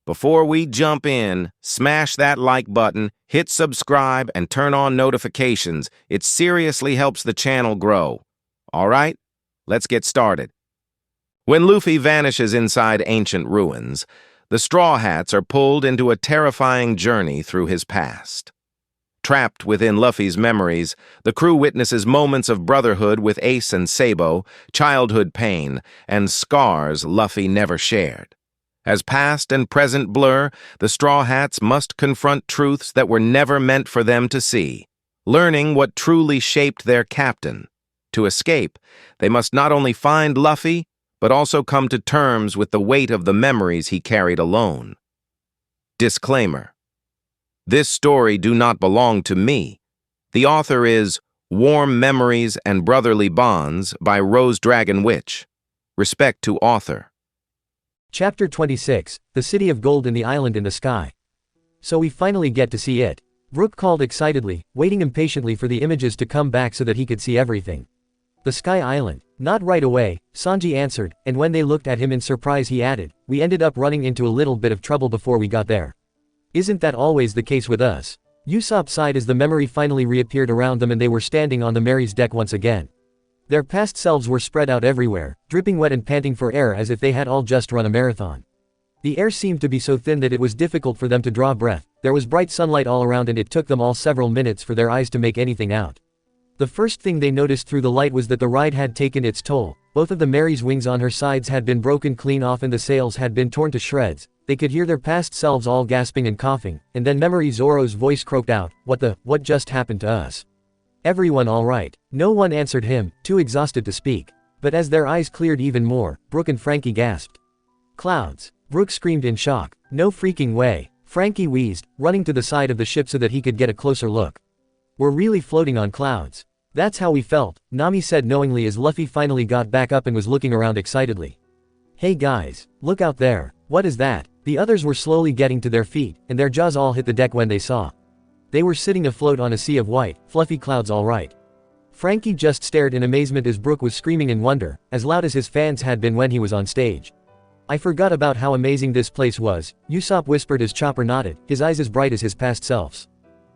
Before we jump in, smash that like button, hit subscribe, and turn on notifications. It seriously helps the channel grow. All right, let's get started. When Luffy vanishes inside ancient ruins, the Straw Hats are pulled into a terrifying journey through his past. Trapped within Luffy's memories, the crew witnesses moments of brotherhood with Ace and Sabo, childhood pain, and scars Luffy never shared. As past and present blur, the Straw Hats must confront truths that were never meant for them to see, learning what truly shaped their captain. To escape, they must not only find Luffy, but also come to terms with the weight of the memories he carried alone. Disclaimer: this story do not belong to me. The author is Warm Memories and Brotherly Bonds by RoseDragonWitch. Respect to author. Chapter 26, The City of Gold in the Island in the Sky. So we finally get to see it. Brook called excitedly, waiting impatiently for the images to come back so that he could see everything. The Sky Island. Not right away, Sanji answered, and when they looked at him in surprise he added, we ended up running into a little bit of trouble before we got there. Isn't that always the case with us? Usopp sighed as the memory finally reappeared around them and they were standing on the Mary's deck once again. Their past selves were spread out everywhere, dripping wet and panting for air as if they had all just run a marathon. The air seemed to be so thin that it was difficult for them to draw breath. There was bright sunlight all around and it took them all several minutes for their eyes to make anything out. The first thing they noticed through the light was that the ride had taken its toll. Both of the Mary's wings on her sides had been broken clean off and the sails had been torn to shreds. They could hear their past selves all gasping and coughing, and then Memory Zoro's voice croaked out, what just happened to us? Everyone all right? No one answered him, too exhausted to speak. But as their eyes cleared even more, Brook and Frankie gasped. Clouds. Brook screamed in shock. No freaking way. Frankie wheezed, running to the side of the ship so that he could get a closer look. We're really floating on clouds. That's how we felt, Nami said knowingly as Luffy finally got back up and was looking around excitedly. Hey guys, look out there. What is that? The others were slowly getting to their feet, and their jaws all hit the deck when they saw. They were sitting afloat on a sea of white, fluffy clouds all right. Frankie just stared in amazement as Brook was screaming in wonder, as loud as his fans had been when he was on stage. I forgot about how amazing this place was, Usopp whispered as Chopper nodded, his eyes as bright as his past selves.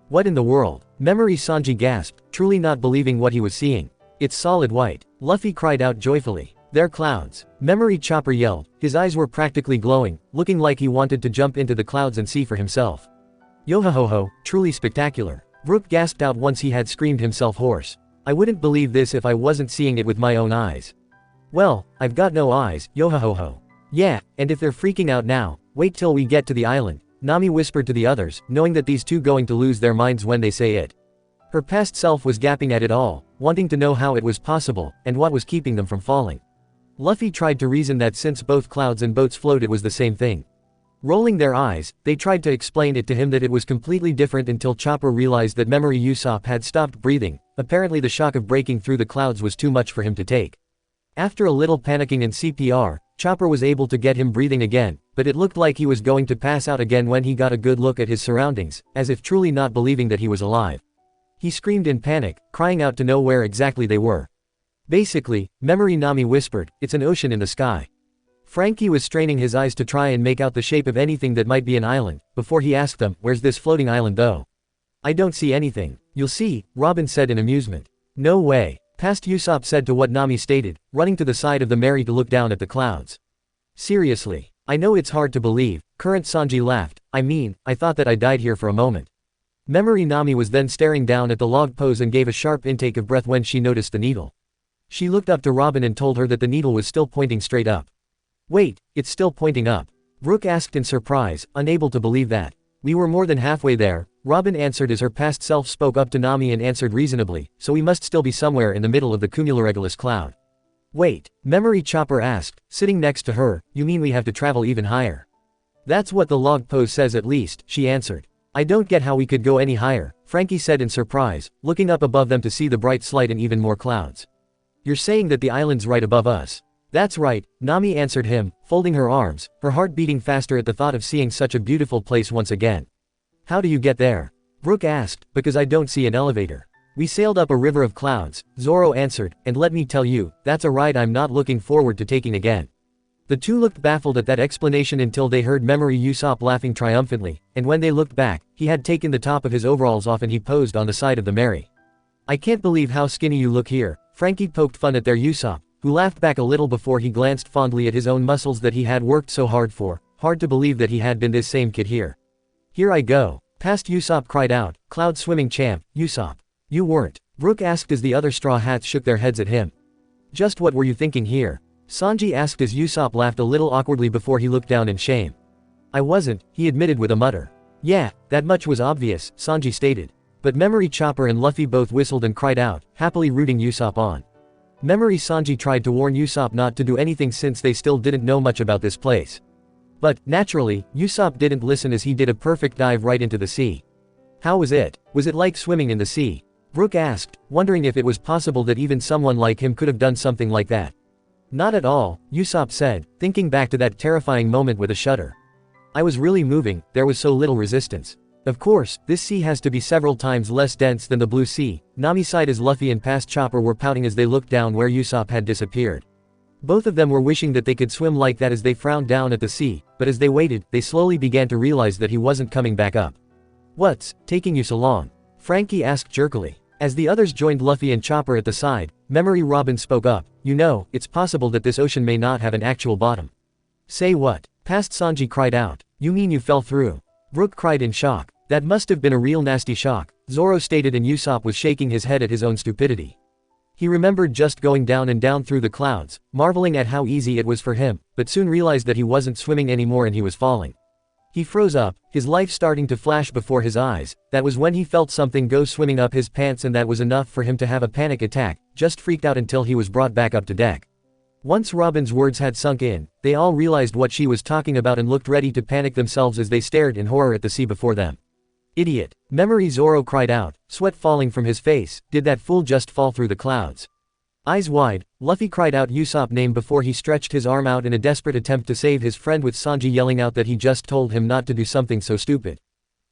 What in the world? Memory Sanji gasped, truly not believing what he was seeing. It's solid white. Luffy cried out joyfully. They're clouds. Memory Chopper yelled, his eyes were practically glowing, looking like he wanted to jump into the clouds and see for himself. Yo-ho-ho-ho, truly spectacular. Brook gasped out once he had screamed himself hoarse. I wouldn't believe this if I wasn't seeing it with my own eyes. Well, I've got no eyes, yo-ho-ho-ho. Yeah, and if they're freaking out now, wait till we get to the island, Nami whispered to the others, knowing that these two going to lose their minds when they say it. Her past self was gapping at it all, wanting to know how it was possible, and what was keeping them from falling. Luffy tried to reason that since both clouds and boats float it was the same thing. Rolling their eyes, they tried to explain it to him that it was completely different until Chopper realized that Memory Usopp had stopped breathing. Apparently the shock of breaking through the clouds was too much for him to take. After a little panicking and CPR, Chopper was able to get him breathing again, but it looked like he was going to pass out again when he got a good look at his surroundings, as if truly not believing that he was alive. He screamed in panic, crying out to know where exactly they were. Basically, Memory Nami whispered, it's an ocean in the sky. Frankie was straining his eyes to try and make out the shape of anything that might be an island, before he asked them, where's this floating island though? I don't see anything. You'll see, Robin said in amusement. No way. Past Usopp said to what Nami stated, running to the side of the Mary to look down at the clouds. Seriously. I know it's hard to believe, Current Sanji laughed, I thought that I died here for a moment. Memory Nami was then staring down at the log pose and gave a sharp intake of breath when she noticed the needle. She looked up to Robin and told her that the needle was still pointing straight up. Wait, it's still pointing up? Brook asked in surprise, unable to believe that. We were more than halfway there, Robin answered as her past self spoke up to Nami and answered reasonably, so we must still be somewhere in the middle of the cumuloregulus cloud. Wait, Memory Chopper asked, sitting next to her, you mean we have to travel even higher? That's what the log pose says at least, she answered. I don't get how we could go any higher, Frankie said in surprise, looking up above them to see the bright slide and even more clouds. You're saying that the island's right above us? That's right, Nami answered him, folding her arms, her heart beating faster at the thought of seeing such a beautiful place once again. How do you get there? Brook asked, because I don't see an elevator. We sailed up a river of clouds, Zoro answered, and let me tell you, that's a ride I'm not looking forward to taking again. The two looked baffled at that explanation until they heard Memory Usopp laughing triumphantly, and when they looked back, he had taken the top of his overalls off and he posed on the side of the Mary. I can't believe how skinny you look here, Frankie poked fun at their Usopp, who laughed back a little before he glanced fondly at his own muscles that he had worked so hard for. Hard to believe that he had been this same kid here. Here I go. Past Usopp cried out, Cloud swimming champ, Usopp. You weren't. Brook asked as the other Straw Hats shook their heads at him. Just what were you thinking here? Sanji asked as Usopp laughed a little awkwardly before he looked down in shame. I wasn't, he admitted with a mutter. Yeah, that much was obvious, Sanji stated. But Memory Chopper and Luffy both whistled and cried out, happily rooting Usopp on. Memory Sanji tried to warn Usopp not to do anything since they still didn't know much about this place. But, naturally, Usopp didn't listen as he did a perfect dive right into the sea. How was it? Was it like swimming in the sea? Brook asked, wondering if it was possible that even someone like him could have done something like that. Not at all, Usopp said, thinking back to that terrifying moment with a shudder. I was really moving, there was so little resistance. Of course, this sea has to be several times less dense than the Blue Sea, Nami sighed as Luffy and past Chopper were pouting as they looked down where Usopp had disappeared. Both of them were wishing that they could swim like that as they frowned down at the sea, but as they waited, they slowly began to realize that he wasn't coming back up. What's taking you so long? Frankie asked jerkily. As the others joined Luffy and Chopper at the side, Memory Robin spoke up, you know, it's possible that this ocean may not have an actual bottom. Say what? Past Sanji cried out, you mean you fell through? Brook cried in shock. That must have been a real nasty shock, Zoro stated, and Usopp was shaking his head at his own stupidity. He remembered just going down and down through the clouds, marveling at how easy it was for him, but soon realized that he wasn't swimming anymore and he was falling. He froze up, his life starting to flash before his eyes. That was when he felt something go swimming up his pants, and that was enough for him to have a panic attack, just freaked out until he was brought back up to deck. Once Robin's words had sunk in, they all realized what she was talking about and looked ready to panic themselves as they stared in horror at the sea before them. Idiot! Memory Zoro cried out, sweat falling from his face, did that fool just fall through the clouds? Eyes wide, Luffy cried out Usopp's name before he stretched his arm out in a desperate attempt to save his friend, with Sanji yelling out that he just told him not to do something so stupid.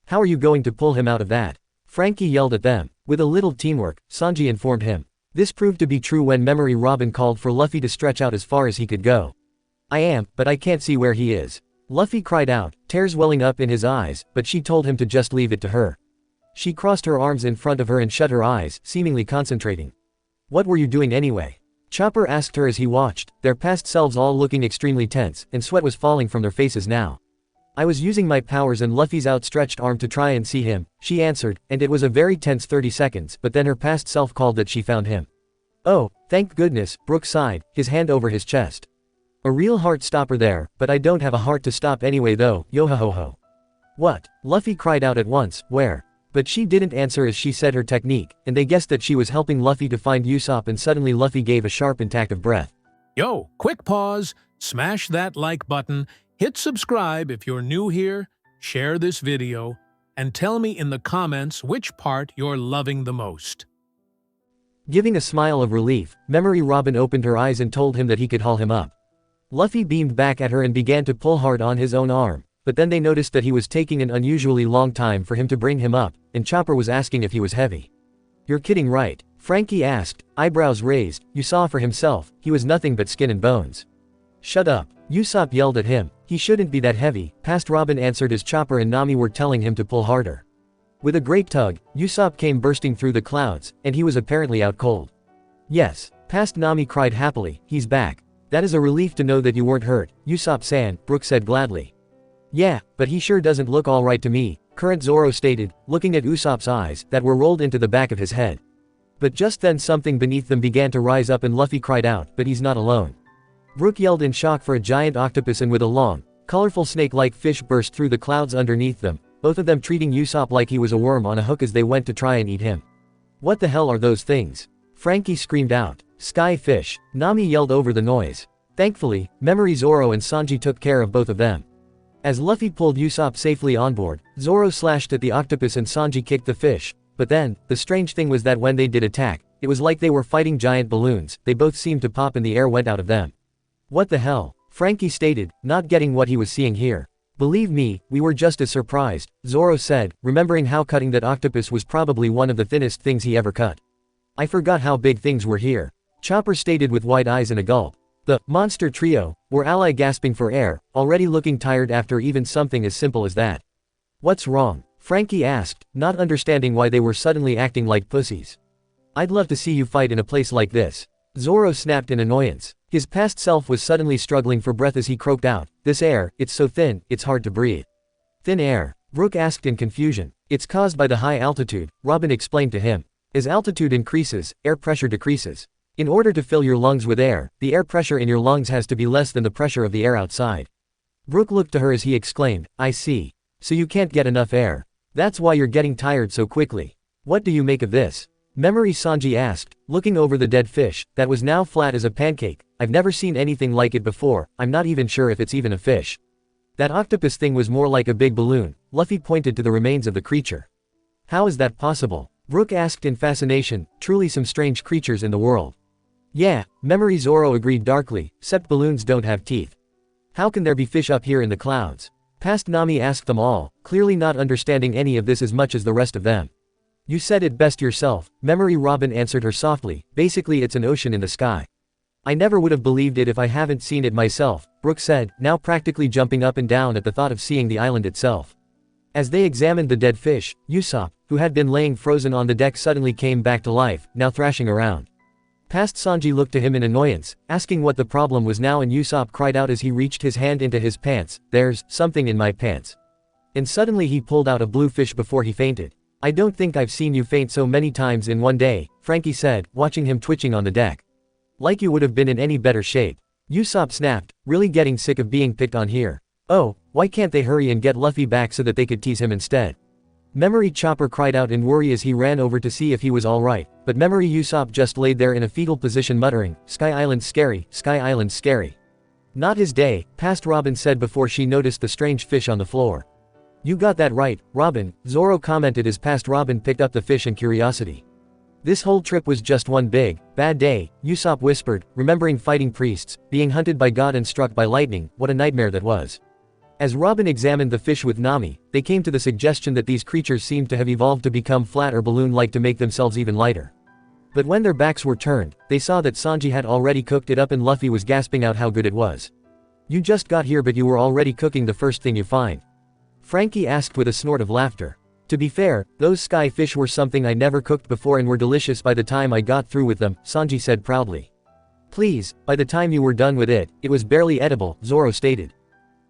How are you going to pull him out of that? Frankie yelled at them. With a little teamwork, Sanji informed him. This proved to be true when Memory Robin called for Luffy to stretch out as far as he could go. I am, but I can't see where he is. Luffy cried out, tears welling up in his eyes, but she told him to just leave it to her. She crossed her arms in front of her and shut her eyes, seemingly concentrating. What were you doing anyway? Chopper asked her as he watched, their past selves all looking extremely tense, and sweat was falling from their faces now. I was using my powers and Luffy's outstretched arm to try and see him, she answered, and it was a very tense 30 seconds, but then her past self called that she found him. Oh, thank goodness, Brook sighed, his hand over his chest. A real heart stopper there, but I don't have a heart to stop anyway though, yo-ho-ho-ho. What? Luffy cried out at once, where? But she didn't answer as she said her technique, and they guessed that she was helping Luffy to find Usopp, and suddenly Luffy gave a sharp intact of breath. Yo, quick pause, smash that like button, hit subscribe if you're new here, share this video, and tell me in the comments which part you're loving the most. Giving a smile of relief, Memory Robin opened her eyes and told him that he could haul him up. Luffy beamed back at her and began to pull hard on his own arm, but then they noticed that he was taking an unusually long time for him to bring him up, and Chopper was asking if he was heavy. You're kidding, right? Frankie asked, eyebrows raised. You saw for himself, he was nothing but skin and bones. Shut up, Usopp yelled at him, he shouldn't be that heavy, past Robin answered as Chopper and Nami were telling him to pull harder. With a great tug, Usopp came bursting through the clouds, and he was apparently out cold. Yes, past Nami cried happily, he's back. That is a relief to know that you weren't hurt, Usopp-san, Brook said gladly. Yeah, but he sure doesn't look alright to me, Current Zoro stated, looking at Usopp's eyes that were rolled into the back of his head. But just then something beneath them began to rise up and Luffy cried out, but he's not alone. Brook yelled in shock for a giant octopus, and with a long, colorful snake-like fish burst through the clouds underneath them, both of them treating Usopp like he was a worm on a hook as they went to try and eat him. What the hell are those things? Frankie screamed out. Sky fish, Nami yelled over the noise. Thankfully, Memory Zoro and Sanji took care of both of them. As Luffy pulled Usopp safely on board, Zoro slashed at the octopus and Sanji kicked the fish, but then, the strange thing was that when they did attack, it was like they were fighting giant balloons, they both seemed to pop and the air went out of them. What the hell? Frankie stated, not getting what he was seeing here. Believe me, we were just as surprised, Zoro said, remembering how cutting that octopus was probably one of the thinnest things he ever cut. I forgot how big things were here. Chopper stated with wide eyes and a gulp. The monster trio were ally gasping for air, already looking tired after even something as simple as that. What's wrong? Frankie asked, not understanding why they were suddenly acting like pussies. I'd love to see you fight in a place like this. Zoro snapped in annoyance. His past self was suddenly struggling for breath as he croaked out, this air, it's so thin, it's hard to breathe. Thin air? Brook asked in confusion. It's caused by the high altitude, Robin explained to him. As altitude increases, air pressure decreases. In order to fill your lungs with air, the air pressure in your lungs has to be less than the pressure of the air outside. Brook looked to her as he exclaimed, I see. So you can't get enough air. That's why you're getting tired so quickly. What do you make of this? Memory Sanji asked, looking over the dead fish, that was now flat as a pancake. I've never seen anything like it before, I'm not even sure if it's even a fish. That octopus thing was more like a big balloon. Luffy pointed to the remains of the creature. How is that possible? Brook asked in fascination, truly some strange creatures in the world. Yeah, Memory Zoro agreed darkly, except balloons don't have teeth. How can there be fish up here in the clouds? Past Nami asked them all, clearly not understanding any of this as much as the rest of them. You said it best yourself, Memory Robin answered her softly, basically it's an ocean in the sky. I never would have believed it if I haven't seen it myself, Brook said, now practically jumping up and down at the thought of seeing the island itself. As they examined the dead fish, Usopp, who had been laying frozen on the deck suddenly came back to life, now thrashing around. Past Sanji looked to him in annoyance, asking what the problem was now and Usopp cried out as he reached his hand into his pants, there's something in my pants. And suddenly he pulled out a blue fish before he fainted. I don't think I've seen you faint so many times in one day, Frankie said, watching him twitching on the deck. Like you would have been in any better shape. Usopp snapped, really getting sick of being picked on here. Oh, why can't they hurry and get Luffy back so that they could tease him instead? Memory Chopper cried out in worry as he ran over to see if he was alright, but Memory Usopp just laid there in a fetal position muttering, Sky Island's scary, Sky Island's scary. Not his day, Past Robin said before she noticed the strange fish on the floor. You got that right, Robin, Zoro commented as Past Robin picked up the fish in curiosity. This whole trip was just one big, bad day, Usopp whispered, remembering fighting priests, being hunted by God and struck by lightning, what a nightmare that was. As Robin examined the fish with Nami, they came to the suggestion that these creatures seemed to have evolved to become flat or balloon-like to make themselves even lighter. But when their backs were turned, they saw that Sanji had already cooked it up and Luffy was gasping out how good it was. You just got here but you were already cooking the first thing you find. Frankie asked with a snort of laughter. To be fair, those sky fish were something I never cooked before and were delicious by the time I got through with them, Sanji said proudly. Please, by the time you were done with it, it was barely edible, Zoro stated.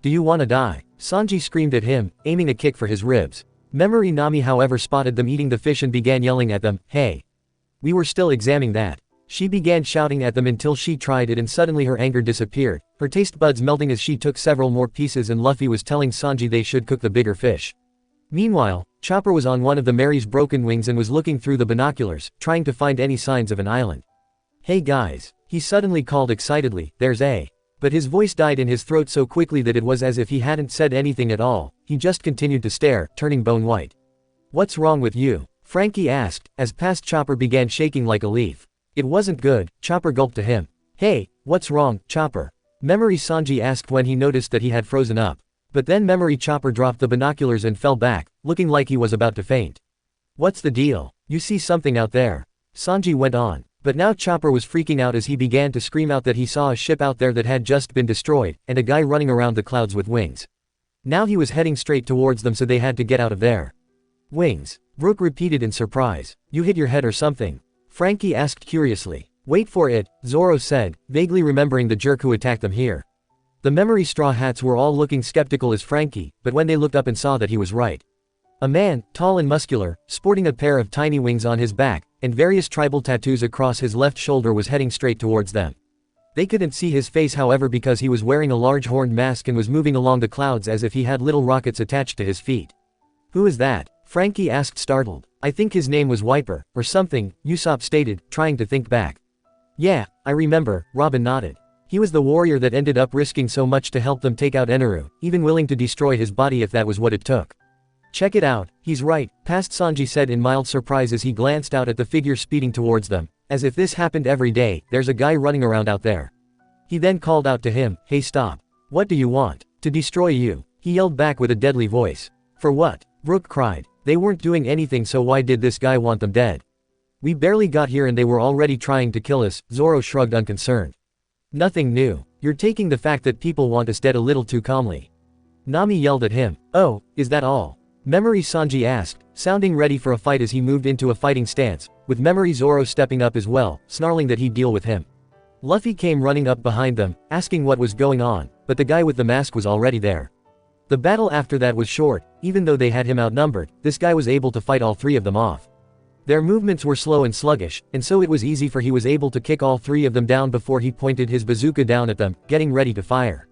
Do you wanna die? Sanji screamed at him, aiming a kick for his ribs. Memory Nami however spotted them eating the fish and began yelling at them, hey. We were still examining that. She began shouting at them until she tried it and suddenly her anger disappeared, her taste buds melting as she took several more pieces and Luffy was telling Sanji they should cook the bigger fish. Meanwhile, Chopper was on one of the Mary's broken wings and was looking through the binoculars, trying to find any signs of an island. Hey guys, he suddenly called excitedly, there's a. But his voice died in his throat so quickly that it was as if he hadn't said anything at all, he just continued to stare, turning bone white. What's wrong with you? Frankie asked, as Past Chopper began shaking like a leaf. It wasn't good, Chopper gulped to him. Hey, what's wrong, Chopper? Memory Sanji asked when he noticed that he had frozen up. But then Memory Chopper dropped the binoculars and fell back, looking like he was about to faint. What's the deal? You see something out there? Sanji went on. But now Chopper was freaking out as he began to scream out that he saw a ship out there that had just been destroyed, and a guy running around the clouds with wings. Now he was heading straight towards them so they had to get out of there. Wings. Brook repeated in surprise. You hit your head or something? Frankie asked curiously. Wait for it, Zoro said, vaguely remembering the jerk who attacked them here. The Memory Straw Hats were all looking skeptical as Frankie, but when they looked up and saw that he was right. A man, tall and muscular, sporting a pair of tiny wings on his back, and various tribal tattoos across his left shoulder was heading straight towards them. They couldn't see his face however because he was wearing a large horned mask and was moving along the clouds as if he had little rockets attached to his feet. Who is that? Frankie asked startled. I think his name was Wiper, or something, Usopp stated, trying to think back. Yeah, I remember, Robin nodded. He was the warrior that ended up risking so much to help them take out Eneru, even willing to destroy his body if that was what it took. Check it out, he's right, Past Sanji said in mild surprise as he glanced out at the figure speeding towards them. As if this happened every day, there's a guy running around out there. He then called out to him, hey stop. What do you want? To destroy you, he yelled back with a deadly voice. For what? Brook cried. They weren't doing anything so why did this guy want them dead? We barely got here and they were already trying to kill us, Zoro shrugged unconcerned. Nothing new. You're taking the fact that people want us dead a little too calmly. Nami yelled at him. Oh, is that all? Memory Sanji asked, sounding ready for a fight as he moved into a fighting stance, with Memory Zoro stepping up as well, snarling that he'd deal with him. Luffy came running up behind them, asking what was going on, but the guy with the mask was already there. The battle after that was short. Even though they had him outnumbered, this guy was able to fight all three of them off. Their movements were slow and sluggish, and so it was easy for he was able to kick all three of them down before he pointed his bazooka down at them, getting ready to fire.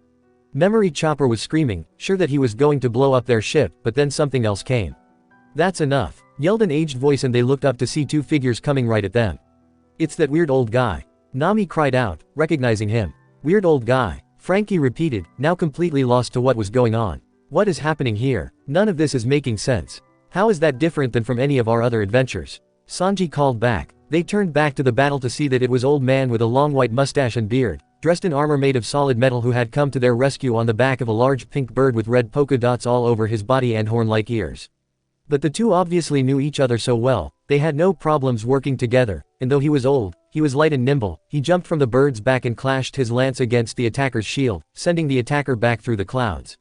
Memory Chopper was screaming, sure that he was going to blow up their ship, but then something else came. That's enough, yelled an aged voice, and they looked up to see two figures coming right at them. It's that weird old guy. Nami cried out, recognizing him. Weird old guy, Frankie repeated, now completely lost to what was going on. What is happening here? None of this is making sense. How is that different than from any of our other adventures? Sanji called back. They turned back to the battle to see that it was old man with a long white mustache and beard, dressed in armor made of solid metal, who had come to their rescue on the back of a large pink bird with red polka dots all over his body and horn-like ears. But the two obviously knew each other so well, they had no problems working together, and though he was old, he was light and nimble. He jumped from the bird's back and clashed his lance against the attacker's shield, sending the attacker back through the clouds.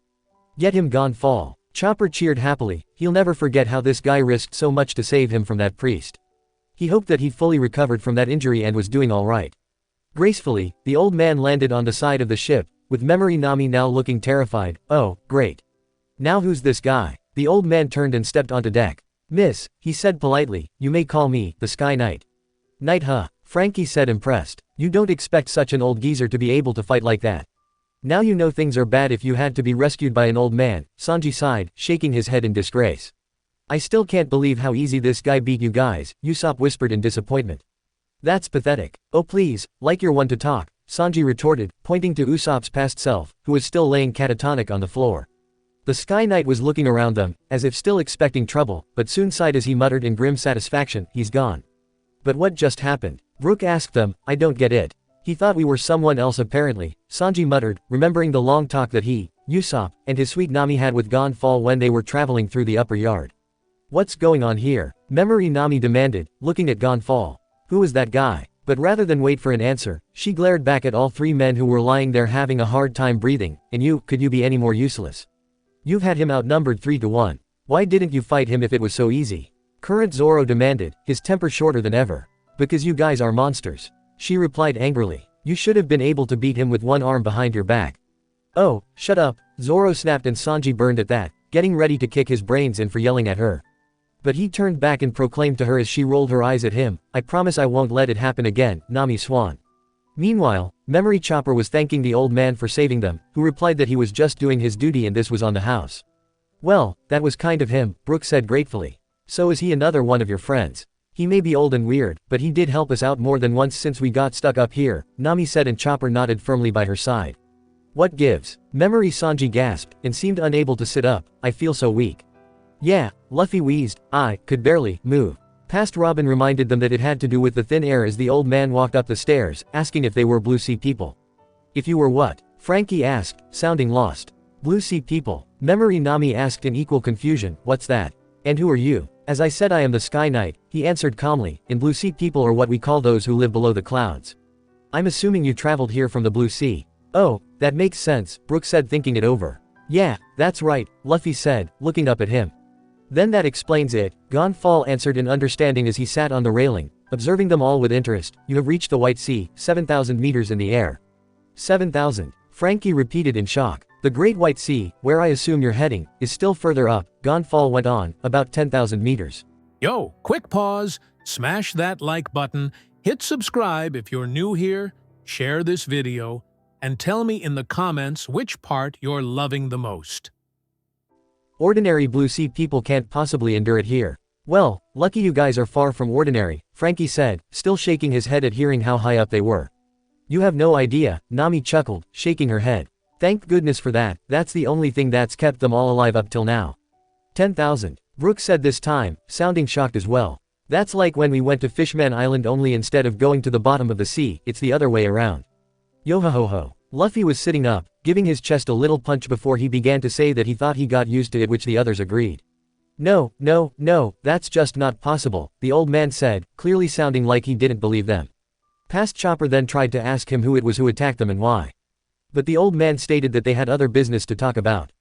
Get him gone fall. Chopper cheered happily. He'll never forget how this guy risked so much to save him from that priest. He hoped that he'd fully recovered from that injury and was doing all right. Gracefully, the old man landed on the side of the ship, with Memory Nami now looking terrified. Oh, great. Now who's this guy? The old man turned and stepped onto deck. Miss, he said politely, you may call me the Sky Knight. Knight, huh? Frankie said, impressed. You don't expect such an old geezer to be able to fight like that. Now you know things are bad if you had to be rescued by an old man, Sanji sighed, shaking his head in disgrace. I still can't believe how easy this guy beat you guys, Usopp whispered in disappointment. That's pathetic. Oh please, like you're one to talk, Sanji retorted, pointing to Usopp's past self, who was still laying catatonic on the floor. The Sky Knight was looking around them, as if still expecting trouble, but soon sighed as he muttered in grim satisfaction, he's gone. But what just happened? Brook asked them. I don't get it. He thought we were someone else apparently, Sanji muttered, remembering the long talk that he, Usopp, and his sweet Nami had with Gonfall when they were traveling through the upper yard. What's going on here? Memory Nami demanded, looking at Gonfall. Who was that guy? But rather than wait for an answer, she glared back at all three men who were lying there having a hard time breathing. And you, could you be any more useless? You've had him outnumbered 3-1. Why didn't you fight him if it was so easy? Current Zoro demanded, his temper shorter than ever. Because you guys are monsters. She replied angrily. You should have been able to beat him with one arm behind your back. Oh, shut up, Zoro snapped, and Sanji burned at that, getting ready to kick his brains in for yelling at her. But he turned back and proclaimed to her as she rolled her eyes at him, I promise I won't let it happen again, Nami Swan. Meanwhile, Memory Chopper was thanking the old man for saving them, who replied that he was just doing his duty and this was on the house. Well, that was kind of him, Brook said gratefully. So is he another one of your friends? He may be old and weird, but he did help us out more than once since we got stuck up here, Nami said, and Chopper nodded firmly by her side. What gives? Memory Sanji gasped, and seemed unable to sit up. I feel so weak. Yeah, Luffy wheezed. I could barely move. Past Robin reminded them that it had to do with the thin air as the old man walked up the stairs, asking if they were Blue Sea people. If you were what? Frankie asked, sounding lost. Blue Sea people. Memory Nami asked in equal confusion, what's that? And who are you? As I said, I am the Sky Knight, he answered calmly, and Blue Sea people are what we call those who live below the clouds. I'm assuming you traveled here from the Blue Sea. Oh, that makes sense, Brook said, thinking it over. Yeah, that's right, Luffy said, looking up at him. Then that explains it, Gonfall answered in understanding as he sat on the railing, observing them all with interest. You have reached the White Sea, 7,000 meters in the air. 7,000, Frankie repeated in shock. The Great White Sea, where I assume you're heading, is still further up, Gonfall went on, about 10,000 meters. Yo, quick pause, smash that like button, hit subscribe if you're new here, share this video, and tell me in the comments which part you're loving the most. Ordinary Blue Sea people can't possibly endure it here. Well, lucky you guys are far from ordinary, Frankie said, still shaking his head at hearing how high up they were. You have no idea, Nami chuckled, shaking her head. Thank goodness for that, that's the only thing that's kept them all alive up till now. 10,000, Brook said this time, sounding shocked as well. That's like when we went to Fishman Island, only instead of going to the bottom of the sea, it's the other way around. Yo-ho-ho-ho. Luffy was sitting up, giving his chest a little punch before he began to say that he thought he got used to it, which the others agreed. No, that's just not possible, the old man said, clearly sounding like he didn't believe them. Past Chopper then tried to ask him who it was who attacked them and why. But the old man stated that they had other business to talk about.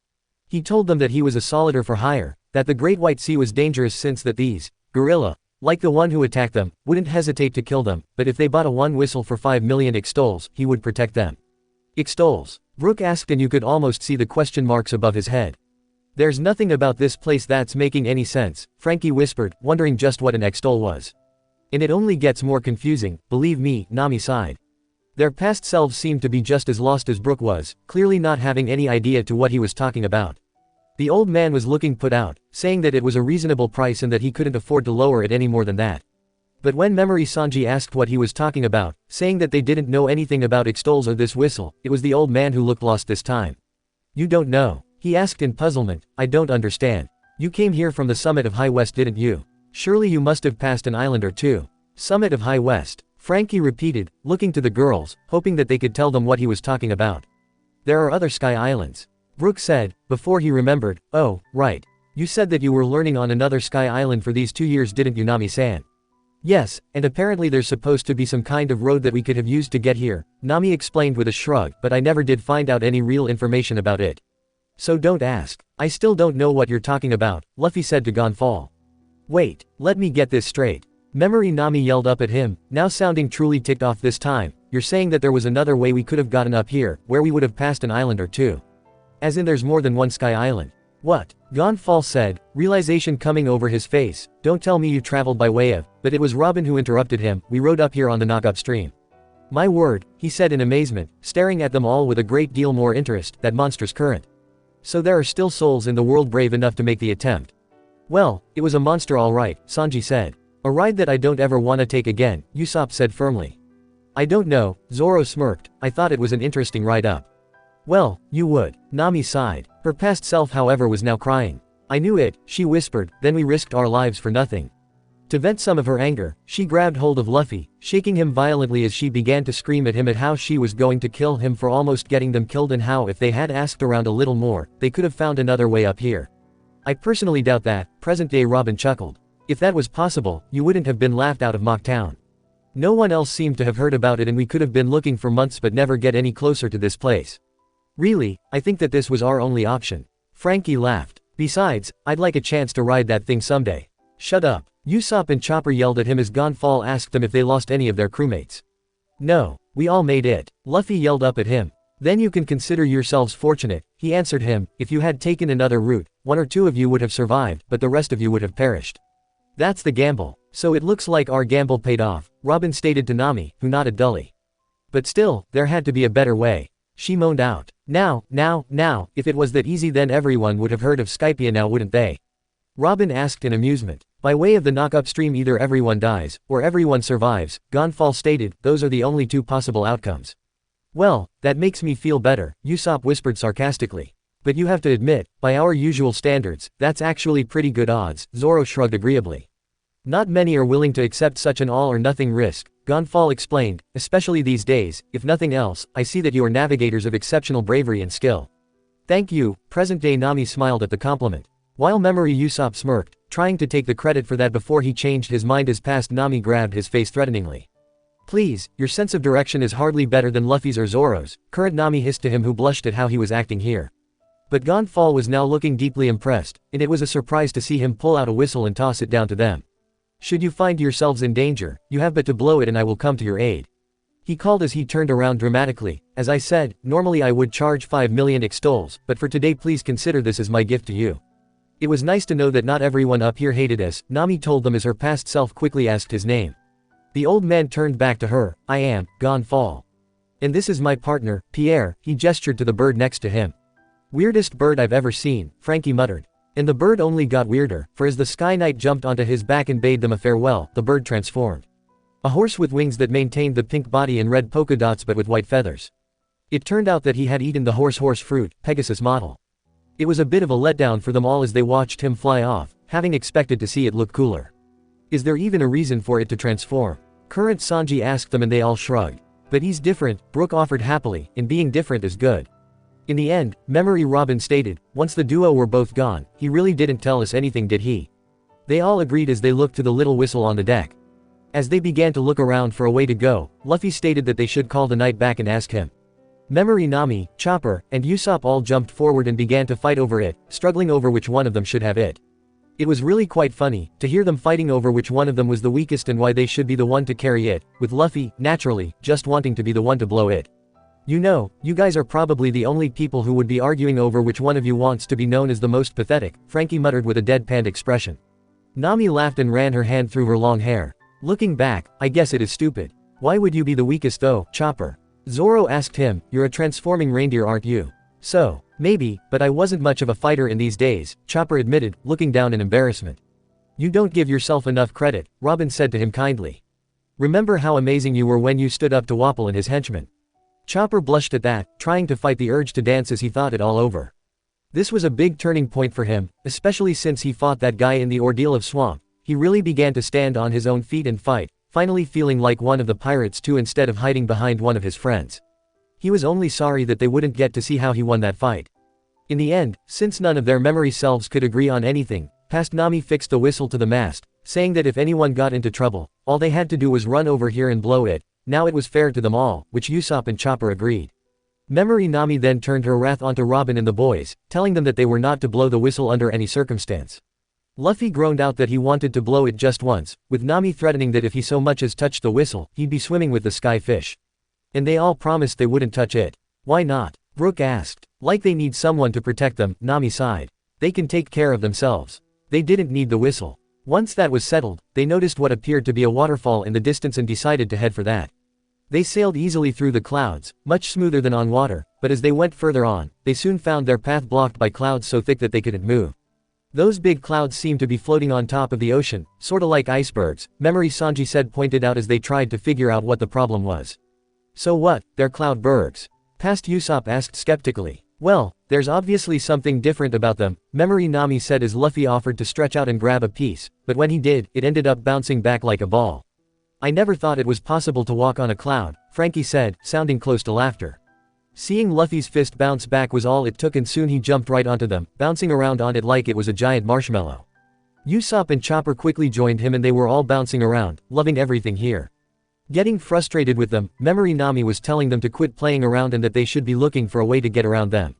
He told them that he was a solider for hire, that the Great White Sea was dangerous since that these, gorilla, like the one who attacked them, wouldn't hesitate to kill them, but if they bought a one whistle for 5 million extols, he would protect them. Extols? Brook asked, and you could almost see the question marks above his head. There's nothing about this place that's making any sense, Frankie whispered, wondering just what an extol was. And it only gets more confusing, believe me, Nami sighed. Their past selves seemed to be just as lost as Brook was, clearly not having any idea to what he was talking about. The old man was looking put out, saying that it was a reasonable price and that he couldn't afford to lower it any more than that. But when Memory Sanji asked what he was talking about, saying that they didn't know anything about extols or this whistle, it was the old man who looked lost this time. You don't know? He asked in puzzlement. I don't understand. You came here from the summit of High West, didn't you? Surely you must have passed an island or two. Summit of High West, Frankie repeated, looking to the girls, hoping that they could tell them what he was talking about. There are other sky islands. Brook said, before he remembered. Oh, right. You said that you were learning on another sky island for these 2 years, didn't you, Nami-san? Yes, and apparently there's supposed to be some kind of road that we could have used to get here, Nami explained with a shrug, but I never did find out any real information about it. So don't ask. I still don't know what you're talking about, Luffy said to Gonfall. Wait, let me get this straight. Memory Nami yelled up at him, now sounding truly ticked off this time. You're saying that there was another way we could have gotten up here, where we would have passed an island or two. As in there's more than one sky island. What? Gonfall said, realization coming over his face. Don't tell me you traveled by way of, but it was Robin who interrupted him. We rode up here on the knock-up stream. My word, he said in amazement, staring at them all with a great deal more interest, that monstrous current. So there are still souls in the world brave enough to make the attempt. Well, it was a monster all right, Sanji said. A ride that I don't ever want to take again, Usopp said firmly. I don't know, Zoro smirked, I thought it was an interesting ride up. Well, you would. Nami sighed. Her past self however was now crying. I knew it, she whispered, then we risked our lives for nothing. To vent some of her anger, she grabbed hold of Luffy, shaking him violently as she began to scream at him at how she was going to kill him for almost getting them killed and how if they had asked around a little more, they could have found another way up here. I personally doubt that, present-day Robin chuckled. If that was possible, you wouldn't have been laughed out of Mock Town. No one else seemed to have heard about it and we could have been looking for months but never get any closer to this place. Really, I think that this was our only option. Frankie laughed. Besides, I'd like a chance to ride that thing someday. Shut up. Usopp and Chopper yelled at him as Gonfall asked them if they lost any of their crewmates. No, we all made it. Luffy yelled up at him. Then you can consider yourselves fortunate, he answered him. If you had taken another route, 1 or 2 of you would have survived, but the rest of you would have perished. That's the gamble. So it looks like our gamble paid off, Robin stated to Nami, who nodded dully. But still, there had to be a better way. She moaned out. Now, if it was that easy then everyone would have heard of Skypia now wouldn't they? Robin asked in amusement. By way of the knock-up stream either everyone dies, or everyone survives, Gonfall stated, those are the only 2 possible outcomes. Well, that makes me feel better, Usopp whispered sarcastically. But you have to admit, by our usual standards, that's actually pretty good odds, Zoro shrugged agreeably. Not many are willing to accept such an all-or-nothing risk, Gonfall explained, especially these days. If nothing else, I see that you are navigators of exceptional bravery and skill. Thank you, present-day Nami smiled at the compliment. While Memory Usopp smirked, trying to take the credit for that before he changed his mind as past Nami grabbed his face threateningly. Please, your sense of direction is hardly better than Luffy's or Zoro's, current Nami hissed to him who blushed at how he was acting here. But Gonfall was now looking deeply impressed, and it was a surprise to see him pull out a whistle and toss it down to them. Should you find yourselves in danger, you have but to blow it and I will come to your aid. He called as he turned around dramatically. As I said, normally I would charge 5 million extols, but for today please consider this as my gift to you. It was nice to know that not everyone up here hated us, Nami told them as her past self quickly asked his name. The old man turned back to her. I am, Gonfall. And this is my partner, Pierre, he gestured to the bird next to him. Weirdest bird I've ever seen, Frankie muttered. And the bird only got weirder, for as the Sky Knight jumped onto his back and bade them a farewell, the bird transformed. A horse with wings that maintained the pink body and red polka dots but with white feathers. It turned out that he had eaten the horse fruit, Pegasus model. It was a bit of a letdown for them all as they watched him fly off, having expected to see it look cooler. Is there even a reason for it to transform? Current Sanji asked them and they all shrugged. But he's different, Brook offered happily, and being different is good. In the end, Memory Robin stated, once the duo were both gone, he really didn't tell us anything did he? They all agreed as they looked to the little whistle on the deck. As they began to look around for a way to go, Luffy stated that they should call the knight back and ask him. Memory, Nami, Chopper, and Usopp all jumped forward and began to fight over it, struggling over which one of them should have it. It was really quite funny to hear them fighting over which one of them was the weakest and why they should be the one to carry it, with Luffy, naturally, just wanting to be the one to blow it. You know, you guys are probably the only people who would be arguing over which one of you wants to be known as the most pathetic, Frankie muttered with a deadpan expression. Nami laughed and ran her hand through her long hair. Looking back, I guess it is stupid. Why would you be the weakest though, Chopper? Zoro asked him, you're a transforming reindeer aren't you? So, maybe, but I wasn't much of a fighter in these days, Chopper admitted, looking down in embarrassment. You don't give yourself enough credit, Robin said to him kindly. Remember how amazing you were when you stood up to Wapol and his henchmen. Chopper blushed at that, trying to fight the urge to dance as he thought it all over. This was a big turning point for him, especially since he fought that guy in the ordeal of Swamp. He really began to stand on his own feet and fight, finally feeling like one of the pirates too instead of hiding behind one of his friends. He was only sorry that they wouldn't get to see how he won that fight. In the end, since none of their memory selves could agree on anything, past Nami fixed the whistle to the mast, saying that if anyone got into trouble, all they had to do was run over here and blow it. Now it was fair to them all, which Usopp and Chopper agreed. Memory Nami then turned her wrath onto Robin and the boys, telling them that they were not to blow the whistle under any circumstance. Luffy groaned out that he wanted to blow it just once, with Nami threatening that if he so much as touched the whistle, he'd be swimming with the sky fish. And they all promised they wouldn't touch it. Why not? Brook asked. Like they need someone to protect them, Nami sighed. They can take care of themselves. They didn't need the whistle. Once that was settled, they noticed what appeared to be a waterfall in the distance and decided to head for that. They sailed easily through the clouds, much smoother than on water, but as they went further on, they soon found their path blocked by clouds so thick that they couldn't move. Those big clouds seemed to be floating on top of the ocean, sorta like icebergs, Memory Sanji said pointed out as they tried to figure out what the problem was. So what, they're cloud bergs? Past Usopp asked skeptically. Well, there's obviously something different about them, Memory Nami said as Luffy offered to stretch out and grab a piece, but when he did, it ended up bouncing back like a ball. I never thought it was possible to walk on a cloud, Frankie said, sounding close to laughter. Seeing Luffy's fist bounce back was all it took and soon he jumped right onto them, bouncing around on it like it was a giant marshmallow. Usopp and Chopper quickly joined him and they were all bouncing around, loving everything here. Getting frustrated with them, Memory Nami was telling them to quit playing around and that they should be looking for a way to get around them.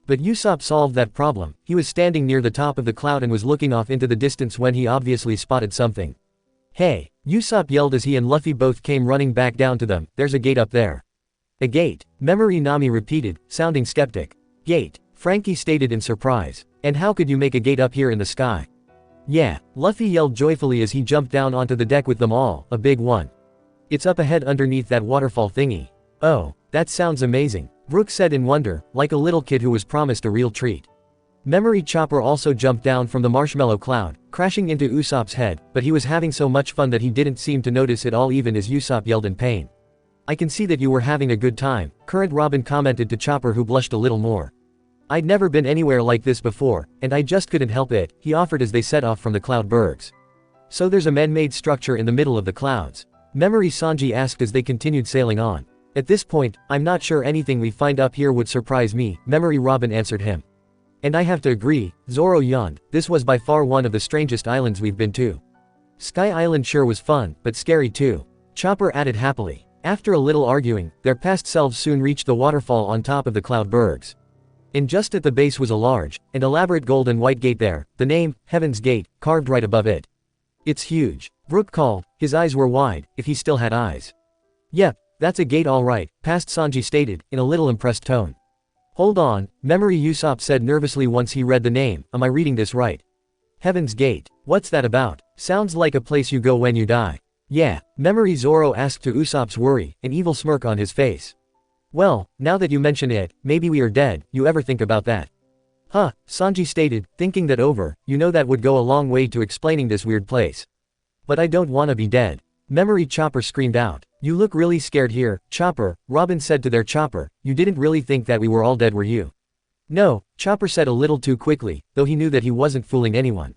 But Usopp solved that problem. He was standing near the top of the cloud and was looking off into the distance when he obviously spotted something. Hey! Usopp yelled as he and Luffy both came running back down to them, there's a gate up there. A gate, Memory Nami repeated, sounding skeptic. Gate, Frankie stated in surprise. And how could you make a gate up here in the sky? Yeah, Luffy yelled joyfully as he jumped down onto the deck with them all, a big one. It's up ahead underneath that waterfall thingy. Oh, that sounds amazing, Brook said in wonder, like a little kid who was promised a real treat. Memory Chopper also jumped down from the marshmallow cloud, crashing into Usopp's head, but he was having so much fun that he didn't seem to notice it all even as Usopp yelled in pain. I can see that you were having a good time, Current Robin commented to Chopper who blushed a little more. I'd never been anywhere like this before, and I just couldn't help it, he offered as they set off from the cloud bergs. So there's a man-made structure in the middle of the clouds? Memory Sanji asked as they continued sailing on. At this point, I'm not sure anything we find up here would surprise me, Memory Robin answered him. And I have to agree, Zoro yawned, this was by far one of the strangest islands we've been to. Sky Island sure was fun, but scary too. Chopper added happily. After a little arguing, their past selves soon reached the waterfall on top of the cloud bergs. And just at the base was a large and elaborate gold and white gate there, the name, Heaven's Gate, carved right above it. It's huge, Brook called, his eyes were wide, if he still had eyes. Yep, that's a gate all right, past Sanji stated, in a little impressed tone. Hold on, Memory Usopp said nervously once he read the name, am I reading this right? Heaven's Gate, what's that about? Sounds like a place you go when you die. Yeah, Memory Zoro asked to Usopp's worry, an evil smirk on his face. Well, now that you mention it, maybe we are dead, you ever think about that? Huh, Sanji stated, thinking that over, you know that would go a long way to explaining this weird place. But I don't wanna be dead. Memory Chopper screamed out. You look really scared here, Chopper, Robin said to their Chopper, you didn't really think that we were all dead were you? No, Chopper said a little too quickly, though he knew that he wasn't fooling anyone.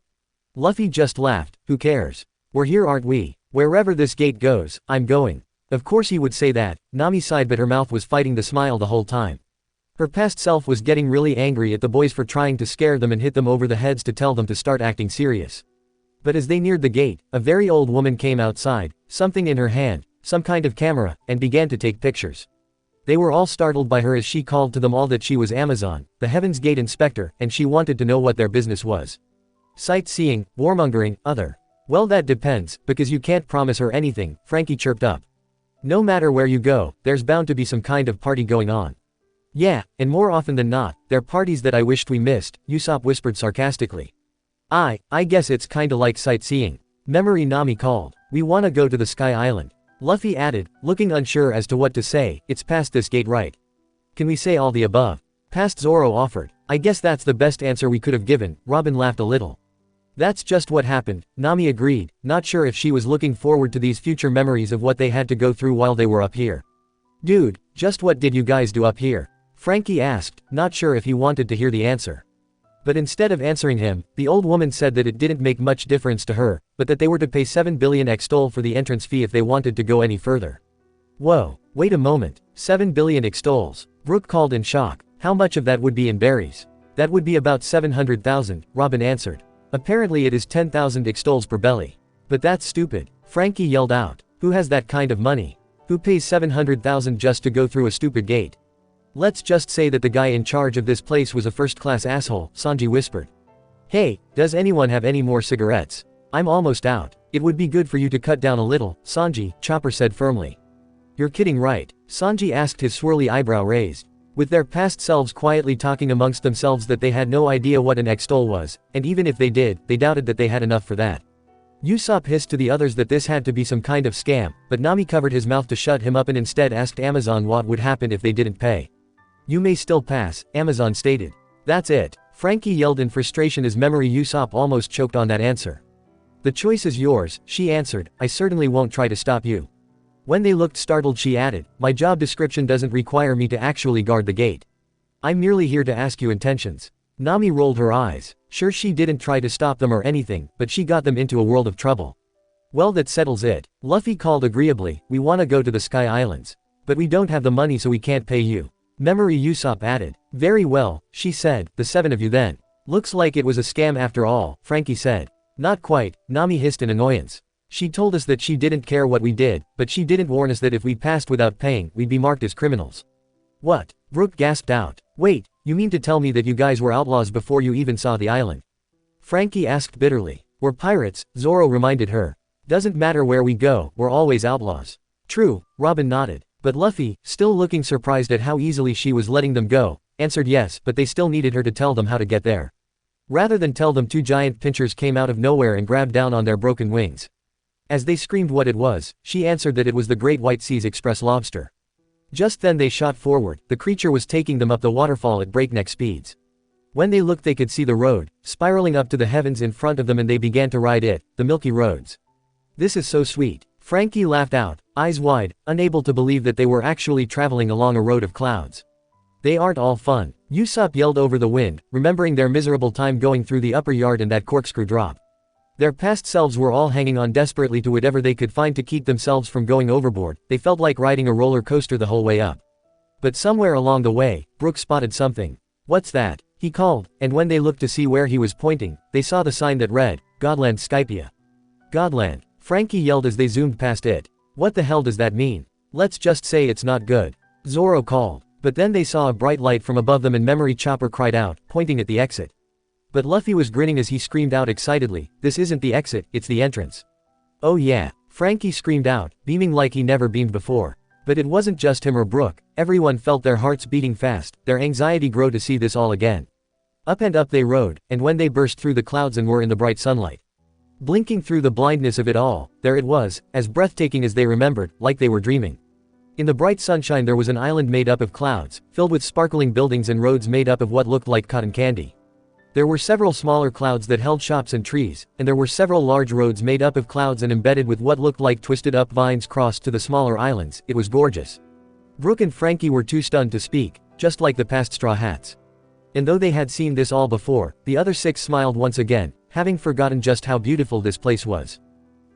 Luffy just laughed, who cares? We're here aren't we? Wherever this gate goes, I'm going. Of course he would say that, Nami sighed but her mouth was fighting the smile the whole time. Her past self was getting really angry at the boys for trying to scare them and hit them over the heads to tell them to start acting serious. But as they neared the gate, a very old woman came outside, something in her hand, some kind of camera, and began to take pictures. They were all startled by her as she called to them all that she was Amazon, the Heaven's Gate inspector, and she wanted to know what their business was. Sightseeing, warmongering, other. Well, that depends, because you can't promise her anything, Frankie chirped up. No matter where you go, there's bound to be some kind of party going on. Yeah, and more often than not, they're parties that I wished we missed, Usopp whispered sarcastically. I guess it's kinda like sightseeing. Memory Nami called. We wanna go to the Sky Island. Luffy added, looking unsure as to what to say, it's past this gate, right? Can we say all the above? Past, Zoro offered. I guess that's the best answer we could have given, Robin laughed a little. That's just what happened, Nami agreed, not sure if she was looking forward to these future memories of what they had to go through while they were up here. Dude, just what did you guys do up here? Frankie asked, not sure if he wanted to hear the answer. But instead of answering him, the old woman said that it didn't make much difference to her, but that they were to pay 7 billion XTOL for the entrance fee if they wanted to go any further. Whoa, wait a moment, 7 billion XTOLs, Brook called in shock. How much of that would be in berries? That would be about 700,000, Robin answered. Apparently it is 10,000 XTOLs per belly. But that's stupid, Frankie yelled out. Who has that kind of money? Who pays 700,000 just to go through a stupid gate? Let's just say that the guy in charge of this place was a first-class asshole, Sanji whispered. Hey, does anyone have any more cigarettes? I'm almost out. It would be good for you to cut down a little, Sanji, Chopper said firmly. You're kidding, right? Sanji asked, his swirly eyebrow raised. With their past selves quietly talking amongst themselves that they had no idea what an XTOL was, and even if they did, they doubted that they had enough for that. Usopp hissed to the others that this had to be some kind of scam, but Nami covered his mouth to shut him up and instead asked Amazon what would happen if they didn't pay. You may still pass, Amazon stated. That's it, Frankie yelled in frustration as memory Usopp almost choked on that answer. The choice is yours, she answered, I certainly won't try to stop you. When they looked startled she added, my job description doesn't require me to actually guard the gate. I'm merely here to ask you intentions. Nami rolled her eyes. Sure, she didn't try to stop them or anything, but she got them into a world of trouble. Well, that settles it, Luffy called agreeably, we wanna go to the Sky Islands. But we don't have the money so we can't pay you. Memory Usopp added. Very well, she said, the 7 of you then. Looks like it was a scam after all, Frankie said. Not quite, Nami hissed in annoyance. She told us that she didn't care what we did, but she didn't warn us that if we passed without paying, we'd be marked as criminals. What? Brook gasped out. Wait, you mean to tell me that you guys were outlaws before you even saw the island? Frankie asked bitterly. We're pirates, Zoro reminded her. Doesn't matter where we go, we're always outlaws. True, Robin nodded. But Luffy, still looking surprised at how easily she was letting them go, answered yes, but they still needed her to tell them how to get there. Rather than tell them, 2 giant pinchers came out of nowhere and grabbed down on their broken wings. As they screamed what it was, she answered that it was the Great White Seas Express lobster. Just then they shot forward, the creature was taking them up the waterfall at breakneck speeds. When they looked they could see the road, spiraling up to the heavens in front of them, and they began to ride it, the Milky Roads. This is so sweet. Frankie laughed out, eyes wide, unable to believe that they were actually traveling along a road of clouds. They aren't all fun, Usopp yelled over the wind, remembering their miserable time going through the upper yard and that corkscrew drop. Their past selves were all hanging on desperately to whatever they could find to keep themselves from going overboard. They felt like riding a roller coaster the whole way up. But somewhere along the way, Brook spotted something. What's that? He called, and when they looked to see where he was pointing, they saw the sign that read, Godland Skypia. Godland. Frankie yelled as they zoomed past it. What the hell does that mean? Let's just say it's not good. Zoro called. But then they saw a bright light from above them and Memory Chopper cried out, pointing at the exit. But Luffy was grinning as he screamed out excitedly, this isn't the exit, it's the entrance. Oh yeah, Frankie screamed out, beaming like he never beamed before. But it wasn't just him or Brook, everyone felt their hearts beating fast, their anxiety grew to see this all again. Up and up they rode, and when they burst through the clouds and were in the bright sunlight. Blinking through the blindness of it all, there it was, as breathtaking as they remembered, like they were dreaming. In the bright sunshine there was an island made up of clouds, filled with sparkling buildings and roads made up of what looked like cotton candy. There were several smaller clouds that held shops and trees, and there were several large roads made up of clouds and embedded with what looked like twisted up vines crossed to the smaller islands. It was gorgeous. Brook and Frankie were too stunned to speak, just like the past Straw Hats. And though they had seen this all before, the other 6 smiled once again, having forgotten just how beautiful this place was.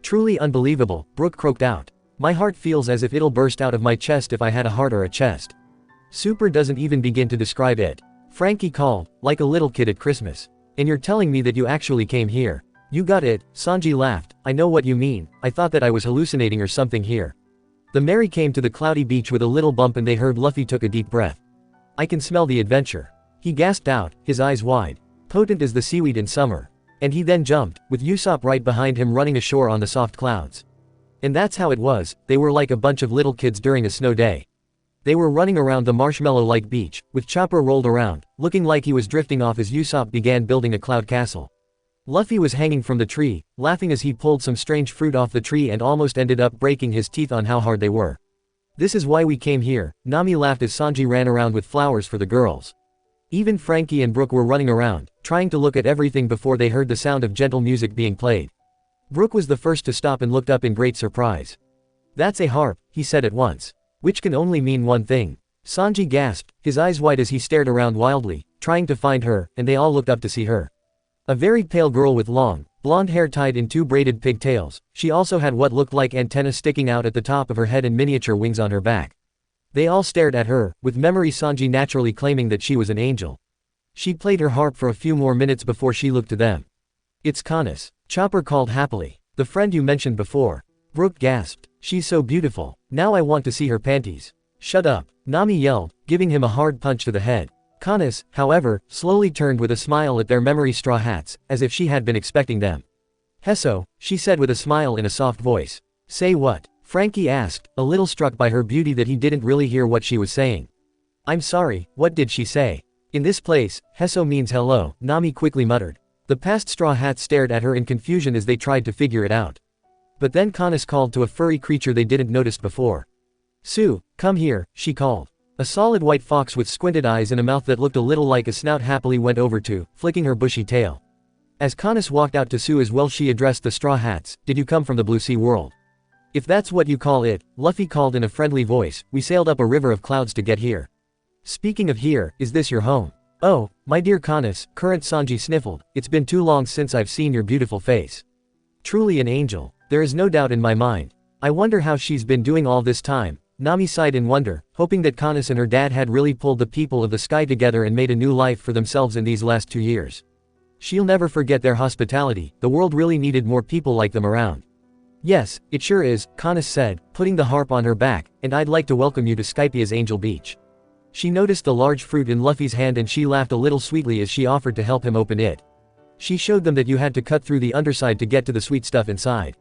Truly unbelievable, Brook croaked out. My heart feels as if it'll burst out of my chest if I had a heart or a chest. Super doesn't even begin to describe it. Frankie called, like a little kid at Christmas. And you're telling me that you actually came here? You got it, Sanji laughed. I know what you mean, I thought that I was hallucinating or something here. The Merry came to the cloudy beach with a little bump and they heard Luffy took a deep breath. I can smell the adventure. He gasped out, his eyes wide. Potent as the seaweed in summer. And he then jumped, with Usopp right behind him running ashore on the soft clouds. And that's how it was, they were like a bunch of little kids during a snow day. They were running around the marshmallow-like beach, with Chopper rolled around, looking like he was drifting off as Usopp began building a cloud castle. Luffy was hanging from the tree, laughing as he pulled some strange fruit off the tree and almost ended up breaking his teeth on how hard they were. This is why we came here, Nami laughed as Sanji ran around with flowers for the girls. Even Frankie and Brook were running around, trying to look at everything before they heard the sound of gentle music being played. Brook was the first to stop and looked up in great surprise. That's a harp, he said at once. Which can only mean one thing. Sanji gasped, his eyes wide as he stared around wildly, trying to find her, and they all looked up to see her. A very pale girl with long, blonde hair tied in two braided pigtails. She also had what looked like antennas sticking out at the top of her head and miniature wings on her back. They all stared at her, with Memory Sanji naturally claiming that she was an angel. She played her harp for a few more minutes before she looked to them. It's Canis, Chopper called happily. The friend you mentioned before. Brook gasped. She's so beautiful. Now I want to see her panties. Shut up, Nami yelled, giving him a hard punch to the head. Canis, however, slowly turned with a smile at their Memory straw hats, as if she had been expecting them. Hesso, she said with a smile in a soft voice. Say what? Frankie asked, a little struck by her beauty that he didn't really hear what she was saying. I'm sorry, what did she say? In this place, Hesso means hello, Nami quickly muttered. The past straw hats stared at her in confusion as they tried to figure it out. But then Canis called to a furry creature they didn't notice before. Sue, come here, she called. A solid white fox with squinted eyes and a mouth that looked a little like a snout happily went over to, flicking her bushy tail. As Canis walked out to Sue as well she addressed the straw hats, did you come from the Blue Sea world? If that's what you call it, Luffy called in a friendly voice, we sailed up a river of clouds to get here. Speaking of here, is this your home? Oh, my dear Canis, current Sanji sniffled, it's been too long since I've seen your beautiful face. Truly an angel, there is no doubt in my mind. I wonder how she's been doing all this time. Nami sighed in wonder, hoping that Canis and her dad had really pulled the people of the sky together and made a new life for themselves in these last 2 years. She'll never forget their hospitality, the world really needed more people like them around. Yes, it sure is, Canis said, putting the harp on her back, and I'd like to welcome you to Skypia's Angel Beach. She noticed the large fruit in Luffy's hand and she laughed a little sweetly as she offered to help him open it. She showed them that you had to cut through the underside to get to the sweet stuff inside.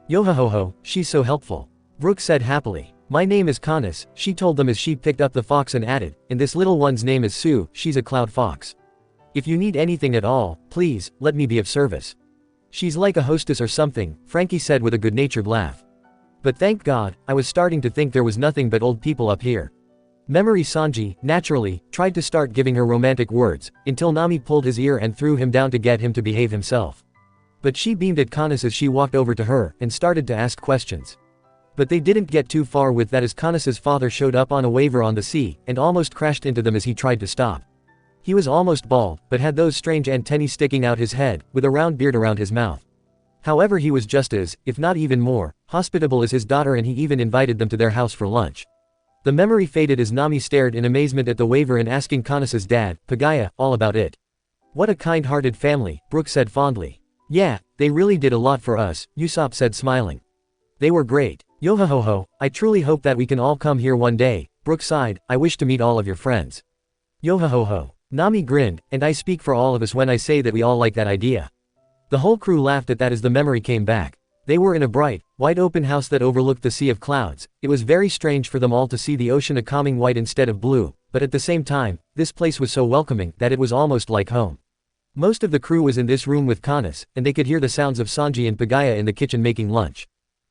Yo-ho-ho-ho, she's so helpful. Brook said happily. My name is Canis, she told them as she picked up the fox and added, and this little one's name is Sue, she's a cloud fox. If you need anything at all, please, let me be of service. She's like a hostess or something, Frankie said with a good-natured laugh. But thank God, I was starting to think there was nothing but old people up here. Memory Sanji, naturally, tried to start giving her romantic words, until Nami pulled his ear and threw him down to get him to behave himself. But she beamed at Canis as she walked over to her, and started to ask questions. But they didn't get too far with that as Canis's father showed up on a waver on the sea, and almost crashed into them as he tried to stop. He was almost bald, but had those strange antennae sticking out his head, with a round beard around his mouth. However he was just as, if not even more, hospitable as his daughter and he even invited them to their house for lunch. The memory faded as Nami stared in amazement at the waver and asking Canis's dad, Pagaya, all about it. What a kind-hearted family, Brook said fondly. Yeah, they really did a lot for us, Usopp said smiling. They were great. Yo-ho-ho-ho, I truly hope that we can all come here one day, Brook sighed, I wish to meet all of your friends. Yo-ho-ho-ho. Nami grinned, and I speak for all of us when I say that we all like that idea. The whole crew laughed at that as the memory came back. They were in a bright, wide-open house that overlooked the sea of clouds. It was very strange for them all to see the ocean a calming white instead of blue, but at the same time, this place was so welcoming that it was almost like home. Most of the crew was in this room with Canis, and they could hear the sounds of Sanji and Pagaya in the kitchen making lunch.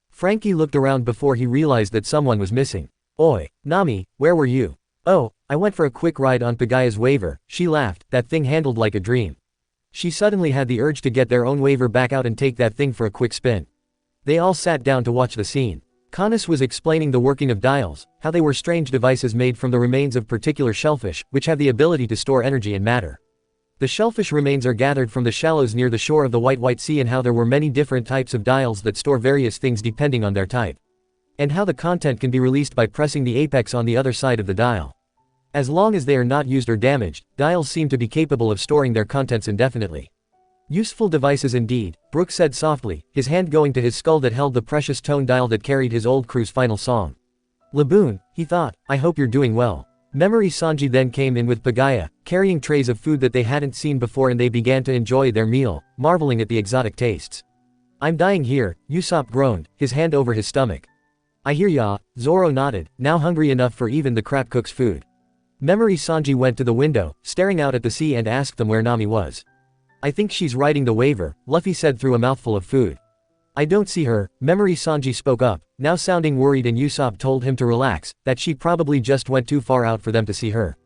Frankie looked around before he realized that someone was missing. Oi, Nami, where were you? Oh, I went for a quick ride on Pagaya's waver, she laughed, that thing handled like a dream. She suddenly had the urge to get their own waver back out and take that thing for a quick spin. They all sat down to watch the scene. Canis was explaining the working of dials, how they were strange devices made from the remains of particular shellfish, which have the ability to store energy and matter. The shellfish remains are gathered from the shallows near the shore of the White Sea and how there were many different types of dials that store various things depending on their type. And how the content can be released by pressing the apex on the other side of the dial. As long as they are not used or damaged, dials seem to be capable of storing their contents indefinitely. Useful devices indeed, Brook said softly, his hand going to his skull that held the precious tone dial that carried his old crew's final song. Laboon, he thought, I hope you're doing well. Memory Sanji then came in with Pagaya, carrying trays of food that they hadn't seen before, and they began to enjoy their meal, marveling at the exotic tastes. I'm dying here, Usopp groaned, his hand over his stomach. I hear ya, Zoro nodded, now hungry enough for even the crab cook's food. Memory Sanji went to the window, staring out at the sea, and asked them where Nami was. I think she's riding the waiver, Luffy said through a mouthful of food. I don't see her, Memory Sanji spoke up, now sounding worried, and Usopp told him to relax, that she probably just went too far out for them to see her.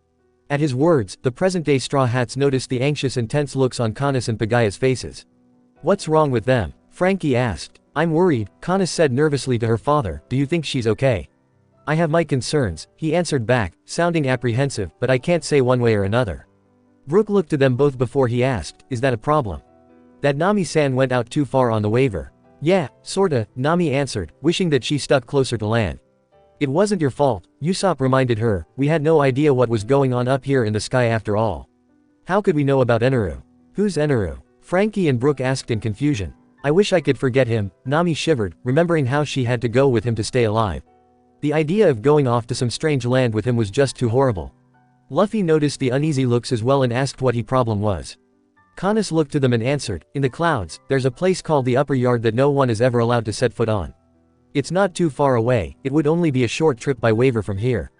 At his words, the present-day Straw Hats noticed the anxious and tense looks on Kanis and Pagaya's faces. What's wrong with them? Frankie asked. I'm worried, Kanis said nervously to her father, do you think she's okay? I have my concerns, he answered back, sounding apprehensive, but I can't say one way or another. Brook looked to them both before he asked, is that a problem? That Nami-san went out too far on the waiver. Yeah, sorta, Nami answered, wishing that she stuck closer to land. It wasn't your fault, Usopp reminded her, we had no idea what was going on up here in the sky after all. How could we know about Eneru? Who's Eneru? Frankie and Brook asked in confusion. I wish I could forget him, Nami shivered, remembering how she had to go with him to stay alive. The idea of going off to some strange land with him was just too horrible. Luffy noticed the uneasy looks as well and asked what his problem was. Kanis looked to them and answered, in the clouds, there's a place called the Upper Yard that no one is ever allowed to set foot on. It's not too far away, it would only be a short trip by waiver from here.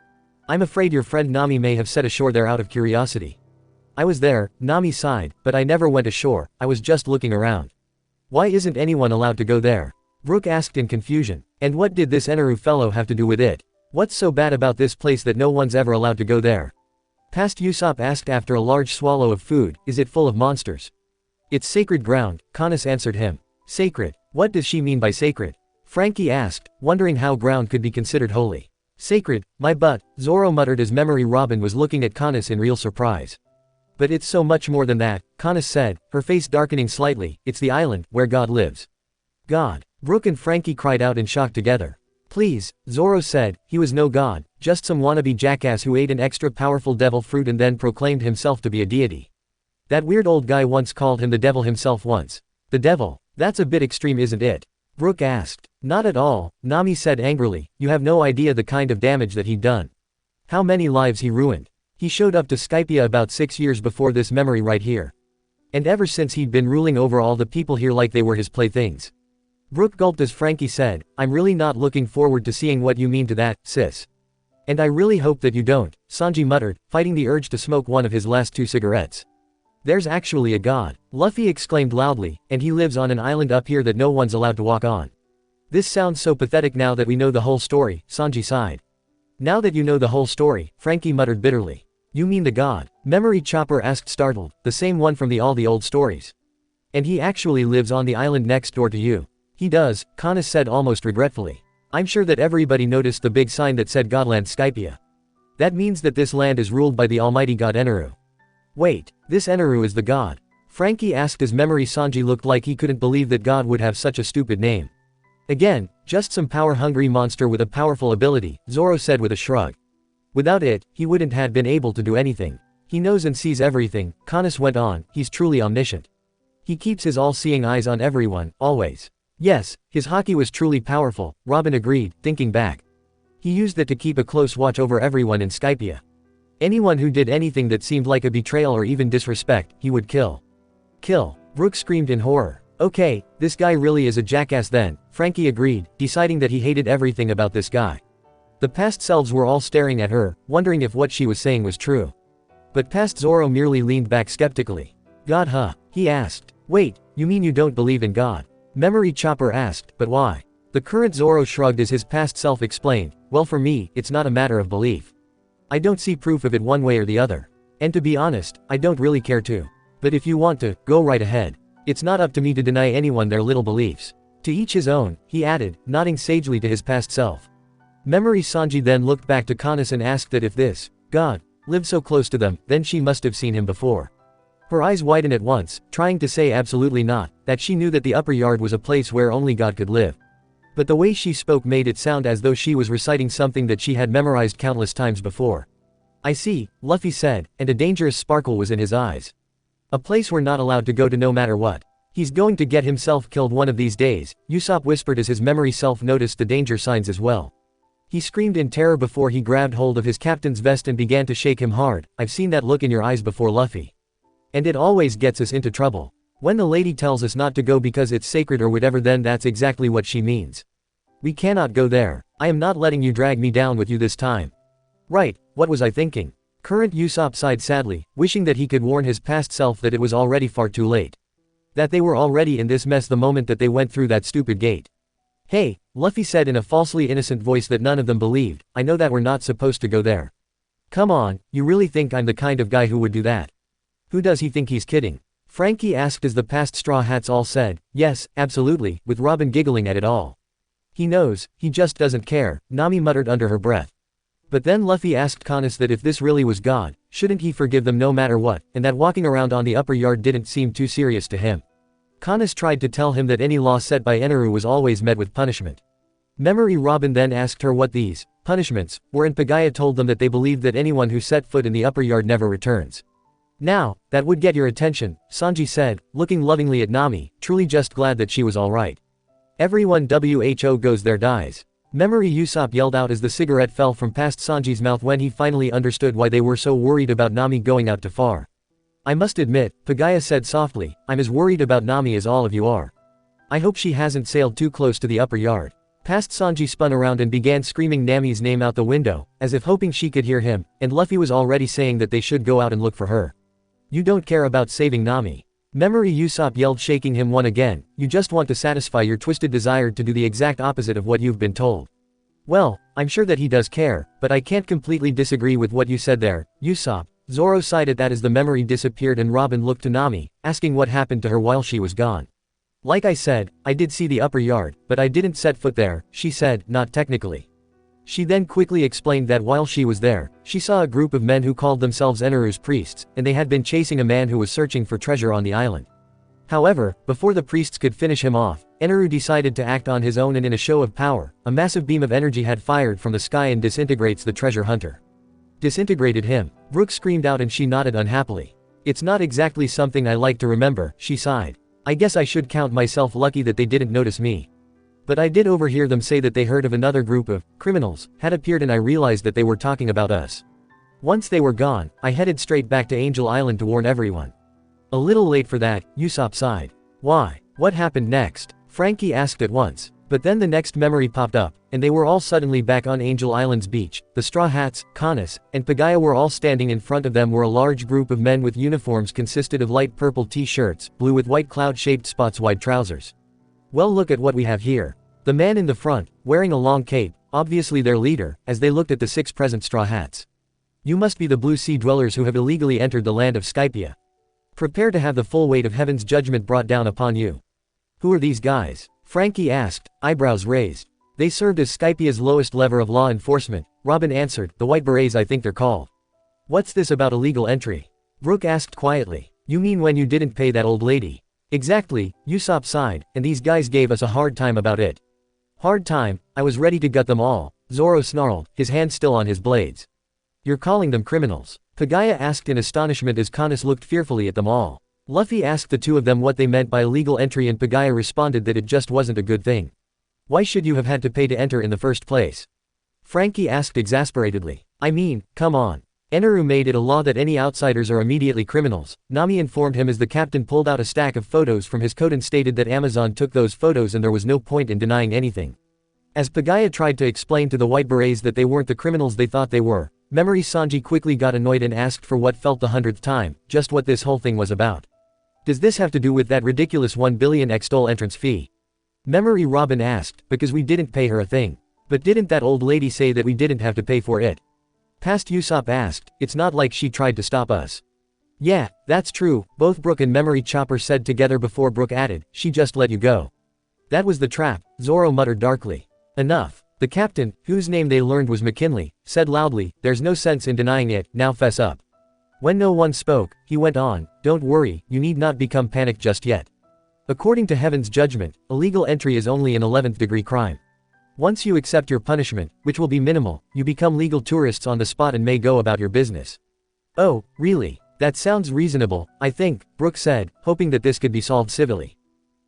I'm afraid your friend Nami may have set ashore there out of curiosity. I was there, Nami sighed, but I never went ashore, I was just looking around. Why isn't anyone allowed to go there? Brook asked in confusion. And what did this Eneru fellow have to do with it? What's so bad about this place that no one's ever allowed to go there? Past Usopp asked after a large swallow of food, is it full of monsters? It's sacred ground, Kanis answered him. Sacred? What does she mean by sacred? Frankie asked, wondering how ground could be considered holy. Sacred, my butt, Zoro muttered as Memory Robin was looking at Kanis in real surprise. But it's so much more than that, Kanis said, her face darkening slightly, it's the island, where God lives. God. Brook and Frankie cried out in shock together. Please, Zoro said, he was no god, just some wannabe jackass who ate an extra powerful devil fruit and then proclaimed himself to be a deity. That weird old guy once called him the devil himself once. The devil? That's a bit extreme, isn't it? Brook asked. Not at all, Nami said angrily, you have no idea the kind of damage that he'd done. How many lives he ruined. He showed up to Skypia about 6 years before this memory right here. And ever since he'd been ruling over all the people here like they were his playthings. Brook gulped as Frankie said, I'm really not looking forward to seeing what you mean to that, sis. And I really hope that you don't, Sanji muttered, fighting the urge to smoke one of his last 2 cigarettes. There's actually a god, Luffy exclaimed loudly, and he lives on an island up here that no one's allowed to walk on. This sounds so pathetic now that we know the whole story, Sanji sighed. Now that you know the whole story, Frankie muttered bitterly. You mean the god? Memory Chopper asked startled, the same one from all the old stories. And he actually lives on the island next door to you. He does, Kanis said almost regretfully. I'm sure that everybody noticed the big sign that said Godland Skypia. That means that this land is ruled by the almighty god Eneru. Wait, this Eneru is the god? Frankie asked as Memory Sanji looked like he couldn't believe that God would have such a stupid name. Again, just some power-hungry monster with a powerful ability, Zoro said with a shrug. Without it, he wouldn't have been able to do anything. He knows and sees everything, Kanis went on, he's truly omniscient. He keeps his all-seeing eyes on everyone, always. Yes, his haki was truly powerful, Robin agreed, thinking back. He used it to keep a close watch over everyone in Skypia. Anyone who did anything that seemed like a betrayal or even disrespect, he would kill. Kill, Brook screamed in horror. Okay, this guy really is a jackass then, Frankie agreed, deciding that he hated everything about this guy. The past selves were all staring at her, wondering if what she was saying was true. But past Zoro merely leaned back skeptically. God huh? He asked. Wait, you mean you don't believe in God? Memory Chopper asked, but why? The current Zoro shrugged as his past self explained, well for me, it's not a matter of belief. I don't see proof of it one way or the other. And to be honest, I don't really care to. But if you want to, go right ahead. It's not up to me to deny anyone their little beliefs. To each his own, he added, nodding sagely to his past self. Memory Sanji then looked back to Kanis and asked that if this God lived so close to them, then she must have seen him before. Her eyes widened at once, trying to say absolutely not, that she knew that the upper yard was a place where only God could live. But the way she spoke made it sound as though she was reciting something that she had memorized countless times before. I see, Luffy said, and a dangerous sparkle was in his eyes. A place we're not allowed to go to no matter what. He's going to get himself killed one of these days, Usopp whispered as his memory self noticed the danger signs as well. He screamed in terror before he grabbed hold of his captain's vest and began to shake him hard. I've seen that look in your eyes before, Luffy. And it always gets us into trouble. When the lady tells us not to go because it's sacred or whatever, then that's exactly what she means. We cannot go there. I am not letting you drag me down with you this time. Right, what was I thinking? Current Usopp sighed sadly, wishing that he could warn his past self that it was already far too late. That they were already in this mess the moment that they went through that stupid gate. Hey, Luffy said in a falsely innocent voice that none of them believed, I know that we're not supposed to go there. Come on, you really think I'm the kind of guy who would do that? Who does he think he's kidding? Frankie asked as the past Straw Hats all said, yes, absolutely, with Robin giggling at it all. He knows, he just doesn't care, Nami muttered under her breath. But then Luffy asked Kanis that if this really was God, shouldn't he forgive them no matter what, and that walking around on the upper yard didn't seem too serious to him. Kanis tried to tell him that any law set by Eneru was always met with punishment. Memory Robin then asked her what these punishments were, and Pagaya told them that they believed that anyone who set foot in the upper yard never returns. Now, that would get your attention, Sanji said, looking lovingly at Nami, truly just glad that she was alright. Everyone who goes there dies. Memory Usopp yelled out as the cigarette fell from past Sanji's mouth when he finally understood why they were so worried about Nami going out too far. I must admit, Pagaya said softly, I'm as worried about Nami as all of you are. I hope she hasn't sailed too close to the upper yard. Past Sanji spun around and began screaming Nami's name out the window, as if hoping she could hear him, and Luffy was already saying that they should go out and look for her. You don't care about saving Nami. Memory Usopp yelled, shaking him one again, you just want to satisfy your twisted desire to do the exact opposite of what you've been told. Well, I'm sure that he does care, but I can't completely disagree with what you said there, Usopp. Zoro sighed at that as the memory disappeared and Robin looked to Nami, asking what happened to her while she was gone. Like I said, I did see the upper yard, but I didn't set foot there, she said, not technically. She then quickly explained that while she was there, she saw a group of men who called themselves Eneru's priests, and they had been chasing a man who was searching for treasure on the island. However, before the priests could finish him off, Eneru decided to act on his own, and in a show of power, a massive beam of energy had fired from the sky and disintegrates the treasure hunter. Disintegrated him. Brooke screamed out and she nodded unhappily. It's not exactly something I like to remember, she sighed. I guess I should count myself lucky that they didn't notice me. But I did overhear them say that they heard of another group of criminals had appeared, and I realized that they were talking about us. Once they were gone, I headed straight back to Angel Island to warn everyone. A little late for that, Usopp sighed. Why? What happened next? Frankie asked at once. But then the next memory popped up, and they were all suddenly back on Angel Island's beach. The Straw Hats, Kanis, and Pagaya were all standing. In front of them were a large group of men with uniforms consisted of light purple t-shirts, blue with white cloud-shaped spots, wide trousers. Well, look at what we have here. The man in the front, wearing a long cape, obviously their leader, as they looked at the 6 present Straw Hats. You must be the Blue Sea dwellers who have illegally entered the land of Skypia. Prepare to have the full weight of heaven's judgment brought down upon you. Who are these guys? Frankie asked, eyebrows raised. They served as Skypia's lowest level of law enforcement, Robin answered, the White Berets I think they're called. What's this about illegal entry? Brooke asked quietly. You mean when you didn't pay that old lady? Exactly, Usopp sighed, and these guys gave us a hard time about it. Hard time? I was ready to gut them all, Zoro snarled, his hand still on his blades. You're calling them criminals? Pagaya asked in astonishment as Kanis looked fearfully at them all. Luffy asked the two of them what they meant by illegal entry, and Pagaya responded that it just wasn't a good thing. Why should you have had to pay to enter in the first place? Frankie asked exasperatedly. I mean, come on. Eneru made it a law that any outsiders are immediately criminals, Nami informed him as the captain pulled out a stack of photos from his coat and stated that Amazon took those photos and there was no point in denying anything. As Pagaya tried to explain to the White Berets that they weren't the criminals they thought they were, Memory Sanji quickly got annoyed and asked for what felt the 100th time, just what this whole thing was about. Does this have to do with that ridiculous 1 billion XTOL entrance fee? Memory Robin asked, because we didn't pay her a thing. But didn't that old lady say that we didn't have to pay for it? Past Usopp asked, it's not like she tried to stop us. Yeah, that's true, both Brooke and Memory Chopper said together before Brooke added, she just let you go. That was the trap, Zoro muttered darkly. Enough. The captain, whose name they learned was McKinley, said loudly, there's no sense in denying it, now fess up. When no one spoke, he went on, don't worry, you need not become panicked just yet. According to heaven's judgment, illegal entry is only an 11th degree crime. Once you accept your punishment, which will be minimal, you become legal tourists on the spot and may go about your business. Oh, really? That sounds reasonable, I think, Brook said, hoping that this could be solved civilly.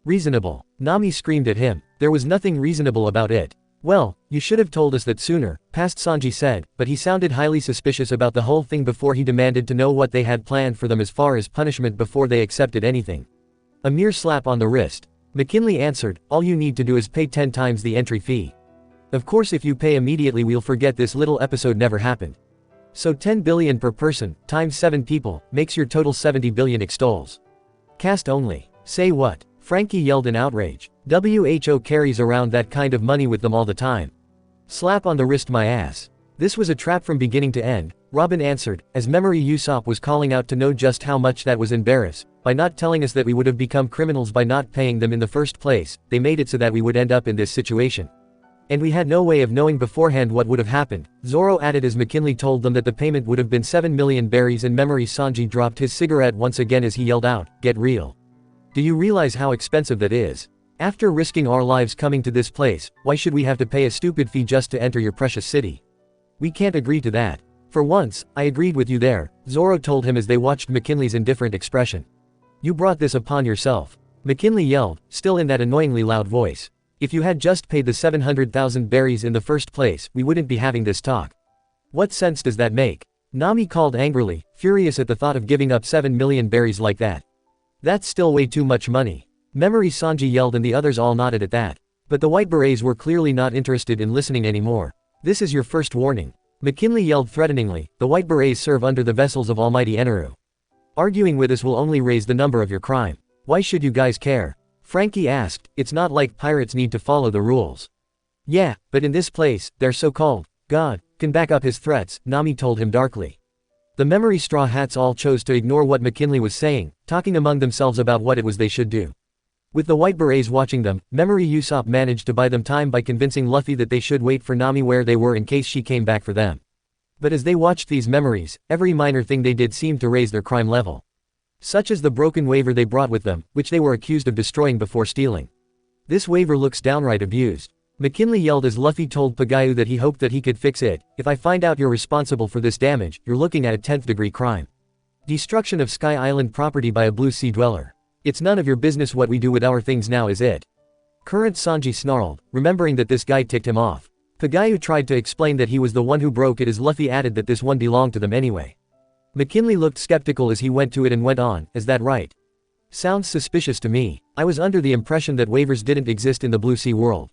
Reasonable? Nami screamed at him. There was nothing reasonable about it. Well, you should have told us that sooner, past Sanji said, but he sounded highly suspicious about the whole thing before he demanded to know what they had planned for them as far as punishment before they accepted anything. A mere slap on the wrist. McKinley answered, all you need to do is pay 10 times the entry fee. Of course if you pay immediately we'll forget this little episode never happened. So 10 billion per person, times 7 people, makes your total 70 billion extols. Cast only. Say what? Frankie yelled in outrage. WHO carries around that kind of money with them all the time. Slap on the wrist my ass. This was a trap from beginning to end, Robin answered, as Memory Usopp was calling out to know just how much that was embarrassed. By not telling us that we would have become criminals by not paying them in the first place, they made it so that we would end up in this situation. And we had no way of knowing beforehand what would have happened, Zoro added as McKinley told them that the payment would have been 7 million berries and Memory Sanji dropped his cigarette once again as he yelled out, get real. Do you realize how expensive that is? After risking our lives coming to this place, why should we have to pay a stupid fee just to enter your precious city? We can't agree to that. For once, I agreed with you there, Zoro told him as they watched McKinley's indifferent expression. You brought this upon yourself. McKinley yelled, still in that annoyingly loud voice. If you had just paid the 700,000 berries in the first place, we wouldn't be having this talk. What sense does that make? Nami called angrily, furious at the thought of giving up 7 million berries like that. That's still way too much money. Memory Sanji yelled and the others all nodded at that. But the White Berets were clearly not interested in listening anymore. This is your first warning. McKinley yelled threateningly, the White Berets serve under the vessels of Almighty Eneru. Arguing with us will only raise the number of your crime. Why should you guys care? Frankie asked, it's not like pirates need to follow the rules. Yeah, but in this place, their so-called God can back up his threats, Nami told him darkly. The Memory Straw Hats all chose to ignore what McKinley was saying, talking among themselves about what it was they should do. With the White Berets watching them, Memory Usopp managed to buy them time by convincing Luffy that they should wait for Nami where they were in case she came back for them. But as they watched these memories, every minor thing they did seemed to raise their crime level. Such as the broken waver they brought with them, which they were accused of destroying before stealing. This waver looks downright abused. McKinley yelled as Luffy told Pagayu that he hoped that he could fix it. If I find out you're responsible for this damage, you're looking at a 10th degree crime. Destruction of Sky Island property by a Blue Sea dweller. It's none of your business what we do with our things now, is it? Current Sanji snarled, remembering that this guy ticked him off. Pagayu tried to explain that he was the one who broke it as Luffy added that this one belonged to them anyway. McKinley looked skeptical as he went to it and went on, is that right? Sounds suspicious to me. I was under the impression that waivers didn't exist in the Blue Sea world.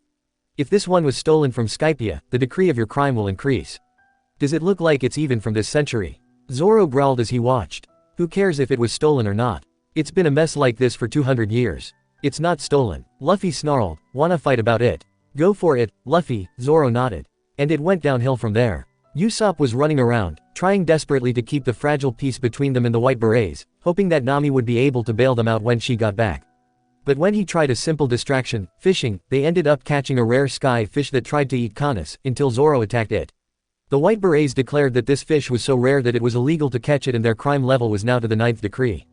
If this one was stolen from Skypia, the decree of your crime will increase. Does it look like it's even from this century? Zoro growled as he watched. Who cares if it was stolen or not? It's been a mess like this for 200 years. It's not stolen. Luffy snarled, wanna fight about it? Go for it, Luffy, Zoro nodded. And it went downhill from there. Usopp was running around, trying desperately to keep the fragile peace between them and the White Berets, hoping that Nami would be able to bail them out when she got back. But when he tried a simple distraction, fishing, they ended up catching a rare sky fish that tried to eat Canis, until Zoro attacked it. The White Berets declared that this fish was so rare that it was illegal to catch it and their crime level was now to the 9th decree.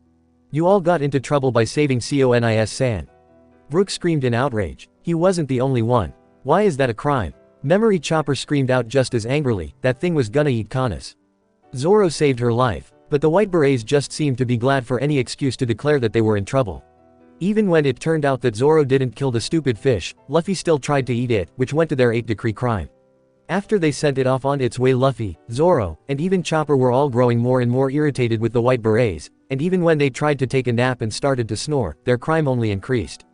You all got into trouble by saving Conis-san. Brook screamed in outrage. He wasn't the only one. Why is that a crime? Memory Chopper screamed out just as angrily, that thing was gonna eat Canis. Zoro saved her life, but the White Berets just seemed to be glad for any excuse to declare that they were in trouble. Even when it turned out that Zoro didn't kill the stupid fish, Luffy still tried to eat it, which went to their 8th decree crime. After they sent it off on its way, Luffy, Zoro, and even Chopper were all growing more and more irritated with the White Berets, and even when they tried to take a nap and started to snore, their crime only increased.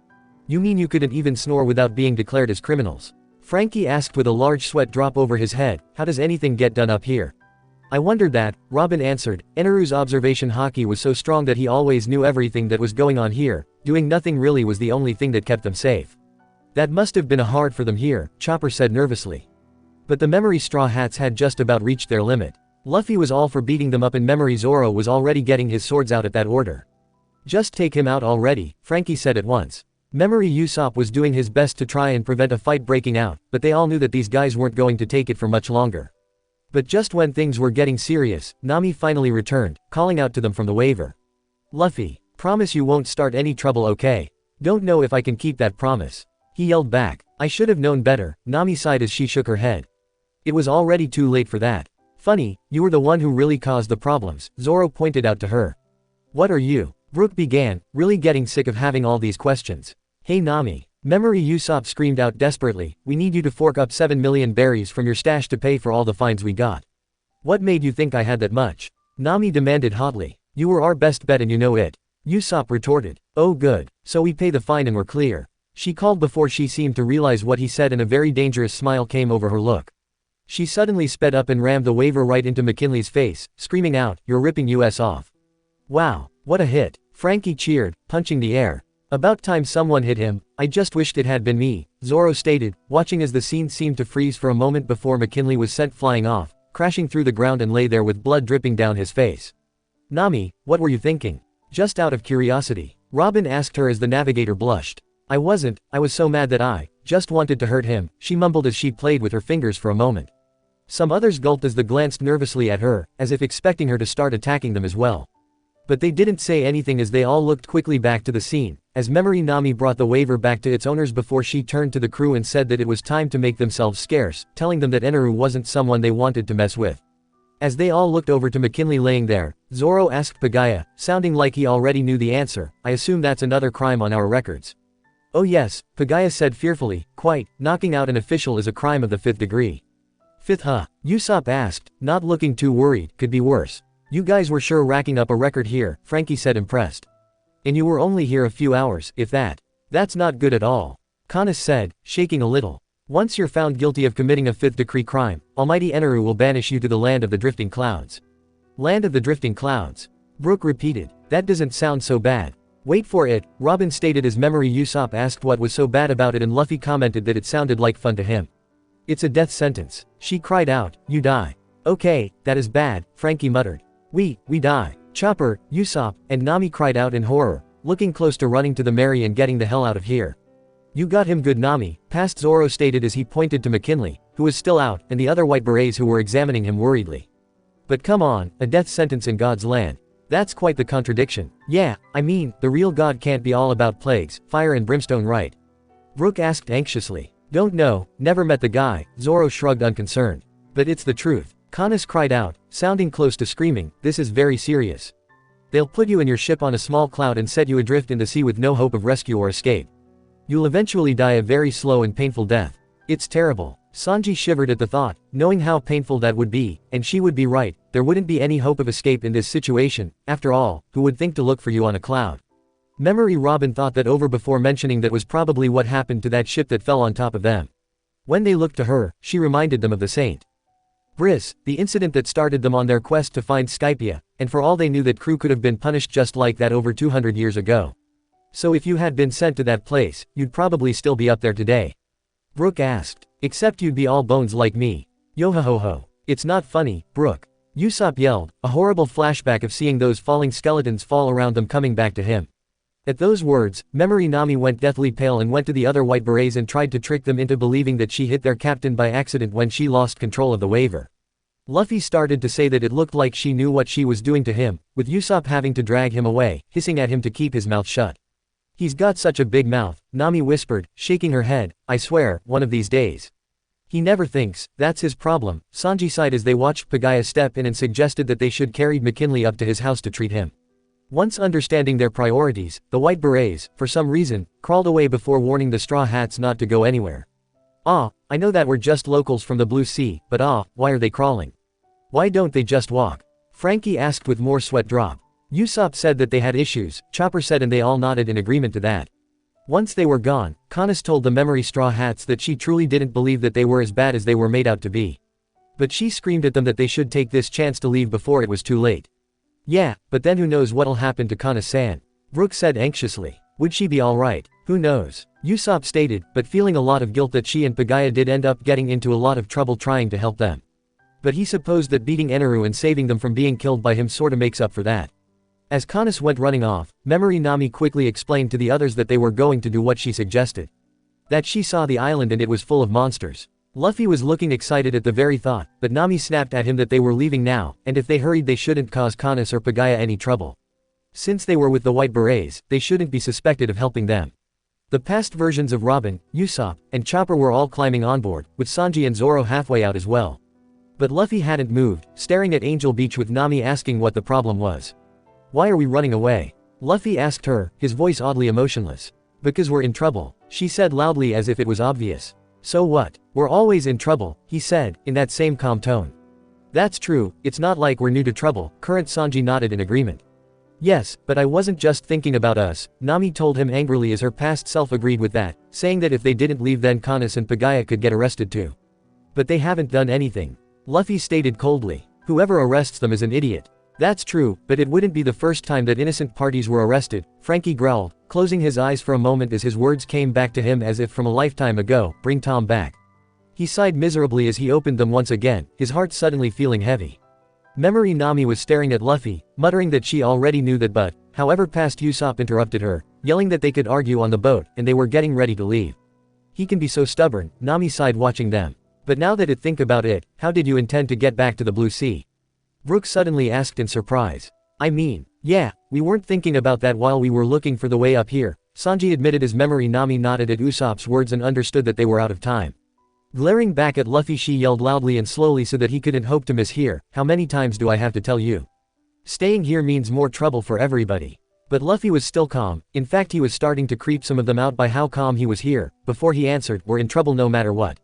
You mean you couldn't even snore without being declared as criminals? Frankie asked with a large sweat drop over his head, how does anything get done up here? I wondered that, Robin answered. Eneru's observation haki was so strong that he always knew everything that was going on here. Doing nothing really was the only thing that kept them safe. That must have been hard for them here, Chopper said nervously. But the Memory Straw Hats had just about reached their limit. Luffy was all for beating them up and Memory Zoro was already getting his swords out at that order. Just take him out already, Frankie said at once. Memory Usopp was doing his best to try and prevent a fight breaking out, but they all knew that these guys weren't going to take it for much longer. But just when things were getting serious, Nami finally returned, calling out to them from the waiver. Luffy, promise you won't start any trouble, okay? Don't know if I can keep that promise. He yelled back. I should have known better, Nami sighed as she shook her head. It was already too late for that. Funny, you were the one who really caused the problems, Zoro pointed out to her. What are you? Brook began, really getting sick of having all these questions. Hey Nami. Memory Usopp screamed out desperately, we need you to fork up 7 million berries from your stash to pay for all the fines we got. What made you think I had that much? Nami demanded hotly. You were our best bet and you know it. Usopp retorted. Oh good, so we pay the fine and we're clear. She called before she seemed to realize what he said and a very dangerous smile came over her look. She suddenly sped up and rammed the waiver right into McKinley's face, screaming out, you're ripping us off. Wow, what a hit. Frankie cheered, punching the air. About time someone hit him, I just wished it had been me, Zoro stated, watching as the scene seemed to freeze for a moment before McKinley was sent flying off, crashing through the ground and lay there with blood dripping down his face. Nami, what were you thinking? Just out of curiosity. Robin asked her as the navigator blushed. I wasn't, I was so mad that I just wanted to hurt him, she mumbled as she played with her fingers for a moment. Some others gulped as they glanced nervously at her, as if expecting her to start attacking them as well. But they didn't say anything as they all looked quickly back to the scene, as Memory Nami brought the waiver back to its owners before she turned to the crew and said that it was time to make themselves scarce, telling them that Eneru wasn't someone they wanted to mess with. As they all looked over to McKinley laying there, Zoro asked Pagaya, sounding like he already knew the answer, I assume that's another crime on our records. Oh yes, Pagaya said fearfully, quite, knocking out an official is a crime of the 5th degree. 5th huh? Usopp asked, not looking too worried, could be worse. You guys were sure racking up a record here, Frankie said impressed. And you were only here a few hours, if that. That's not good at all. Kanis said, shaking a little. Once you're found guilty of committing a 5th degree crime, Almighty Eneru will banish you to the land of the drifting clouds. Land of the drifting clouds. Brook repeated, that doesn't sound so bad. Wait for it, Robin stated as Memory Usopp asked what was so bad about it and Luffy commented that it sounded like fun to him. It's a death sentence. She cried out, you die. Okay, that is bad, Frankie muttered. We die. Chopper, Usopp, and Nami cried out in horror, looking close to running to the Mary and getting the hell out of here. You got him good Nami, past Zoro stated as he pointed to McKinley, who was still out, and the other white berets who were examining him worriedly. But come on, a death sentence in God's land. That's quite the contradiction. Yeah, I mean, the real God can't be all about plagues, fire and brimstone right? Brook asked anxiously. Don't know, never met the guy, Zoro shrugged unconcerned. But it's the truth. Kanis cried out, sounding close to screaming, this is very serious. They'll put you and your ship on a small cloud and set you adrift in the sea with no hope of rescue or escape. You'll eventually die a very slow and painful death. It's terrible. Sanji shivered at the thought, knowing how painful that would be, and she would be right, there wouldn't be any hope of escape in this situation, after all, who would think to look for you on a cloud? Memory Robin thought that over before mentioning that was probably what happened to that ship that fell on top of them. When they looked to her, she reminded them of the Saint Briss, the incident that started them on their quest to find Skypia, and for all they knew that crew could have been punished just like that over 200 years ago. So if you had been sent to that place, you'd probably still be up there today. Brook asked. Except you'd be all bones like me. Yo-ho-ho-ho. It's not funny, Brook. Usopp yelled, a horrible flashback of seeing those falling skeletons fall around them coming back to him. At those words, Memory Nami went deathly pale and went to the other white berets and tried to trick them into believing that she hit their captain by accident when she lost control of the waiver. Luffy started to say that it looked like she knew what she was doing to him, with Usopp having to drag him away, hissing at him to keep his mouth shut. He's got such a big mouth, Nami whispered, shaking her head, I swear, one of these days. He never thinks, that's his problem, Sanji sighed as they watched Pagaya step in and suggested that they should carry McKinley up to his house to treat him. Once understanding their priorities, the white berets, for some reason, crawled away before warning the straw hats not to go anywhere. I know that we're just locals from the Blue Sea, but why are they crawling? Why don't they just walk? Frankie asked with more sweat drop. Usopp said that they had issues, Chopper said and they all nodded in agreement to that. Once they were gone, Kanis told the memory straw hats that she truly didn't believe that they were as bad as they were made out to be. But she screamed at them that they should take this chance to leave before it was too late. Yeah, but then who knows what'll happen to Kanis-san? Brook said anxiously. Would she be alright? Who knows? Usopp stated, but feeling a lot of guilt that she and Pagaya did end up getting into a lot of trouble trying to help them. But he supposed that beating Eneru and saving them from being killed by him sorta makes up for that. As Kanis went running off, Memory Nami quickly explained to the others that they were going to do what she suggested. That she saw the island and it was full of monsters. Luffy was looking excited at the very thought, but Nami snapped at him that they were leaving now, and if they hurried they shouldn't cause Kanis or Pagaya any trouble. Since they were with the White Berets, they shouldn't be suspected of helping them. The past versions of Robin, Usopp, and Chopper were all climbing on board, with Sanji and Zoro halfway out as well. But Luffy hadn't moved, staring at Angel Beach with Nami asking what the problem was. "Why are we running away?" Luffy asked her, his voice oddly emotionless. "Because we're in trouble," she said loudly as if it was obvious. "So what? We're always in trouble," he said, in that same calm tone. "That's true, it's not like we're new to trouble," current Sanji nodded in agreement. "Yes, but I wasn't just thinking about us," Nami told him angrily as her past self agreed with that, saying that if they didn't leave then Kanis and Pagaya could get arrested too. "But they haven't done anything," Luffy stated coldly. "Whoever arrests them is an idiot." "That's true, but it wouldn't be the first time that innocent parties were arrested," Frankie growled, closing his eyes for a moment as his words came back to him as if from a lifetime ago. "Bring Tom back." He sighed miserably as he opened them once again, his heart suddenly feeling heavy. Memory Nami was staring at Luffy, muttering that she already knew that, but, however, past Usopp interrupted her, yelling that they could argue on the boat and they were getting ready to leave. "He can be so stubborn," Nami sighed watching them. "But now that I think about it, how did you intend to get back to the Blue Sea?" Brook suddenly asked in surprise. "I mean, yeah, we weren't thinking about that while we were looking for the way up here," Sanji admitted as Memory Nami nodded at Usopp's words and understood that they were out of time. Glaring back at Luffy, she yelled loudly and slowly so that he couldn't hope to mishear, "How many times do I have to tell you? Staying here means more trouble for everybody." But Luffy was still calm, in fact he was starting to creep some of them out by how calm he was here. Before he answered, "We're in trouble no matter what."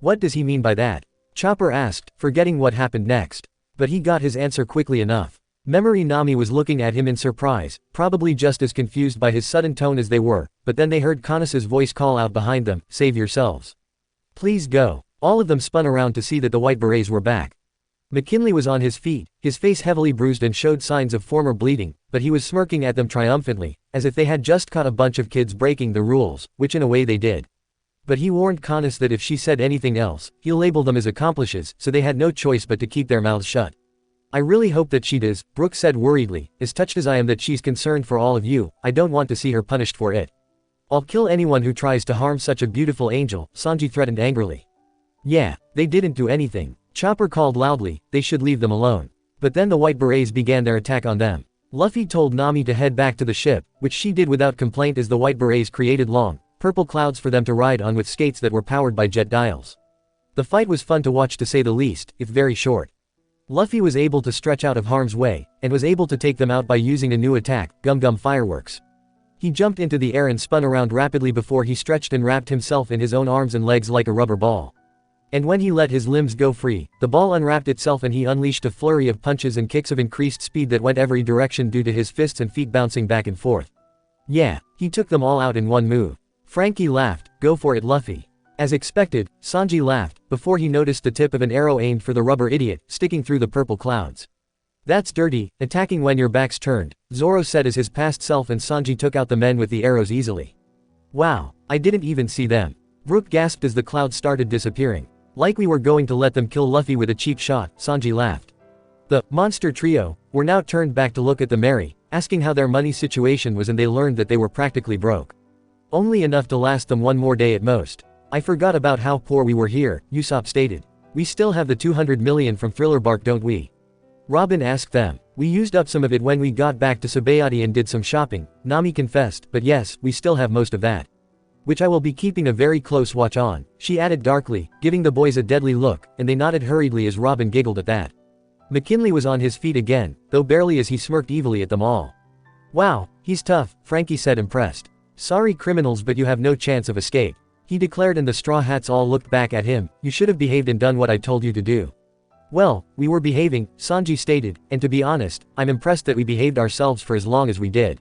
"What does he mean by that?" Chopper asked, forgetting what happened next. But he got his answer quickly enough. Memory Nami was looking at him in surprise, probably just as confused by his sudden tone as they were, but then they heard Kanis's voice call out behind them, "Save yourselves. Please go." All of them spun around to see that the White Berets were back. McKinley was on his feet, his face heavily bruised and showed signs of former bleeding, but he was smirking at them triumphantly, as if they had just caught a bunch of kids breaking the rules, which in a way they did. But he warned Kanis that if she said anything else, he'll label them as accomplices, so they had no choice but to keep their mouths shut. "I really hope that she does," Brook said worriedly, "as touched as I am that she's concerned for all of you, I don't want to see her punished for it. I'll kill anyone who tries to harm such a beautiful angel," Sanji threatened angrily. "Yeah, they didn't do anything," Chopper called loudly, "they should leave them alone." But then the White Berets began their attack on them. Luffy told Nami to head back to the ship, which she did without complaint as the White Berets created long, purple clouds for them to ride on with skates that were powered by jet dials. The fight was fun to watch to say the least, if very short. Luffy was able to stretch out of harm's way, and was able to take them out by using a new attack, Gum Gum Fireworks. He jumped into the air and spun around rapidly before he stretched and wrapped himself in his own arms and legs like a rubber ball. And when he let his limbs go free, the ball unwrapped itself and he unleashed a flurry of punches and kicks of increased speed that went every direction due to his fists and feet bouncing back and forth. Yeah, he took them all out in one move. Frankie laughed, "Go for it, Luffy." As expected, Sanji laughed, before he noticed the tip of an arrow aimed for the rubber idiot, sticking through the purple clouds. "That's dirty, attacking when your back's turned," Zoro said as his past self and Sanji took out the men with the arrows easily. "Wow, I didn't even see them." Brook gasped as the clouds started disappearing. "Like we were going to let them kill Luffy with a cheap shot," Sanji laughed. The monster trio were now turned back to look at the Mary, asking how their money situation was, and they learned that they were practically broke. Only enough to last them one more day at most. "I forgot about how poor we were here," Usopp stated. "We still have the 200 million from Thriller Bark, don't we?" Robin asked them. "We used up some of it when we got back to Sabayati and did some shopping," Nami confessed, "but yes, we still have most of that. Which I will be keeping a very close watch on," she added darkly, giving the boys a deadly look, and they nodded hurriedly as Robin giggled at that. McKinley was on his feet again, though barely, as he smirked evilly at them all. "Wow, he's tough," Frankie said impressed. "Sorry criminals, but you have no chance of escape," he declared, and the Straw Hats all looked back at him. "You should have behaved and done what I told you to do." "Well, we were behaving," Sanji stated, "and to be honest, I'm impressed that we behaved ourselves for as long as we did.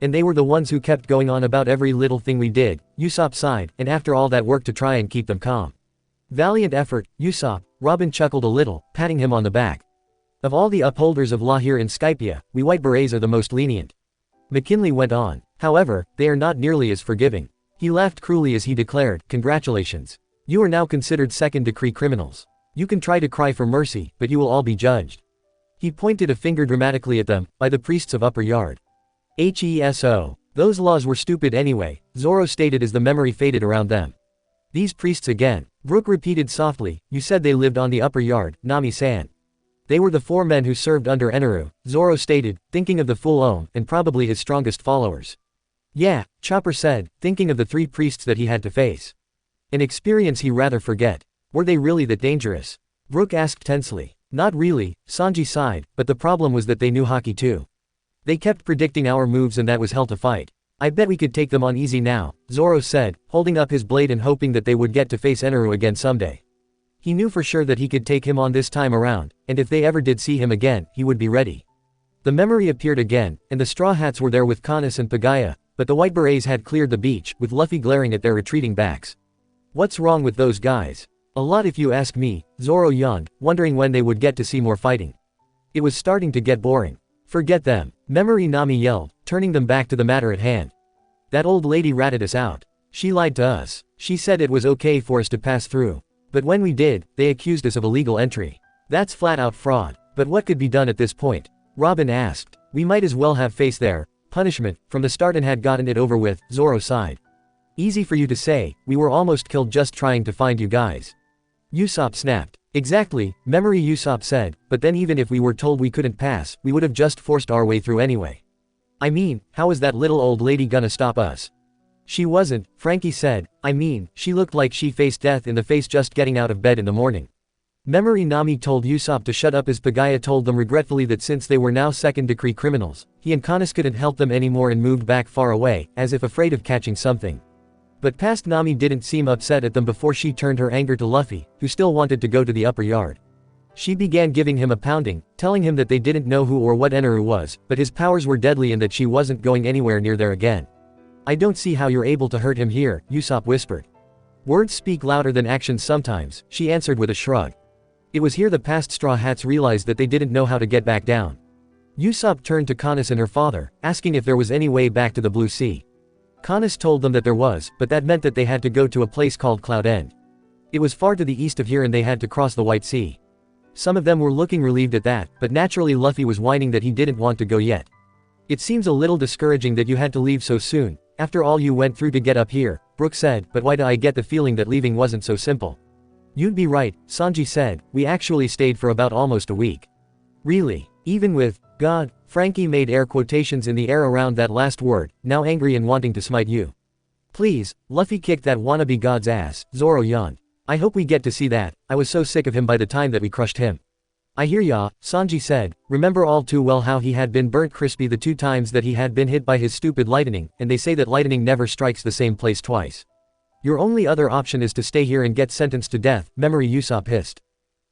And they were the ones who kept going on about every little thing we did," Usopp sighed, "and after all that work to try and keep them calm." "Valiant effort, Usopp," Robin chuckled a little, patting him on the back. "Of all the upholders of law here in Skypia, we White Berets are the most lenient." McKinley went on. "However, they are not nearly as forgiving." He laughed cruelly as he declared, "Congratulations. You are now considered second-degree criminals. You can try to cry for mercy, but you will all be judged." He pointed a finger dramatically at them, "by the priests of Upper Yard." "HESO. Those laws were stupid anyway," Zoro stated as the memory faded around them. "These priests again," Brook repeated softly. "You said they lived on the Upper Yard, Nami-san." "They were the 4 men who served under Eneru," Zoro stated, thinking of the Full Ohm, and probably his strongest followers. "Yeah," Chopper said, thinking of the 3 priests that he had to face. An experience he rather forget. Were they really that dangerous? Brook asked tensely. Not really, Sanji sighed, but the problem was that they knew hockey too. They kept predicting our moves and that was hell to fight. I bet we could take them on easy now, Zoro said, holding up his blade and hoping that they would get to face Eneru again someday. He knew for sure that he could take him on this time around, and if they ever did see him again, he would be ready. The memory appeared again, and the Straw Hats were there with Kanis and Pagaya, but the White Berets had cleared the beach, with Luffy glaring at their retreating backs. What's wrong with those guys? A lot if you ask me, Zoro yawned, wondering when they would get to see more fighting. It was starting to get boring. Forget them, Memory Nami yelled, turning them back to the matter at hand. That old lady ratted us out. She lied to us. She said it was okay for us to pass through. But when we did, they accused us of illegal entry. That's flat out fraud. But what could be done at this point? Robin asked. We might as well have faced their punishment from the start and had gotten it over with, Zoro sighed. Easy for you to say, we were almost killed just trying to find you guys. Usopp snapped. Exactly, Memory Usopp said, but then even if we were told we couldn't pass, we would have just forced our way through anyway. I mean, how is that little old lady gonna stop us? She wasn't, Frankie said. I mean, she looked like she faced death in the face just getting out of bed in the morning. Memory Nami told Usopp to shut up as Pagaya told them regretfully that since they were now second-degree criminals, he and Kanis couldn't help them anymore and moved back far away, as if afraid of catching something. But past Nami didn't seem upset at them before she turned her anger to Luffy, who still wanted to go to the upper yard. She began giving him a pounding, telling him that they didn't know who or what Eneru was, but his powers were deadly and that she wasn't going anywhere near there again. I don't see how you're able to hurt him here, Usopp whispered. Words speak louder than actions sometimes, she answered with a shrug. It was here the past Straw Hats realized that they didn't know how to get back down. Usopp turned to Kanis and her father, asking if there was any way back to the Blue Sea. Kanis told them that there was, but that meant that they had to go to a place called Cloud End. It was far to the east of here and they had to cross the White Sea. Some of them were looking relieved at that, but naturally Luffy was whining that he didn't want to go yet. It seems a little discouraging that you had to leave so soon, after all you went through to get up here, Brook said, but why do I get the feeling that leaving wasn't so simple? You'd be right, Sanji said, we actually stayed for about almost a week. Really? Even with, God, Frankie made air quotations in the air around that last word, now angry and wanting to smite you. Please, Luffy kicked that wannabe god's ass, Zoro yawned. I hope we get to see that, I was so sick of him by the time that we crushed him. I hear ya, Sanji said, remember all too well how he had been burnt crispy the 2 times that he had been hit by his stupid lightning, and they say that lightning never strikes the same place twice. Your only other option is to stay here and get sentenced to death, Memory Usopp hissed.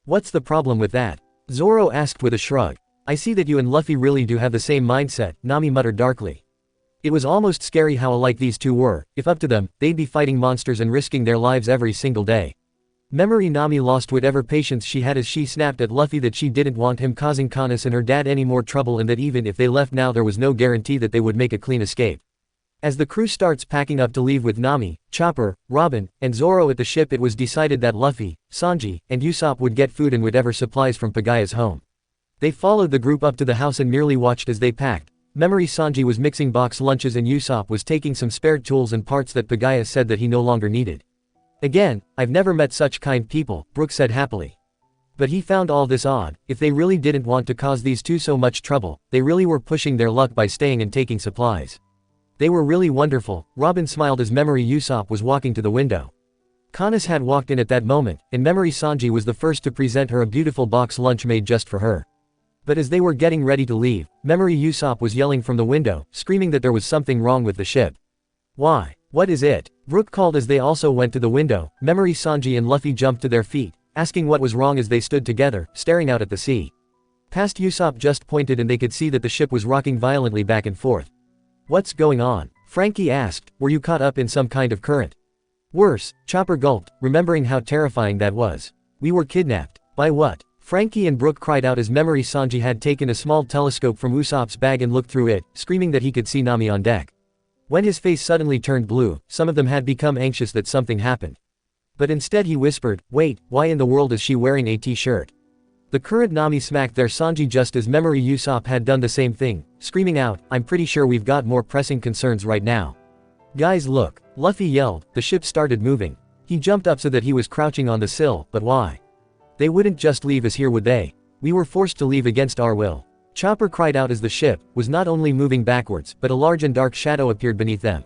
What's the problem with that? Zoro asked with a shrug. I see that you and Luffy really do have the same mindset, Nami muttered darkly. It was almost scary how alike these two were. If up to them, they'd be fighting monsters and risking their lives every single day. Memory Nami lost whatever patience she had as she snapped at Luffy that she didn't want him causing Kanis and her dad any more trouble and that even if they left now there was no guarantee that they would make a clean escape. As the crew starts packing up to leave with Nami, Chopper, Robin, and Zoro at the ship, it was decided that Luffy, Sanji, and Usopp would get food and whatever supplies from Pagaya's home. They followed the group up to the house and merely watched as they packed. Memory Sanji was mixing box lunches and Usopp was taking some spare tools and parts that Pagaya said that he no longer needed. Again, I've never met such kind people, Brook said happily. But he found all this odd. If they really didn't want to cause these two so much trouble, they really were pushing their luck by staying and taking supplies. They were really wonderful, Robin smiled as Memory Usopp was walking to the window. Kanis had walked in at that moment, and Memory Sanji was the first to present her a beautiful box lunch made just for her. But as they were getting ready to leave, Memory Usopp was yelling from the window, screaming that there was something wrong with the ship. Why? What is it? Brook called as they also went to the window. Memory Sanji and Luffy jumped to their feet, asking what was wrong as they stood together, staring out at the sea. Past Usopp just pointed and they could see that the ship was rocking violently back and forth. What's going on? Frankie asked, were you caught up in some kind of current? Worse, Chopper gulped, remembering how terrifying that was. We were kidnapped. By what? Frankie and Brook cried out as Memory Sanji had taken a small telescope from Usopp's bag and looked through it, screaming that he could see Nami on deck. When his face suddenly turned blue, some of them had become anxious that something happened. But instead he whispered, wait, why in the world is she wearing a t-shirt? The current Nami smacked their Sanji just as Memory Usopp had done the same thing, screaming out, I'm pretty sure we've got more pressing concerns right now. Guys look, Luffy yelled, the ship started moving. He jumped up so that he was crouching on the sill, but why? They wouldn't just leave us here would they? We were forced to leave against our will. Chopper cried out as the ship was not only moving backwards, but a large and dark shadow appeared beneath them.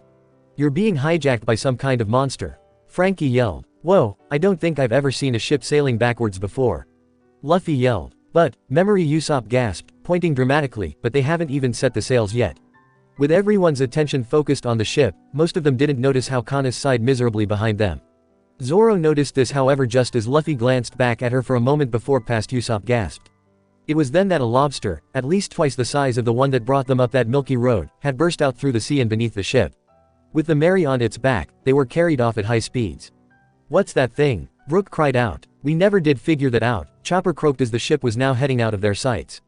You're being hijacked by some kind of monster. Frankie yelled. Whoa, I don't think I've ever seen a ship sailing backwards before. Luffy yelled. But, Memory Usopp gasped, pointing dramatically, but they haven't even set the sails yet. With everyone's attention focused on the ship, most of them didn't notice how Kanis sighed miserably behind them. Zoro noticed this however just as Luffy glanced back at her for a moment before past Usopp gasped. It was then that a lobster, at least twice the size of the one that brought them up that milky road, had burst out through the sea and beneath the ship. With the Mary on its back, they were carried off at high speeds. "What's that thing?" Brook cried out. "We never did figure that out," Chopper croaked as the ship was now heading out of their sights.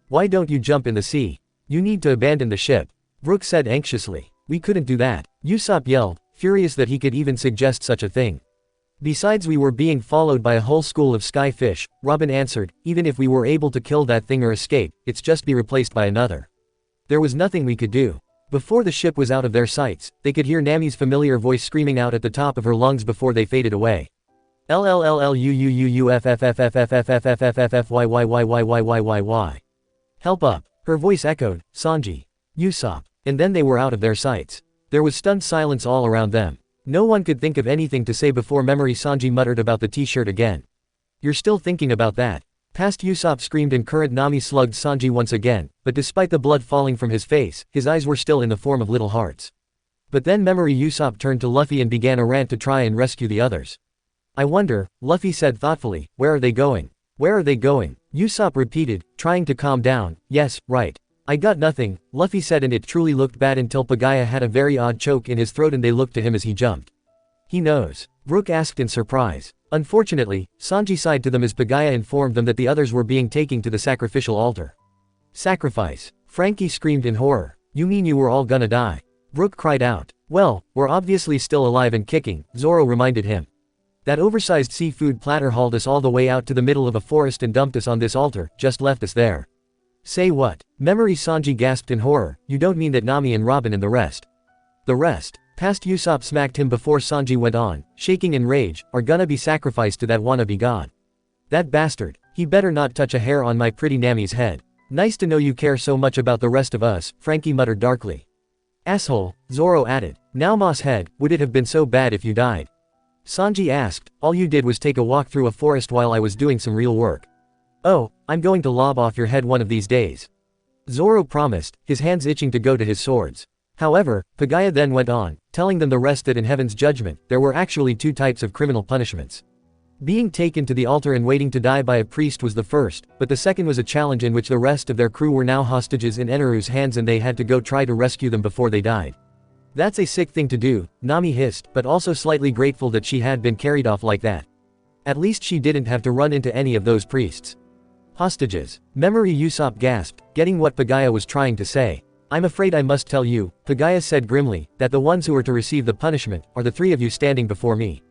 "Why don't you jump in the sea? You need to abandon the ship," Brook said anxiously. "We couldn't do that," Usopp yelled, furious that he could even suggest such a thing. "Besides, we were being followed by a whole school of sky fish," Robin answered. "Even if we were able to kill that thing or escape, it's just be replaced by another. There was nothing we could do." Before the ship was out of their sights, they could hear Nami's familiar voice screaming out at the top of her lungs before they faded away. LLLLUUUFFFFFFFFFFYYYYYYYY. Help up. Her voice echoed, Sanji. Usopp. And then they were out of their sights. There was stunned silence all around them. No one could think of anything to say before Memory Sanji muttered about the t-shirt again. "You're still thinking about that?" Past Usopp screamed and current Nami slugged Sanji once again, but despite the blood falling from his face, his eyes were still in the form of little hearts. But then Memory Usopp turned to Luffy and began a rant to try and rescue the others. "I wonder," Luffy said thoughtfully, "where are they going? Where are they going?" Usopp repeated, trying to calm down. "Yes, right. I got nothing," Luffy said, and it truly looked bad until Pagaya had a very odd choke in his throat and they looked to him as he jumped. "He knows?" Brook asked in surprise. Unfortunately, Sanji sighed to them as Pagaya informed them that the others were being taken to the sacrificial altar. "Sacrifice?" Frankie screamed in horror. "You mean you were all gonna die?" Brook cried out. "Well, we're obviously still alive and kicking," Zoro reminded him. "That oversized seafood platter hauled us all the way out to the middle of a forest and dumped us on this altar, just left us there." "Say what?" Memory Sanji gasped in horror. "You don't mean that Nami and Robin and the rest?" "The rest?" Past Usopp smacked him before Sanji went on, shaking in rage, "are gonna be sacrificed to that wannabe god. That bastard. He better not touch a hair on my pretty Nami's head." "Nice to know you care so much about the rest of us," Frankie muttered darkly. "Asshole," Zoro added. "Now Moss head, would it have been so bad if you died?" Sanji asked. "All you did was take a walk through a forest while I was doing some real work." "Oh, I'm going to lob off your head one of these days," Zoro promised, his hands itching to go to his swords. However, Pagaya then went on, telling them the rest that in Heaven's judgment, there were actually two types of criminal punishments. Being taken to the altar and waiting to die by a priest was the first, but the second was a challenge in which the rest of their crew were now hostages in Eneru's hands and they had to go try to rescue them before they died. "That's a sick thing to do," Nami hissed, but also slightly grateful that she had been carried off like that. At least she didn't have to run into any of those priests. "Hostages." Memory Usopp gasped, getting what Pagaya was trying to say. "I'm afraid I must tell you," Pagaya said grimly, "that the ones who are to receive the punishment are the three of you standing before me."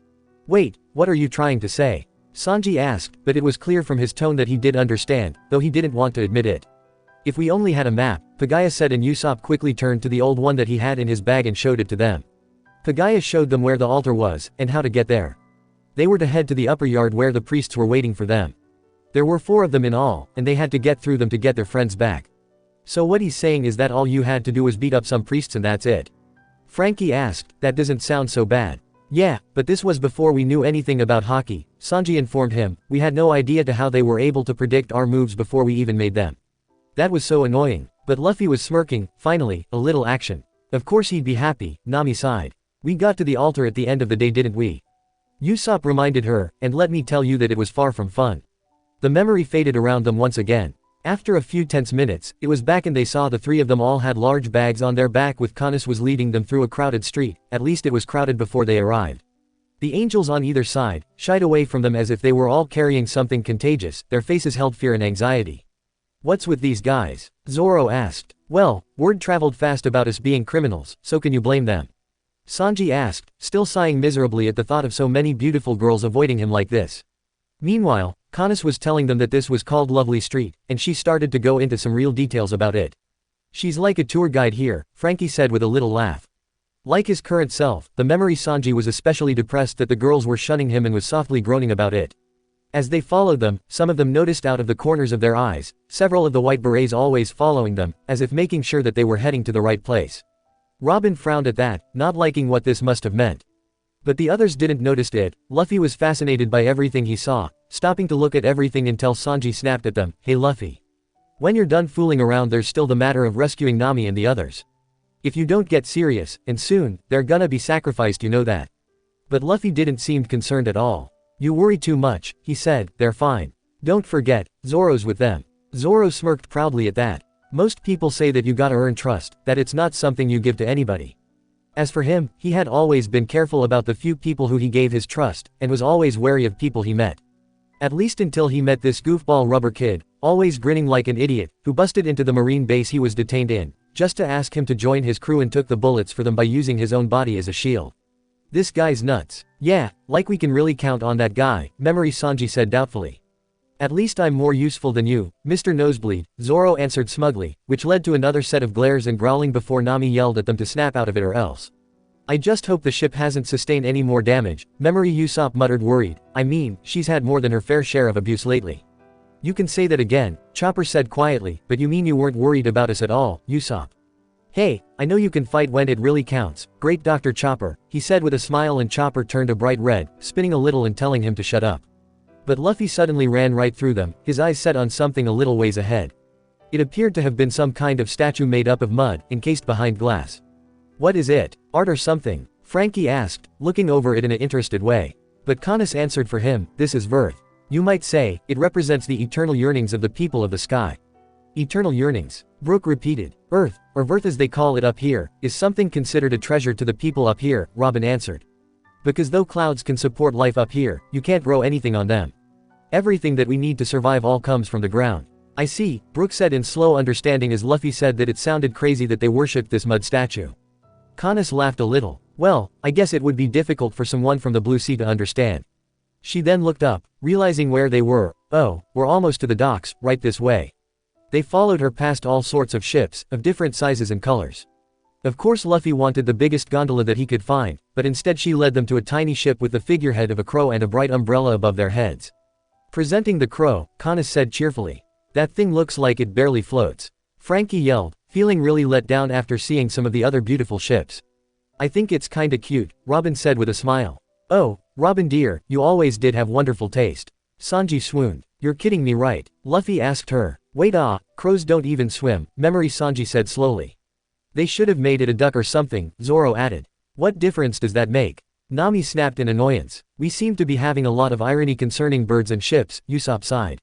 "Wait, what are you trying to say?" Sanji asked, but it was clear from his tone that he did understand, though he didn't want to admit it. "If we only had a map," Pagaya said, and Usopp quickly turned to the old one that he had in his bag and showed it to them. Pagaya showed them where the altar was, and how to get there. They were to head to the upper yard where the priests were waiting for them. There were 4 of them in all, and they had to get through them to get their friends back. "So what he's saying is that all you had to do was beat up some priests and that's it?" Frankie asked. "That doesn't sound so bad." "Yeah, but this was before we knew anything about hockey," Sanji informed him. "We had no idea to how they were able to predict our moves before we even made them. That was so annoying." But Luffy was smirking. "Finally, a little action." "Of course he'd be happy," Nami sighed. "We got to the altar at the end of the day, didn't we?" Usopp reminded her, "and let me tell you that it was far from fun." The memory faded around them once again. After a few tense minutes, it was back and they saw the 3 of them all had large bags on their back with Kanis was leading them through a crowded street, at least it was crowded before they arrived. The angels on either side, shied away from them as if they were all carrying something contagious, their faces held fear and anxiety. "What's with these guys?" Zoro asked. "Well, word traveled fast about us being criminals, so can you blame them?" Sanji asked, still sighing miserably at the thought of so many beautiful girls avoiding him like this. Meanwhile, Kanis was telling them that this was called Lovely Street, and she started to go into some real details about it. "She's like a tour guide here," Frankie said with a little laugh. Like his current self, the memory Sanji was especially depressed that the girls were shunning him and was softly groaning about it. As they followed them, some of them noticed out of the corners of their eyes, several of the white berets always following them, as if making sure that they were heading to the right place. Robin frowned at that, not liking what this must have meant. But the others didn't notice it. Luffy was fascinated by everything he saw, stopping to look at everything until Sanji snapped at them, "Hey Luffy. When you're done fooling around, there's still the matter of rescuing Nami and the others. If you don't get serious, and soon, they're gonna be sacrificed, you know that." But Luffy didn't seem concerned at all. "You worry too much," he said, "they're fine. Don't forget, Zoro's with them." Zoro smirked proudly at that. Most people say that you gotta earn trust, that it's not something you give to anybody. As for him, he had always been careful about the few people who he gave his trust, and was always wary of people he met. At least until he met this goofball rubber kid, always grinning like an idiot, who busted into the marine base he was detained in, just to ask him to join his crew and took the bullets for them by using his own body as a shield. This guy's nuts. "Yeah, like we can really count on that guy," Memory Sanji said doubtfully. "At least I'm more useful than you, Mr. Nosebleed," Zoro answered smugly, which led to another set of glares and growling before Nami yelled at them to snap out of it or else. "I just hope the ship hasn't sustained any more damage," Memory Usopp muttered worried. "I mean, she's had more than her fair share of abuse lately." "You can say that again," Chopper said quietly, "but you mean you weren't worried about us at all, Usopp?" "Hey, I know you can fight when it really counts, great Dr. Chopper," he said with a smile, and Chopper turned a bright red, spinning a little and telling him to shut up. But Luffy suddenly ran right through them, his eyes set on something a little ways ahead. It appeared to have been some kind of statue made up of mud, encased behind glass. "What is it? Art or something?" Frankie asked, looking over it in an interested way. But Canis answered for him, "This is Verth. You might say, it represents the eternal yearnings of the people of the sky." "Eternal yearnings," Brook repeated. "Earth, or Verth as they call it up here, is something considered a treasure to the people up here," Robin answered. "Because though clouds can support life up here, you can't grow anything on them. Everything that we need to survive all comes from the ground." "I see," Brook said in slow understanding as Luffy said that it sounded crazy that they worshipped this mud statue. Canis laughed a little. "Well, I guess it would be difficult for someone from the Blue Sea to understand." She then looked up, realizing where they were. "Oh, we're almost to the docks, right this way." They followed her past all sorts of ships, of different sizes and colors. Of course Luffy wanted the biggest gondola that he could find, but instead she led them to a tiny ship with the figurehead of a crow and a bright umbrella above their heads. Presenting the crow, Canis said cheerfully, "That thing looks like it barely floats." Frankie yelled, feeling really let down after seeing some of the other beautiful ships. "I think it's kinda cute," Robin said with a smile. "Oh, Robin dear, you always did have wonderful taste." Sanji swooned. "You're kidding me, right?" Luffy asked her. "Wait, crows don't even swim," Memory Sanji said slowly. "They should have made it a duck or something," Zoro added. "What difference does that make?" Nami snapped in annoyance. "We seem to be having a lot of irony concerning birds and ships," Usopp sighed.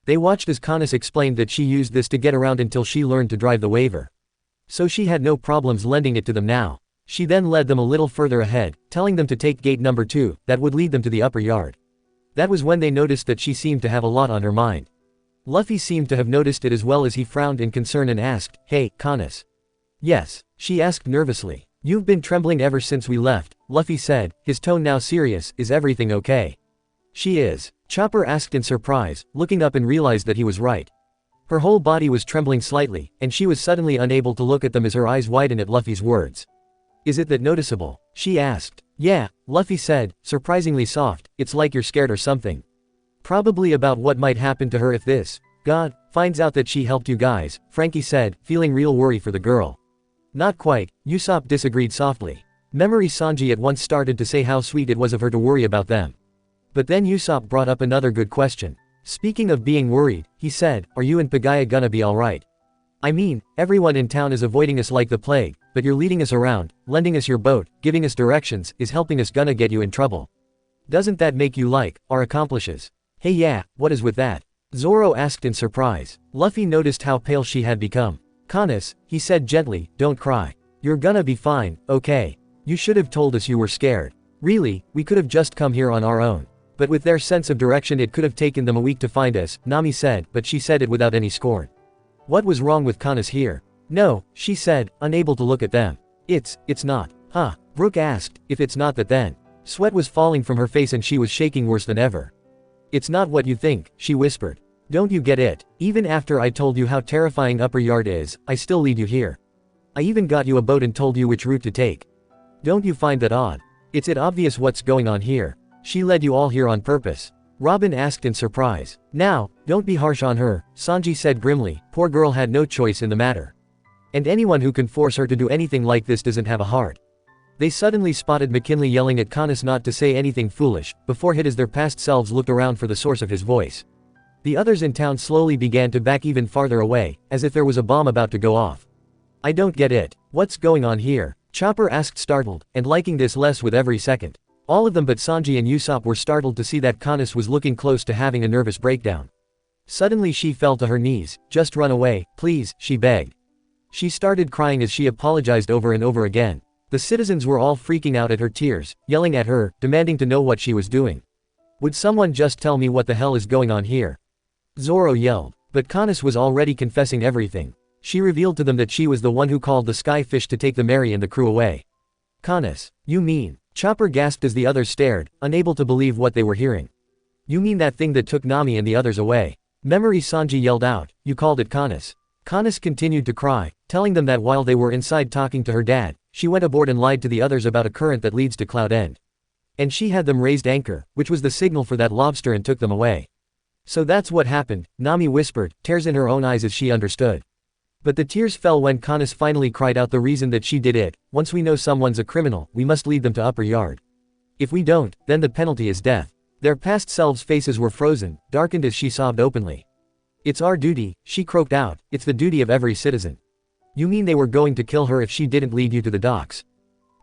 They watched as Canis explained that she used this to get around until she learned to drive the waver. So she had no problems lending it to them now. She then led them a little further ahead, telling them to take gate number 2, that would lead them to the upper yard. That was when they noticed that she seemed to have a lot on her mind. Luffy seemed to have noticed it as well as he frowned in concern and asked, "Hey, Canis." "Yes," she asked nervously. "You've been trembling ever since we left," Luffy said, his tone now serious. "Is everything okay?" "She is," Chopper asked in surprise, looking up and realized that he was right. Her whole body was trembling slightly, and she was suddenly unable to look at them as her eyes widened at Luffy's words. "Is it that noticeable?" she asked. "Yeah," Luffy said, surprisingly soft, "it's like you're scared or something. Probably about what might happen to her if this God finds out that she helped you guys," Frankie said, feeling real worry for the girl. "Not quite," Usopp disagreed softly. Memory Sanji at once started to say how sweet it was of her to worry about them. But then Usopp brought up another good question. "Speaking of being worried," he said, "are you and Pagaya gonna be alright? I mean, everyone in town is avoiding us like the plague, but you're leading us around, lending us your boat, giving us directions, is helping us gonna get you in trouble. Doesn't that make you like our accomplices?" "Hey yeah, what is with that?" Zoro asked in surprise. Luffy noticed how pale she had become. "Canis," he said gently, "don't cry. You're gonna be fine, okay? You should have told us you were scared. Really, we could have just come here on our own. But with their sense of direction it could have taken them a week to find us," Nami said, but she said it without any scorn. What was wrong with Canis here? "No," she said, unable to look at them. It's not." "Huh?" Brook asked. "If it's not that then?" Sweat was falling from her face and she was shaking worse than ever. "It's not what you think," she whispered. "Don't you get it? Even after I told you how terrifying Upper Yard is, I still lead you here. I even got you a boat and told you which route to take. Don't you find that odd? It's obvious what's going on here. She led you all here on purpose." Robin asked in surprise. "Now, don't be harsh on her," Sanji said grimly. "Poor girl had no choice in the matter. And anyone who can force her to do anything like this doesn't have a heart." They suddenly spotted McKinley yelling at Canis not to say anything foolish, before hit as their past selves looked around for the source of his voice. The others in town slowly began to back even farther away, as if there was a bomb about to go off. I don't get it. What's going on here? Chopper asked startled, and liking this less with every second. All of them but Sanji and Usopp were startled to see that Canis was looking close to having a nervous breakdown. Suddenly she fell to her knees. Just run away, please, she begged. She started crying as she apologized over and over again. The citizens were all freaking out at her tears, yelling at her, demanding to know what she was doing. Would someone just tell me what the hell is going on here? Zoro yelled. But Canis was already confessing everything. She revealed to them that she was the one who called the sky fish to take the Mary and the crew away. Canis, you mean? Chopper gasped as the others stared, unable to believe what they were hearing. You mean that thing that took Nami and the others away? Memory, Sanji yelled out, you called it Canis. Canis continued to cry, telling them that while they were inside talking to her dad, she went aboard and lied to the others about a current that leads to Cloud End. And she had them raised anchor, which was the signal for that lobster, and took them away. So that's what happened, Nami whispered, tears in her own eyes as she understood. But the tears fell when Canis finally cried out the reason that she did it. Once we know someone's a criminal, we must lead them to Upper Yard. If we don't, then the penalty is death. Their past selves' faces were frozen, darkened as she sobbed openly. It's our duty, she croaked out, it's the duty of every citizen. You mean they were going to kill her if she didn't lead you to the docks?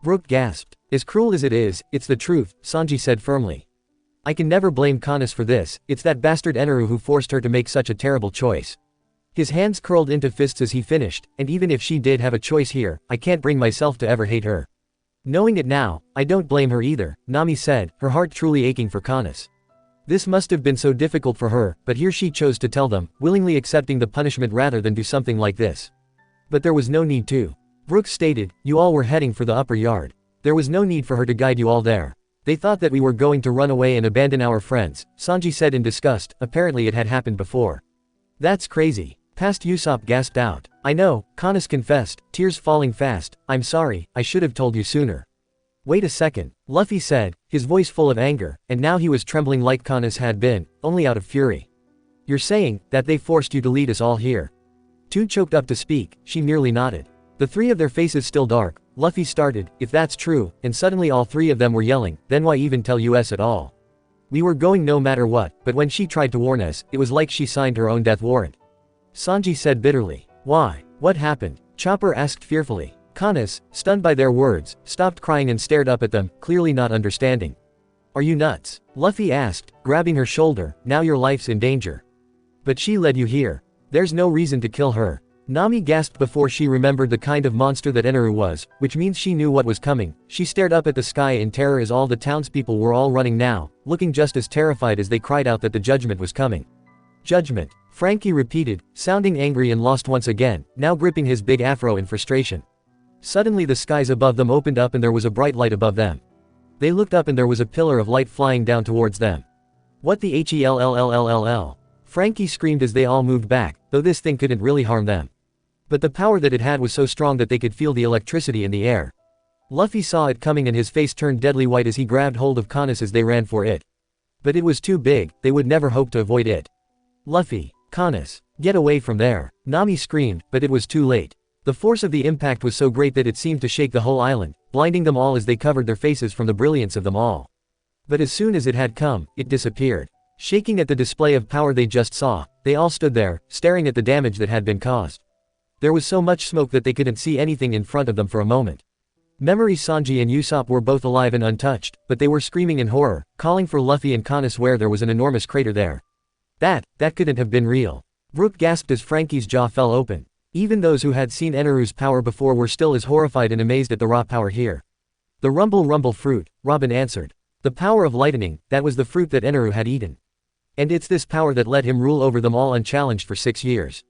Brook gasped. As cruel as it is, it's the truth, Sanji said firmly. I can never blame Canis for this, it's that bastard Eneru who forced her to make such a terrible choice. His hands curled into fists as he finished, and even if she did have a choice here, I can't bring myself to ever hate her. Knowing it now, I don't blame her either, Nami said, her heart truly aching for Canis. This must have been so difficult for her, but here she chose to tell them, willingly accepting the punishment rather than do something like this. But there was no need to. Brooks stated, you all were heading for the Upper Yard. There was no need for her to guide you all there. They thought that we were going to run away and abandon our friends, Sanji said in disgust, apparently it had happened before. That's crazy. Past Usopp gasped out. I know, Canis confessed, tears falling fast, I'm sorry, I should have told you sooner. Wait a second, Luffy said, his voice full of anger, and now he was trembling like Canis had been, only out of fury. You're saying, that they forced you to lead us all here? Too choked up to speak, she merely nodded. The three of their faces still dark, Luffy started, if that's true, and suddenly all three of them were yelling, then why even tell us at all? We were going no matter what, but when she tried to warn us, it was like she signed her own death warrant. Sanji said bitterly. Why? What happened? Chopper asked fearfully. Canis, stunned by their words, stopped crying and stared up at them, clearly not understanding. Are you nuts? Luffy asked, grabbing her shoulder, now your life's in danger. But she led you here. There's no reason to kill her. Nami gasped before she remembered the kind of monster that Eneru was, which means she knew what was coming. She stared up at the sky in terror as all the townspeople were all running now, looking just as terrified as they cried out that the judgment was coming. Judgment, Frankie repeated, sounding angry and lost once again, now gripping his big afro in frustration. Suddenly the skies above them opened up and there was a bright light above them. They looked up and there was a pillar of light flying down towards them. What the hellll? Frankie screamed as they all moved back, though this thing couldn't really harm them. But the power that it had was so strong that they could feel the electricity in the air. Luffy saw it coming and his face turned deadly white as he grabbed hold of Canis as they ran for it. But it was too big, they would never hope to avoid it. Luffy, Canis, get away from there, Nami screamed, but it was too late. The force of the impact was so great that it seemed to shake the whole island, blinding them all as they covered their faces from the brilliance of them all. But as soon as it had come, it disappeared. Shaking at the display of power they just saw, they all stood there, staring at the damage that had been caused. There was so much smoke that they couldn't see anything in front of them for a moment. Memory, Sanji and Usopp were both alive and untouched, but they were screaming in horror, calling for Luffy and Canis where there was an enormous crater there. That couldn't have been real. Brook gasped as Frankie's jaw fell open. Even those who had seen Eneru's power before were still as horrified and amazed at the raw power here. The rumble fruit, Robin answered. The power of lightning, that was the fruit that Eneru had eaten. And it's this power that let him rule over them all unchallenged for 6 years.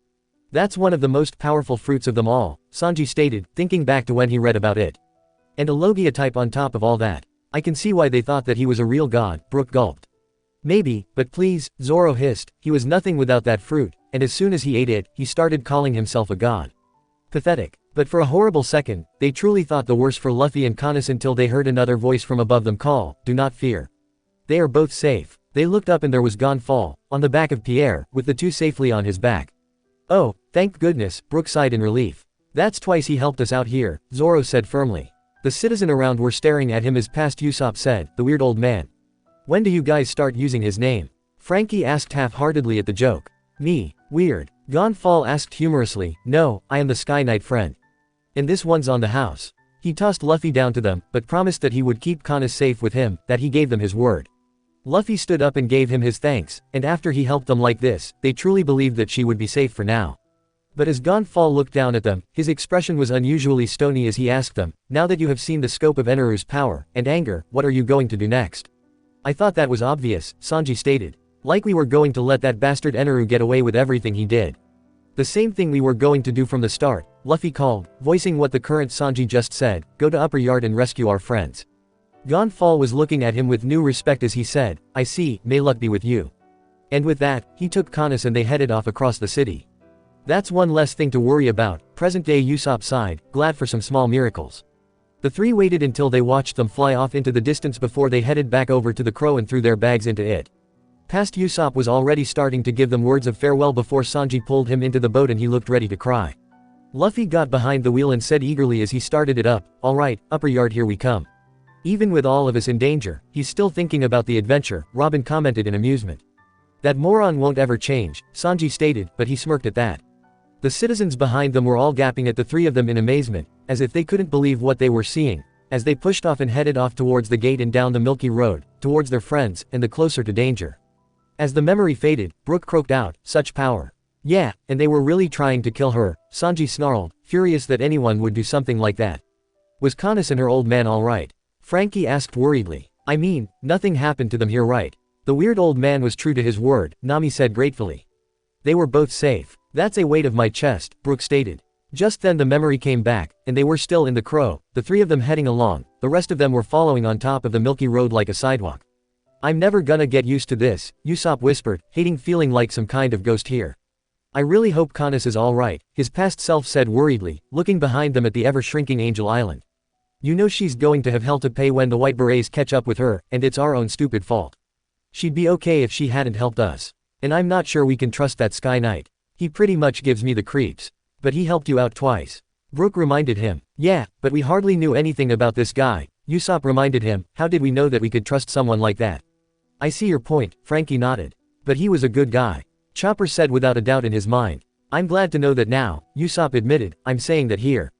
That's one of the most powerful fruits of them all, Sanji stated, thinking back to when he read about it. And a Logia type on top of all that. I can see why they thought that he was a real god, Brook gulped. Maybe, but please, Zoro hissed, he was nothing without that fruit, and as soon as he ate it, he started calling himself a god. Pathetic. But for a horrible second, they truly thought the worst for Luffy and Canis until they heard another voice from above them call, do not fear. They are both safe. They looked up and there was Gonfall, on the back of Pierre, with the two safely on his back. Oh, thank goodness, Brook sighed in relief. That's twice he helped us out here, Zoro said firmly. The citizen around were staring at him as past Usopp said, "The weird old man. When do you guys start using his name?" Frankie asked half-heartedly at the joke. "Me, weird." Gonfall asked humorously, "No, I am the Sky Knight friend. And this one's on the house." He tossed Luffy down to them, but promised that he would keep Kanis safe with him, that he gave them his word. Luffy stood up and gave him his thanks, and after he helped them like this, they truly believed that she would be safe for now. But as Gonfall looked down at them, his expression was unusually stony as he asked them, "Now that you have seen the scope of Eneru's power and anger, what are you going to do next?" "I thought that was obvious," Sanji stated. "Like we were going to let that bastard Eneru get away with everything he did. The same thing we were going to do from the start," Luffy called, voicing what the current Sanji just said, "Go to Upper Yard and rescue our friends." Gonfall was looking at him with new respect as he said, "I see, may luck be with you." And with that, he took Kanis and they headed off across the city. That's one less thing to worry about, present-day Usopp sighed, glad for some small miracles. The three waited until they watched them fly off into the distance before they headed back over to the crow and threw their bags into it. Past Usopp was already starting to give them words of farewell before Sanji pulled him into the boat and he looked ready to cry. Luffy got behind the wheel and said eagerly as he started it up, "Alright, Upper Yard, here we come." Even with all of us in danger, he's still thinking about the adventure, Robin commented in amusement. "That moron won't ever change," Sanji stated, but he smirked at that. The citizens behind them were all gaping at the three of them in amazement, as if they couldn't believe what they were seeing, as they pushed off and headed off towards the gate and down the milky road, towards their friends, and the closer to danger. As the memory faded, Brook croaked out, "Such power. Yeah, and they were really trying to kill her," Sanji snarled, furious that anyone would do something like that. "Was Kanis and her old man alright?" Frankie asked worriedly. "I mean, nothing happened to them here, right?" "The weird old man was true to his word," Nami said gratefully. "They were both safe. That's a weight of my chest," Brook stated. Just then the memory came back, and they were still in the crow, the three of them heading along, the rest of them were following on top of the milky road like a sidewalk. "I'm never gonna get used to this," Usopp whispered, hating feeling like some kind of ghost here. "I really hope Kanis is alright," his past self said worriedly, looking behind them at the ever-shrinking Angel Island. "You know she's going to have hell to pay when the White Berets catch up with her, and it's our own stupid fault. She'd be okay if she hadn't helped us. And I'm not sure we can trust that Sky Knight. He pretty much gives me the creeps. But he helped you out twice." Brook reminded him. "Yeah, but we hardly knew anything about this guy," Usopp reminded him. "How did we know that we could trust someone like that?" "I see your point," Frankie nodded. "But he was a good guy," Chopper said without a doubt in his mind. "I'm glad to know that now," Usopp admitted. "I'm saying that here.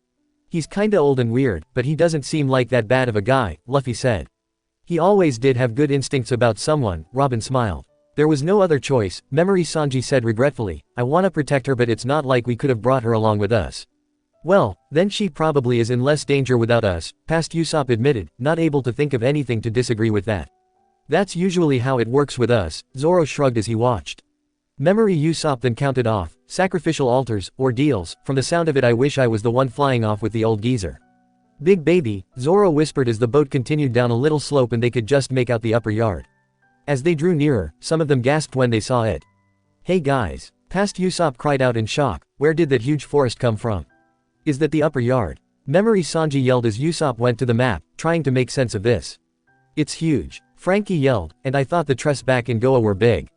He's kinda old and weird, but he doesn't seem like that bad of a guy," Luffy said. "He always did have good instincts about someone," Robin smiled. "There was no other choice," Memory Sanji said regretfully. "I wanna protect her but it's not like we could have brought her along with us." "Well, then she probably is in less danger without us," past Usopp admitted, not able to think of anything to disagree with that. "That's usually how it works with us," Zoro shrugged as he watched. Memory Usopp then counted off, "Sacrificial altars, ordeals, from the sound of it I wish I was the one flying off with the old geezer." "Big baby," Zoro whispered as the boat continued down a little slope and they could just make out the upper yard. As they drew nearer, some of them gasped when they saw it. "Hey guys," past Usopp cried out in shock, "where did that huge forest come from? Is that the upper yard?" Memory Sanji yelled as Usopp went to the map, trying to make sense of this. "It's huge," Frankie yelled, "and I thought the trees back in Goa were big.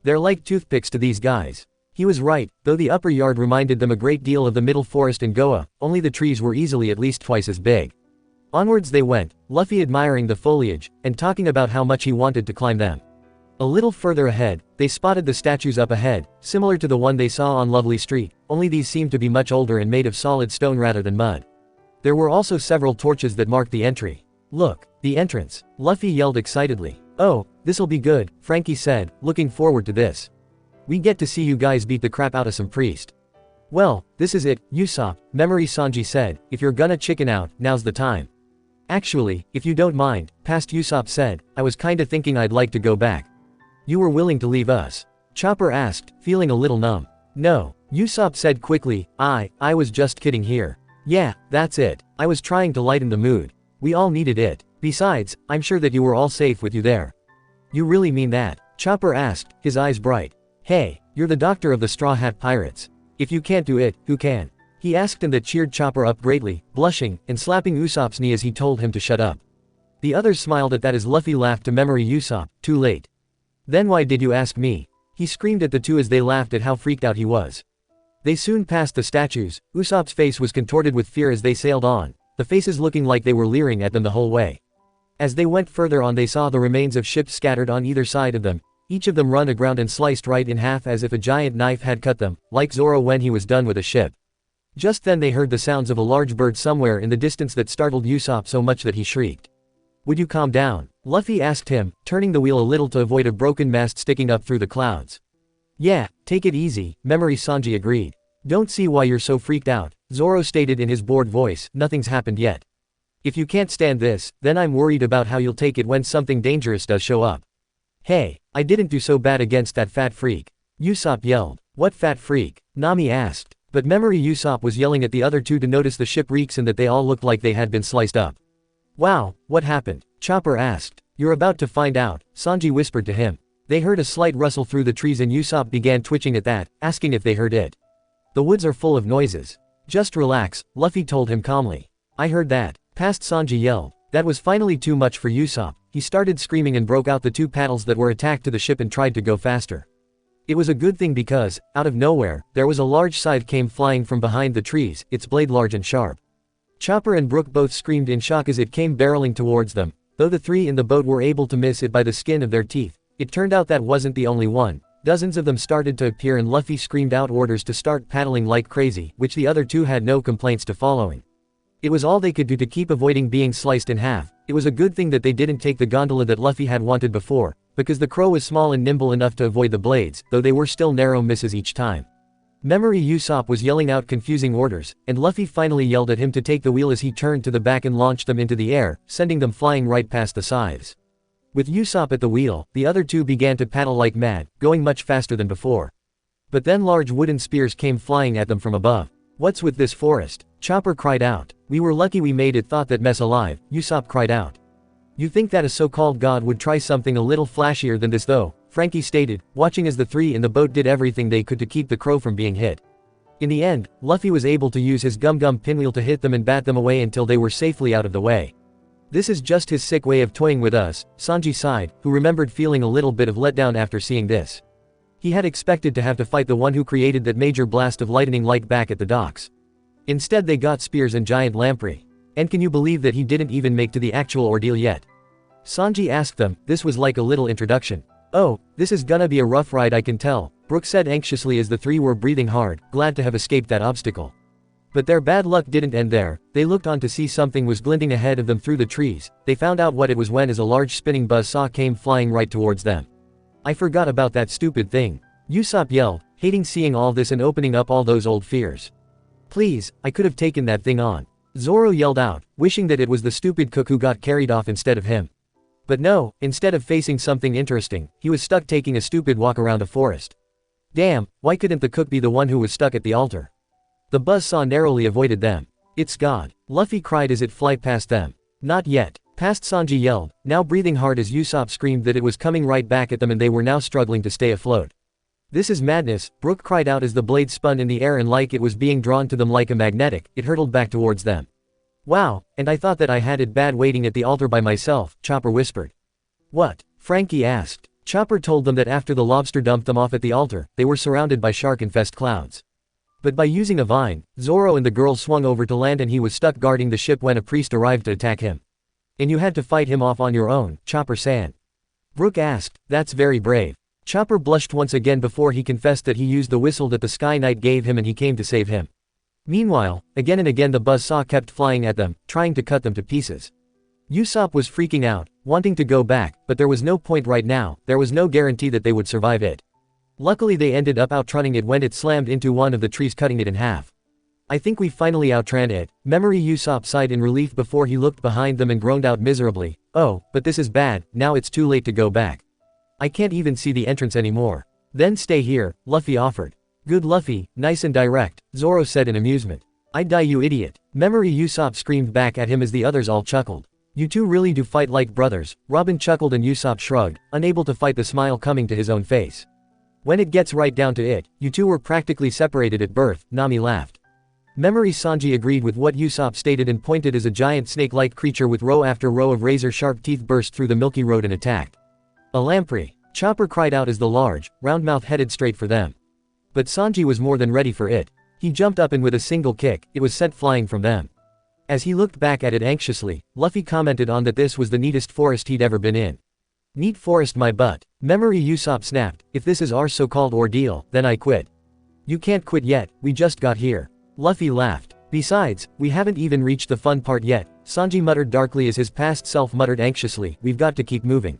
They're like toothpicks to these guys." He was right, though the upper yard reminded them a great deal of the middle forest in Goa, only the trees were easily at least twice as big. Onwards they went, Luffy admiring the foliage, and talking about how much he wanted to climb them. A little further ahead, they spotted the statues up ahead, similar to the one they saw on Lovely Street, only these seemed to be much older and made of solid stone rather than mud. There were also several torches that marked the entry. "Look, the entrance," Luffy yelled excitedly. "Oh, this'll be good," Frankie said, looking forward to this. "We get to see you guys beat the crap out of some priest." "Well, this is it, Usopp," Memory Sanji said, "if you're gonna chicken out, now's the time." "Actually, if you don't mind," past Usopp said, "I was kinda thinking I'd like to go back." "You were willing to leave us?" Chopper asked, feeling a little numb. "No," Usopp said quickly, I was just kidding here. Yeah, that's it. I was trying to lighten the mood. We all needed it. Besides, I'm sure that you were all safe with you there." "You really mean that?" Chopper asked, his eyes bright. "Hey, you're the doctor of the Straw Hat Pirates. If you can't do it, who can?" He asked, and that cheered Chopper up greatly, blushing, and slapping Usopp's knee as he told him to shut up. The others smiled at that as Luffy laughed to Memory Usopp, too late. "Then why did you ask me?" He screamed at the two as they laughed at how freaked out he was. They soon passed the statues. Usopp's face was contorted with fear as they sailed on, the faces looking like they were leering at them the whole way. As they went further on they saw the remains of ships scattered on either side of them, each of them run aground and sliced right in half as if a giant knife had cut them, like Zoro when he was done with a ship. Just then they heard the sounds of a large bird somewhere in the distance that startled Usopp so much that he shrieked. "Would you calm down?" Luffy asked him, turning the wheel a little to avoid a broken mast sticking up through the clouds. "Yeah, take it easy," Memory Sanji agreed. "Don't see why you're so freaked out," Zoro stated in his bored voice, "nothing's happened yet. If you can't stand this, then I'm worried about how you'll take it when something dangerous does show up." "Hey, I didn't do so bad against that fat freak," Usopp yelled. "What fat freak?" Nami asked. But Memory Usopp was yelling at the other two to notice the shipwrecks and that they all looked like they had been sliced up. "Wow, what happened?" Chopper asked. "You're about to find out," Sanji whispered to him. They heard a slight rustle through the trees and Usopp began twitching at that, asking if they heard it. "The woods are full of noises. Just relax," Luffy told him calmly. "I heard that," Past Sanji yelled. That was finally too much for Usopp. He started screaming and broke out the two paddles that were attached to the ship and tried to go faster. It was a good thing because, out of nowhere, there was a large scythe came flying from behind the trees, its blade large and sharp. Chopper and Brook both screamed in shock as it came barreling towards them. Though the three in the boat were able to miss it by the skin of their teeth, it turned out that wasn't the only one. Dozens of them started to appear and Luffy screamed out orders to start paddling like crazy, which the other two had no complaints to following. It was all they could do to keep avoiding being sliced in half. It was a good thing that they didn't take the gondola that Luffy had wanted before, because the crow was small and nimble enough to avoid the blades, though they were still narrow misses each time. Memory Usopp was yelling out confusing orders, and Luffy finally yelled at him to take the wheel as he turned to the back and launched them into the air, sending them flying right past the scythes. With Usopp at the wheel, the other two began to paddle like mad, going much faster than before. But then large wooden spears came flying at them from above. "What's with this forest?" Chopper cried out. "We were lucky we made it thought that mess alive," Usopp cried out. "You think that a so-called god would try something a little flashier than this though," Frankie stated, watching as the three in the boat did everything they could to keep the crow from being hit. In the end, Luffy was able to use his gum-gum pinwheel to hit them and bat them away until they were safely out of the way. "This is just his sick way of toying with us," Sanji sighed, who remembered feeling a little bit of letdown after seeing this. He had expected to have to fight the one who created that major blast of lightning like back at the docks. Instead they got spears and giant lamprey. And can you believe that he didn't even make to the actual ordeal yet? Sanji asked them. This was like a little introduction. "Oh, this is gonna be a rough ride I can tell," Brook said anxiously as the three were breathing hard, glad to have escaped that obstacle. But their bad luck didn't end there. They looked on to see something was glinting ahead of them through the trees. They found out what it was when as a large spinning buzzsaw came flying right towards them. "I forgot about that stupid thing," Usopp yelled, hating seeing all this and opening up all those old fears. "Please, I could have taken that thing on," Zoro yelled out, wishing that it was the stupid cook who got carried off instead of him. But no, instead of facing something interesting, he was stuck taking a stupid walk around a forest. Damn, why couldn't the cook be the one who was stuck at the altar? The buzzsaw narrowly avoided them. "It's God," Luffy cried as it flew past them. "Not yet," Past Sanji yelled, now breathing hard as Usopp screamed that it was coming right back at them and they were now struggling to stay afloat. "This is madness," Brook cried out as the blade spun in the air and like it was being drawn to them like a magnetic, it hurtled back towards them. "Wow, and I thought that I had it bad waiting at the altar by myself," Chopper whispered. "What?" Frankie asked. Chopper told them that after the lobster dumped them off at the altar, they were surrounded by shark-infested clouds. But by using a vine, Zoro and the girl swung over to land and he was stuck guarding the ship when a priest arrived to attack him. "And you had to fight him off on your own," Chopper said. Brook asked. "That's very brave." Chopper blushed once again before he confessed that he used the whistle that the Sky Knight gave him and he came to save him. Meanwhile, again and again the buzzsaw kept flying at them, trying to cut them to pieces. Usopp was freaking out, wanting to go back, but there was no point right now, there was no guarantee that they would survive it. Luckily they ended up outrunning it when it slammed into one of the trees cutting it in half. "I think we finally outran it," Memory Usopp sighed in relief before he looked behind them and groaned out miserably. "Oh, but this is bad, now it's too late to go back. I can't even see the entrance anymore." "Then stay here," Luffy offered. "Good Luffy, nice and direct," Zoro said in amusement. "I'd die you idiot," Memory Usopp screamed back at him as the others all chuckled. "You two really do fight like brothers," Robin chuckled and Usopp shrugged, unable to fight the smile coming to his own face. "When it gets right down to it, you two were practically separated at birth," Nami laughed. Memory Sanji agreed with what Usopp stated and pointed as a giant snake-like creature with row after row of razor-sharp teeth burst through the milky road and attacked. "A lamprey!" Chopper cried out as the large, round mouth headed straight for them. But Sanji was more than ready for it. He jumped up and with a single kick, it was sent flying from them. As he looked back at it anxiously, Luffy commented on that this was the neatest forest he'd ever been in. Neat forest my butt. Memory Usopp snapped, if this is our so-called ordeal, then I quit. You can't quit yet, we just got here. Luffy laughed. Besides, we haven't even reached the fun part yet, Sanji muttered darkly as his past self muttered anxiously, we've got to keep moving.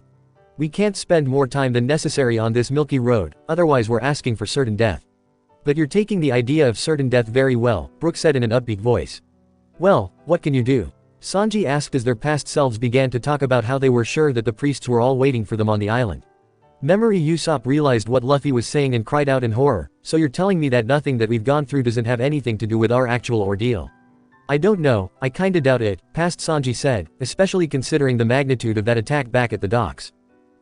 We can't spend more time than necessary on this milky road, otherwise we're asking for certain death. But you're taking the idea of certain death very well, Brook said in an upbeat voice. Well, what can you do? Sanji asked as their past selves began to talk about how they were sure that the priests were all waiting for them on the island. Memory Usopp realized what Luffy was saying and cried out in horror, so you're telling me that nothing that we've gone through doesn't have anything to do with our actual ordeal? I don't know, I kinda doubt it, past Sanji said, especially considering the magnitude of that attack back at the docks.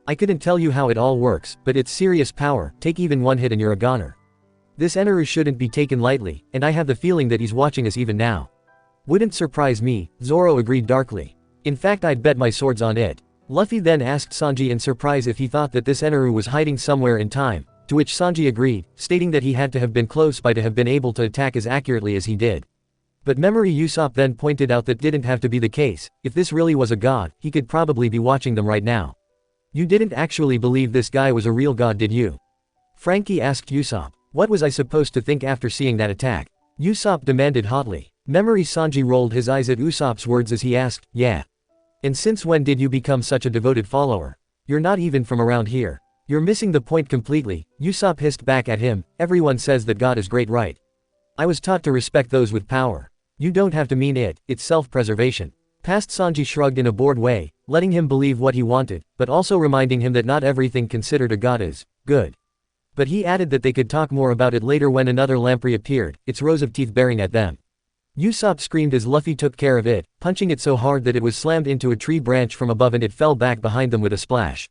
I couldn't tell you how it all works, but it's serious power, take even one hit and you're a goner. This Eneru shouldn't be taken lightly, and I have the feeling that he's watching us even now. Wouldn't surprise me, Zoro agreed darkly. In fact I'd bet my swords on it. Luffy then asked Sanji in surprise if he thought that this Eneru was hiding somewhere in time, to which Sanji agreed, stating that he had to have been close by to have been able to attack as accurately as he did. But Memory Usopp then pointed out that didn't have to be the case, if this really was a god, he could probably be watching them right now. You didn't actually believe this guy was a real god did you? Frankie asked Usopp. What was I supposed to think after seeing that attack? Usopp demanded hotly. Memory Sanji rolled his eyes at Usopp's words as he asked, yeah. And since when did you become such a devoted follower? You're not even from around here. You're missing the point completely, Usopp hissed back at him, everyone says that God is great right? I was taught to respect those with power. You don't have to mean it, it's self-preservation. Past Sanji shrugged in a bored way, letting him believe what he wanted, but also reminding him that not everything considered a god is good. But he added that they could talk more about it later when another lamprey appeared, its rows of teeth baring at them. Usopp screamed as Luffy took care of it, punching it so hard that it was slammed into a tree branch from above and it fell back behind them with a splash.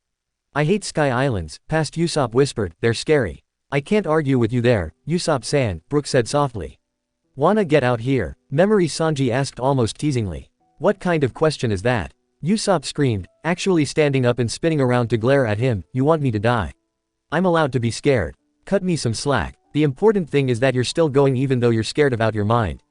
I hate Sky Islands, past Usopp whispered, they're scary. I can't argue with you there, Usopp-san, Brook said softly. Wanna get out here? Memory Sanji asked almost teasingly. What kind of question is that? Usopp screamed, actually standing up and spinning around to glare at him, you want me to die? I'm allowed to be scared. Cut me some slack. The important thing is that you're still going even though you're scared out your mind.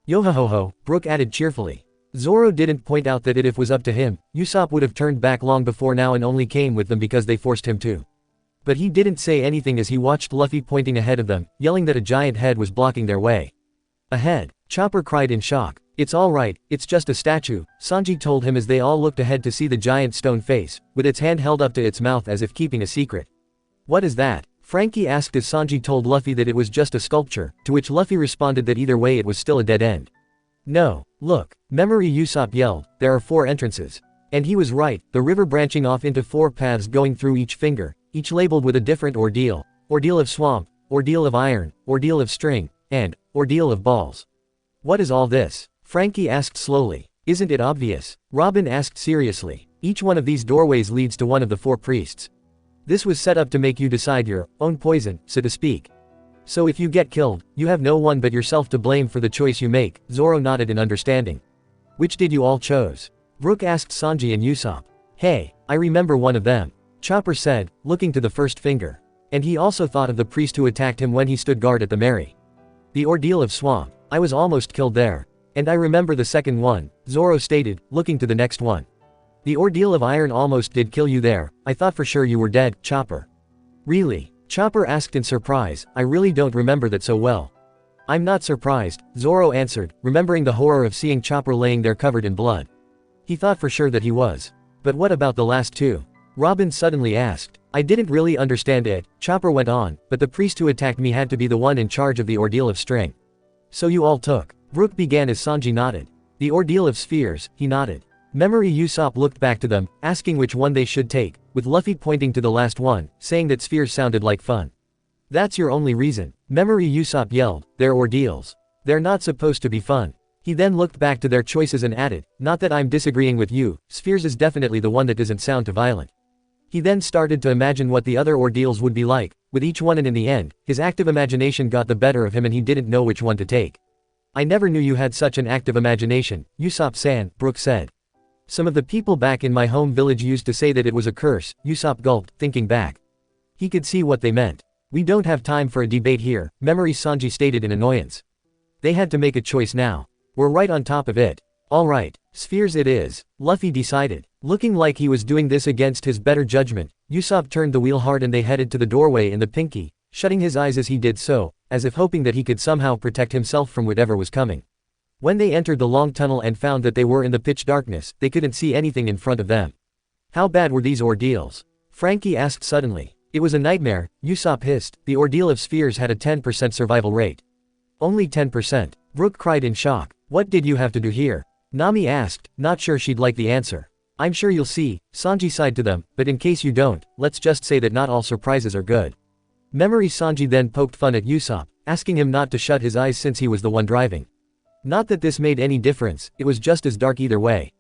Yo-ho-ho-ho, Brook added cheerfully. Zoro didn't point out that if it was up to him, Usopp would have turned back long before now and only came with them because they forced him to. But he didn't say anything as he watched Luffy pointing ahead of them, yelling that a giant head was blocking their way. Ahead, Chopper cried in shock. It's alright, it's just a statue, Sanji told him as they all looked ahead to see the giant stone face, with its hand held up to its mouth as if keeping a secret. What is that? Frankie asked as Sanji told Luffy that it was just a sculpture, to which Luffy responded that either way it was still a dead end. No, look, Memory Usopp yelled, there are 4 entrances. And he was right, the river branching off into 4 paths going through each finger, each labeled with a different ordeal, ordeal of swamp, ordeal of iron, ordeal of string, and ordeal of balls. What is all this? Frankie asked slowly. Isn't it obvious? Robin asked seriously. Each one of these doorways leads to one of the 4 priests. This was set up to make you decide your own poison, so to speak. So if you get killed, you have no one but yourself to blame for the choice you make, Zoro nodded in understanding. Which did you all chose? Brook asked Sanji and Usopp. Hey, I remember one of them. Chopper said, looking to the first finger. And he also thought of the priest who attacked him when he stood guard at the Mary. The ordeal of swamp. I was almost killed there. And I remember the second one, Zoro stated, looking to the next one. The ordeal of iron almost did kill you there, I thought for sure you were dead, Chopper. Really? Chopper asked in surprise, I really don't remember that so well. I'm not surprised, Zoro answered, remembering the horror of seeing Chopper laying there covered in blood. He thought for sure that he was. But what about the last 2? Robin suddenly asked. I didn't really understand it, Chopper went on, but the priest who attacked me had to be the one in charge of the ordeal of string. So you all took. Brook began as Sanji nodded. The ordeal of spheres, he nodded. Memory Usopp looked back to them, asking which one they should take, with Luffy pointing to the last one, saying that spheres sounded like fun. That's your only reason, Memory Usopp yelled, they're ordeals. They're not supposed to be fun. He then looked back to their choices and added, not that I'm disagreeing with you, spheres is definitely the one that doesn't sound too violent. He then started to imagine what the other ordeals would be like, with each one and in the end, his active imagination got the better of him and he didn't know which one to take. I never knew you had such an active imagination, Usopp-san, Brook said. Some of the people back in my home village used to say that it was a curse, Usopp gulped, thinking back. He could see what they meant. We don't have time for a debate here, Memory Sanji stated in annoyance. They had to make a choice now. We're right on top of it. Alright, spheres it is, Luffy decided. Looking like he was doing this against his better judgment, Usopp turned the wheel hard and they headed to the doorway in the Pinky, shutting his eyes as he did so, as if hoping that he could somehow protect himself from whatever was coming. When they entered the long tunnel and found that they were in the pitch darkness, they couldn't see anything in front of them. How bad were these ordeals? Frankie asked suddenly. It was a nightmare, Usopp hissed. The ordeal of spheres had a 10% survival rate. Only 10%. Brook cried in shock. What did you have to do here? Nami asked, not sure she'd like the answer. I'm sure you'll see, Sanji sighed to them, but in case you don't, let's just say that not all surprises are good. Memory Sanji then poked fun at Usopp, asking him not to shut his eyes since he was the one driving. Not that this made any difference, it was just as dark either way.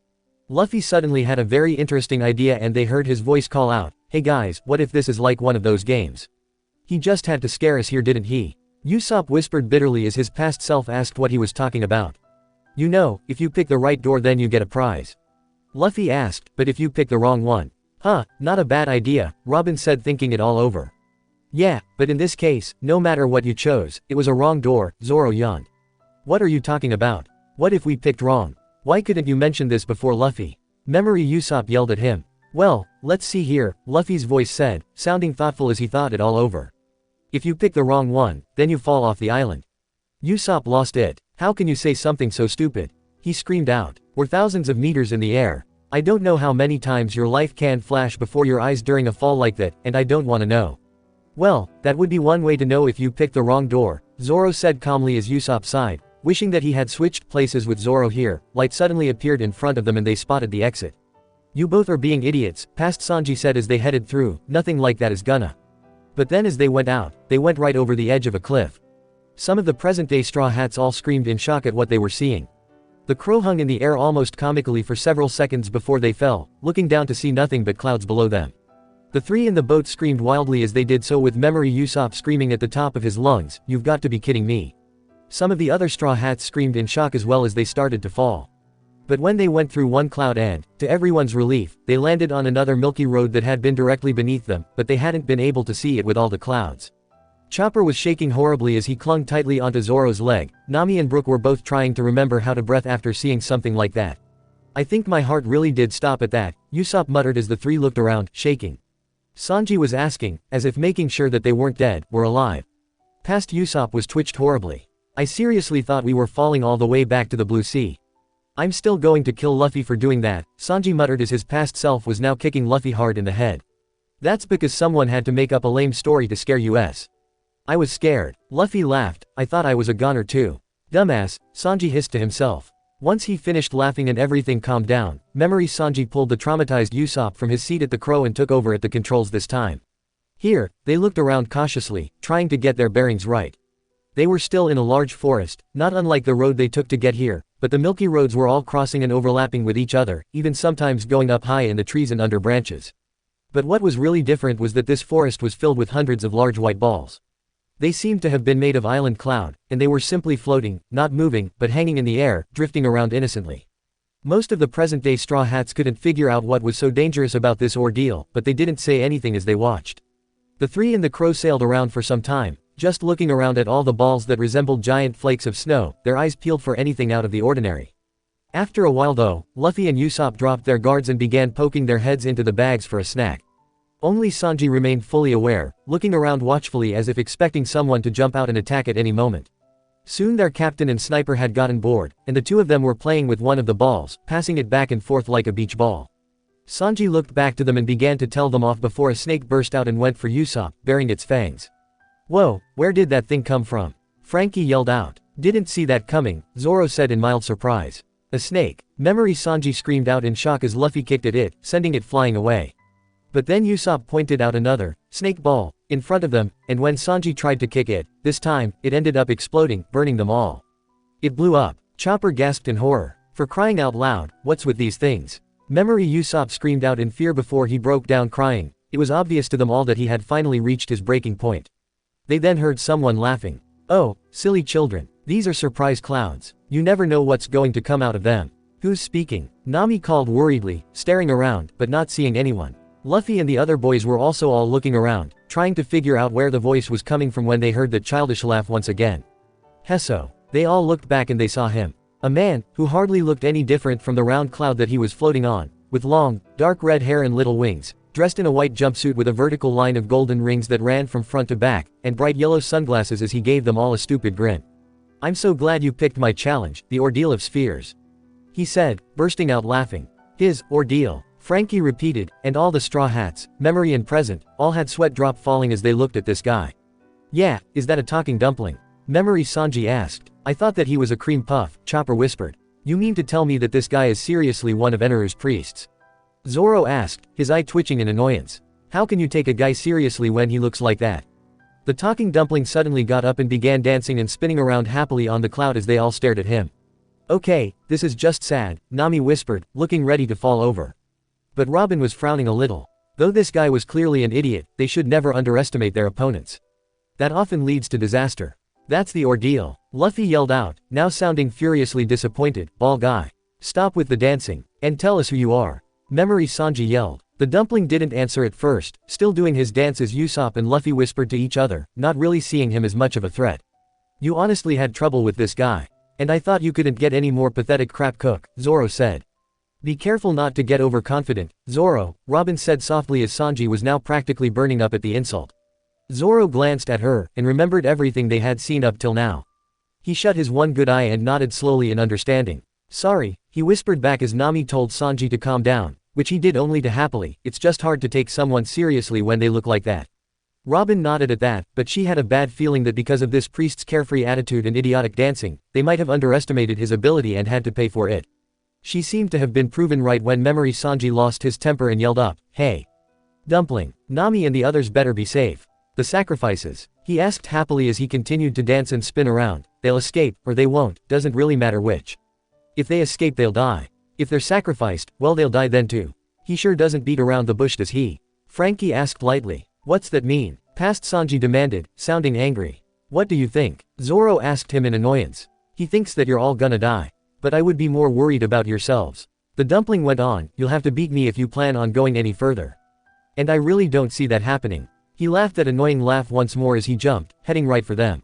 Luffy suddenly had a very interesting idea and they heard his voice call out, hey guys, what if this is like one of those games? He just had to scare us here, didn't he? Usopp whispered bitterly as his past self asked what he was talking about. You know, if you pick the right door then you get a prize. Luffy asked, but if you pick the wrong one? Huh, not a bad idea, Robin said, thinking it all over. Yeah, but in this case, no matter what you chose, it was a wrong door, Zoro yawned. What are you talking about? What if we picked wrong? Why couldn't you mention this before, Luffy? Memory Usopp yelled at him. Well, let's see here, Luffy's voice said, sounding thoughtful as he thought it all over. If you pick the wrong one, then you fall off the island. Usopp lost it. How can you say something so stupid? He screamed out. We're thousands of meters in the air. I don't know how many times your life can flash before your eyes during a fall like that, and I don't want to know. Well, that would be one way to know if you picked the wrong door, Zoro said calmly as Usopp sighed, wishing that he had switched places with Zoro here. Light suddenly appeared in front of them and they spotted the exit. You both are being idiots, past Sanji said as they headed through, nothing like that is gonna. But then as they went out, they went right over the edge of a cliff. Some of the present-day Straw Hats all screamed in shock at what they were seeing. The crow hung in the air almost comically for several seconds before they fell, looking down to see nothing but clouds below them. The three in the boat screamed wildly as they did so, with Memory Usopp screaming at the top of his lungs, "You've got to be kidding me." Some of the other Straw Hats screamed in shock as well as they started to fall. But when they went through one cloud and, to everyone's relief, they landed on another milky road that had been directly beneath them, but they hadn't been able to see it with all the clouds. Chopper was shaking horribly as he clung tightly onto Zoro's leg. Nami and Brook were both trying to remember how to breathe after seeing something like that. I think my heart really did stop at that, Usopp muttered as the three looked around, shaking. Sanji was asking, as if making sure that they weren't dead, were alive. Past Usopp was twitched horribly. I seriously thought we were falling all the way back to the Blue Sea. I'm still going to kill Luffy for doing that, Sanji muttered as his past self was now kicking Luffy hard in the head. That's because someone had to make up a lame story to scare us. I was scared. Luffy laughed. I thought I was a goner too. Dumbass, Sanji hissed to himself. Once he finished laughing and everything calmed down, Memory Sanji pulled the traumatized Usopp from his seat at the crow and took over at the controls this time. Here, they looked around cautiously, trying to get their bearings right. They were still in a large forest, not unlike the road they took to get here, but the milky roads were all crossing and overlapping with each other, even sometimes going up high in the trees and under branches. But what was really different was that this forest was filled with hundreds of large white balls. They seemed to have been made of island cloud, and they were simply floating, not moving, but hanging in the air, drifting around innocently. Most of the present-day Straw Hats couldn't figure out what was so dangerous about this ordeal, but they didn't say anything as they watched. The three and the crow sailed around for some time, just looking around at all the balls that resembled giant flakes of snow, their eyes peeled for anything out of the ordinary. After a while though, Luffy and Usopp dropped their guards and began poking their heads into the bags for a snack. Only Sanji remained fully aware, looking around watchfully as if expecting someone to jump out and attack at any moment. Soon their captain and sniper had gotten bored, and the two of them were playing with one of the balls, passing it back and forth like a beach ball. Sanji looked back to them and began to tell them off before a snake burst out and went for Usopp, baring its fangs. Whoa, where did that thing come from? Frankie yelled out. Didn't see that coming, Zoro said in mild surprise. A snake. Memory Sanji screamed out in shock as Luffy kicked at it, sending it flying away. But then Usopp pointed out another, snake ball, in front of them, and when Sanji tried to kick it, this time, it ended up exploding, burning them all. It blew up. Chopper gasped in horror. For crying out loud, what's with these things? Memory Usopp screamed out in fear before he broke down crying. It was obvious to them all that he had finally reached his breaking point. They then heard someone laughing. Oh, silly children. These are surprise clouds. You never know what's going to come out of them. Who's speaking? Nami called worriedly, staring around, but not seeing anyone. Luffy and the other boys were also all looking around, trying to figure out where the voice was coming from when they heard that childish laugh once again. Hesso. They all looked back and they saw him. A man, who hardly looked any different from the round cloud that he was floating on, with long, dark red hair and little wings, dressed in a white jumpsuit with a vertical line of golden rings that ran from front to back, and bright yellow sunglasses as he gave them all a stupid grin. "I'm so glad you picked my challenge, the Ordeal of Spheres," he said, bursting out laughing. His ordeal, Frankie repeated, and all the Straw Hats, Memory and Present, all had sweat drop falling as they looked at this guy. "Yeah, is that a talking dumpling?" Memory Sanji asked. "I thought that he was a cream puff," Chopper whispered. "You mean to tell me that this guy is seriously one of Eneru's priests?" Zoro asked, his eye twitching in annoyance. "How can you take a guy seriously when he looks like that?" The talking dumpling suddenly got up and began dancing and spinning around happily on the cloud as they all stared at him. "Okay, this is just sad," Nami whispered, looking ready to fall over. But Robin was frowning a little. Though this guy was clearly an idiot, they should never underestimate their opponents. That often leads to disaster. "That's the ordeal," Luffy yelled out, now sounding furiously disappointed. "Ball guy. Stop with the dancing, and tell us who you are." Memory Sanji yelled. The dumpling didn't answer at first, still doing his dance as Usopp and Luffy whispered to each other, not really seeing him as much of a threat. "You honestly had trouble with this guy. And I thought you couldn't get any more pathetic crap cook," Zoro said. "Be careful not to get overconfident, Zoro," Robin said softly as Sanji was now practically burning up at the insult. Zoro glanced at her, and remembered everything they had seen up till now. He shut his one good eye and nodded slowly in understanding. "Sorry," he whispered back as Nami told Sanji to calm down, which he did only too happily. "It's just hard to take someone seriously when they look like that." Robin nodded at that, but she had a bad feeling that because of this priest's carefree attitude and idiotic dancing, they might have underestimated his ability and had to pay for it. She seemed to have been proven right when Memory Sanji lost his temper and yelled up, "Hey! Dumpling, Nami and the others better be safe. The sacrifices," he asked happily as he continued to dance and spin around. "They'll escape, or they won't, doesn't really matter which. If they escape they'll die. If they're sacrificed, well they'll die then too. He sure doesn't beat around the bush does he?" Frankie asked lightly. "What's that mean?" Past Sanji demanded, sounding angry. "What do you think?" Zoro asked him in annoyance. "He thinks that you're all gonna die. But I would be more worried about yourselves." The dumpling went on, "You'll have to beat me if you plan on going any further. And I really don't see that happening." He laughed that annoying laugh once more as he jumped, heading right for them.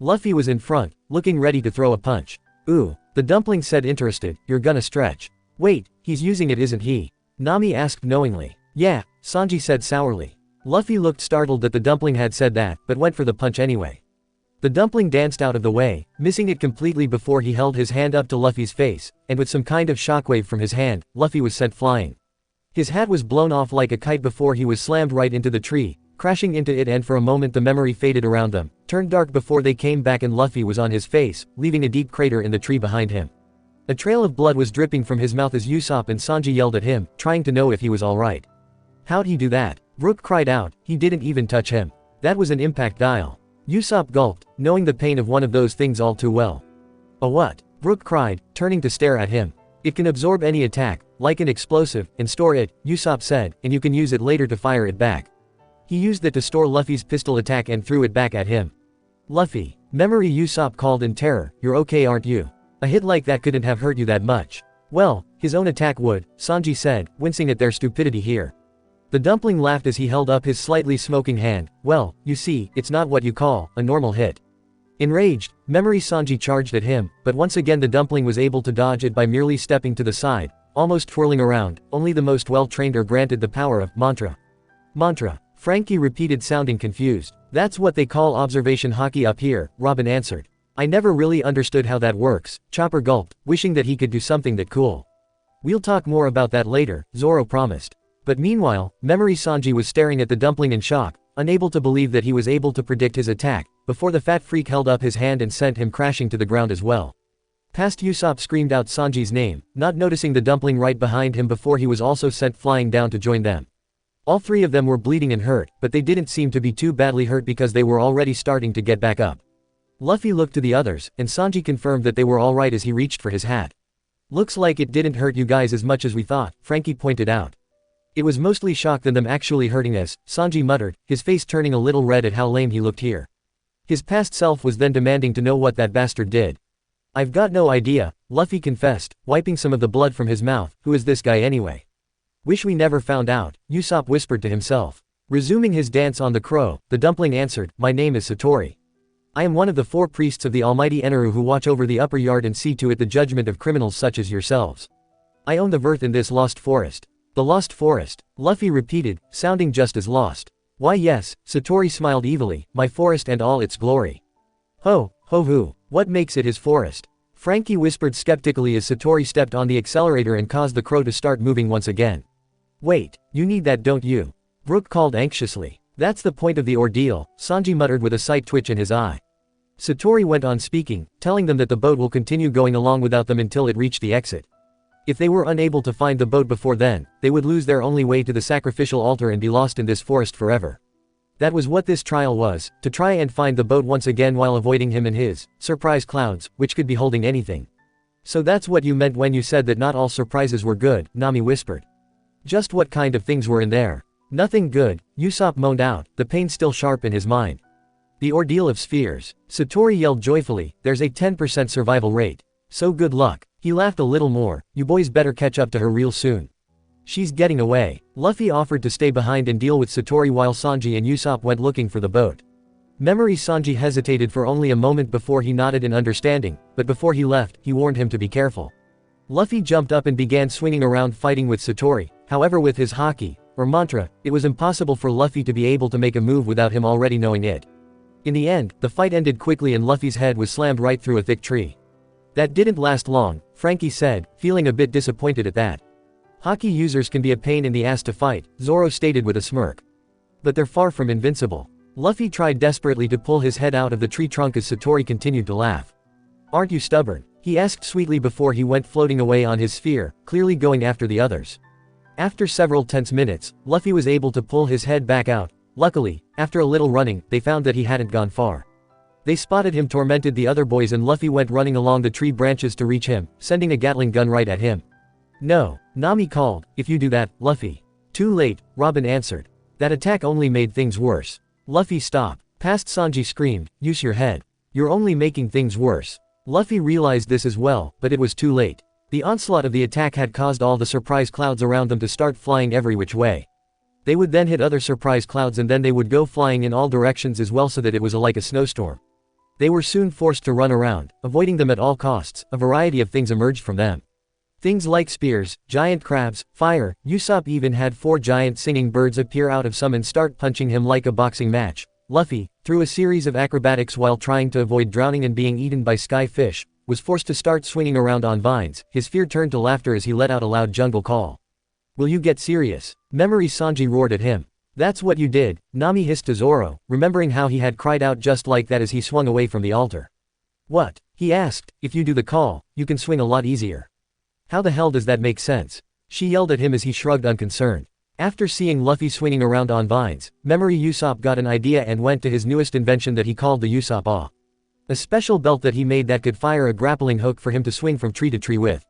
Luffy was in front, looking ready to throw a punch. "Ooh," the dumpling said interested, "you're gonna stretch." "Wait, he's using it isn't he?" Nami asked knowingly. "Yeah," Sanji said sourly. Luffy looked startled that the dumpling had said that, but went for the punch anyway. The dumpling danced out of the way, missing it completely before he held his hand up to Luffy's face, and with some kind of shockwave from his hand, Luffy was sent flying. His hat was blown off like a kite before he was slammed right into the tree, crashing into it, and for a moment the memory faded around them, turned dark before they came back and Luffy was on his face, leaving a deep crater in the tree behind him. A trail of blood was dripping from his mouth as Usopp and Sanji yelled at him, trying to know if he was alright. "How'd he do that?" Brook cried out. "He didn't even touch him. That was an impact dial." Usopp gulped, knowing the pain of one of those things all too well. "A what?" Brook cried, turning to stare at him. "It can absorb any attack, like an explosive, and store it," Usopp said, "and you can use it later to fire it back." He used that to store Luffy's pistol attack and threw it back at him. "Luffy." Memory Usopp called in terror, "You're okay aren't you? A hit like that couldn't have hurt you that much." "Well, his own attack would," Sanji said, wincing at their stupidity here. The dumpling laughed as he held up his slightly smoking hand. "Well, you see, it's not what you call a normal hit." Enraged, Memory Sanji charged at him, but once again the dumpling was able to dodge it by merely stepping to the side, almost twirling around. Only the most well-trained are granted the power of mantra. "Mantra," Frankie repeated, sounding confused. "That's what they call observation hockey up here," Robin answered. "I never really understood how that works," Chopper gulped, wishing that he could do something that cool. "We'll talk more about that later," Zoro promised. But meanwhile, Memory Sanji was staring at the dumpling in shock, unable to believe that he was able to predict his attack, before the fat freak held up his hand and sent him crashing to the ground as well. Past Usopp screamed out Sanji's name, not noticing the dumpling right behind him before he was also sent flying down to join them. All three of them were bleeding and hurt, but they didn't seem to be too badly hurt because they were already starting to get back up. Luffy looked to the others, and Sanji confirmed that they were alright as he reached for his hat. "Looks like it didn't hurt you guys as much as we thought," Frankie pointed out. "It was mostly shock than them actually hurting us," Sanji muttered, his face turning a little red at how lame he looked here. His past self was then demanding to know what that bastard did. "I've got no idea," Luffy confessed, wiping some of the blood from his mouth. "Who is this guy anyway?" "Wish we never found out," Usopp whispered to himself. Resuming his dance on the crow, the dumpling answered, "My name is Satori." I am one of the 4 priests of the almighty Eneru who watch over the upper yard and see to it the judgment of criminals such as yourselves. I own the Verth in this lost forest. The lost forest, Luffy repeated, sounding just as lost. Why yes, Satori smiled evilly, my forest and all its glory. Ho hoo, what makes it his forest? Frankie whispered skeptically as Satori stepped on the accelerator and caused the crow to start moving once again. Wait, you need that don't you? Brook called anxiously. That's the point of the ordeal, Sanji muttered with a slight twitch in his eye. Satori went on speaking, telling them that the boat will continue going along without them until it reached the exit. If they were unable to find the boat before then, they would lose their only way to the sacrificial altar and be lost in this forest forever. That was what this trial was, to try and find the boat once again while avoiding him and his surprise clouds, which could be holding anything. So that's what you meant when you said that not all surprises were good, Nami whispered. Just what kind of things were in there? Nothing good, Usopp moaned out, the pain still sharp in his mind. The ordeal of spheres. Satori yelled joyfully, there's a 10% survival rate. So good luck. He laughed a little more, you boys better catch up to her real soon. She's getting away. Luffy offered to stay behind and deal with Satori while Sanji and Usopp went looking for the boat. Memory Sanji hesitated for only a moment before he nodded in understanding, but before he left, he warned him to be careful. Luffy jumped up and began swinging around fighting with Satori, however with his haki, or mantra, it was impossible for Luffy to be able to make a move without him already knowing it. In the end, the fight ended quickly and Luffy's head was slammed right through a thick tree. That didn't last long, Frankie said, feeling a bit disappointed at that. Haki users can be a pain in the ass to fight, Zoro stated with a smirk. But they're far from invincible. Luffy tried desperately to pull his head out of the tree trunk as Satori continued to laugh. Aren't you stubborn? He asked sweetly before he went floating away on his sphere, clearly going after the others. After several tense minutes, Luffy was able to pull his head back out. Luckily, after a little running, they found that he hadn't gone far. They spotted him tormented the other boys and Luffy went running along the tree branches to reach him, sending a Gatling gun right at him. No, Nami called, if you do that, Luffy. Too late, Robin answered. That attack only made things worse. Luffy stop. Past Sanji screamed, use your head. You're only making things worse. Luffy realized this as well, but it was too late. The onslaught of the attack had caused all the surprise clouds around them to start flying every which way. They would then hit other surprise clouds and then they would go flying in all directions as well so that it was like a snowstorm. They were soon forced to run around, avoiding them at all costs. A variety of things emerged from them. Things like spears, giant crabs, fire. Usopp even had 4 giant singing birds appear out of some and start punching him like a boxing match. Luffy, through a series of acrobatics while trying to avoid drowning and being eaten by sky fish, was forced to start swinging around on vines. His fear turned to laughter as he let out a loud jungle call. Will you get serious? Memory Sanji roared at him. That's what you did, Nami hissed to Zoro, remembering how he had cried out just like that as he swung away from the altar. What? He asked, if you do the call, you can swing a lot easier. How the hell does that make sense? She yelled at him as he shrugged unconcerned. After seeing Luffy swinging around on vines, Memory Usopp got an idea and went to his newest invention that he called the Usopp Awe. A special belt that he made that could fire a grappling hook for him to swing from tree to tree with.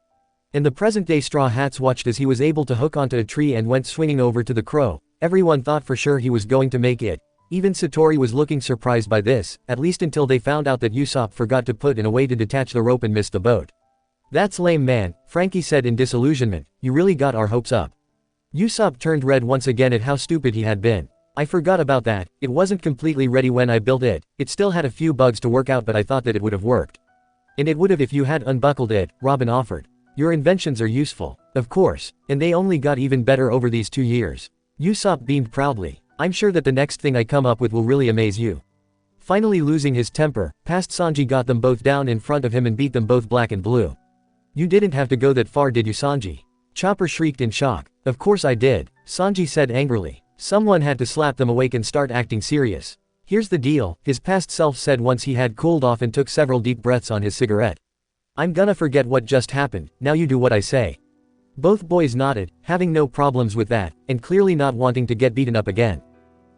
And the present-day Straw Hats watched as he was able to hook onto a tree and went swinging over to the crow. Everyone thought for sure he was going to make it. Even Satori was looking surprised by this, at least until they found out that Usopp forgot to put in a way to detach the rope and missed the boat. That's lame man, Frankie said in disillusionment, you really got our hopes up. Usopp turned red once again at how stupid he had been. I forgot about that, it wasn't completely ready when I built it, it still had a few bugs to work out but I thought that it would have worked. And it would have if you had unbuckled it, Robin offered. Your inventions are useful. Of course, and they only got even better over these 2 years. Usopp beamed proudly. I'm sure that the next thing I come up with will really amaze you. Finally losing his temper, past Sanji got them both down in front of him and beat them both black and blue. You didn't have to go that far did you Sanji? Chopper shrieked in shock. Of course I did, Sanji said angrily. Someone had to slap them awake and start acting serious. Here's the deal, his past self said once he had cooled off and took several deep breaths on his cigarette. I'm gonna forget what just happened, now you do what I say. Both boys nodded, having no problems with that, and clearly not wanting to get beaten up again.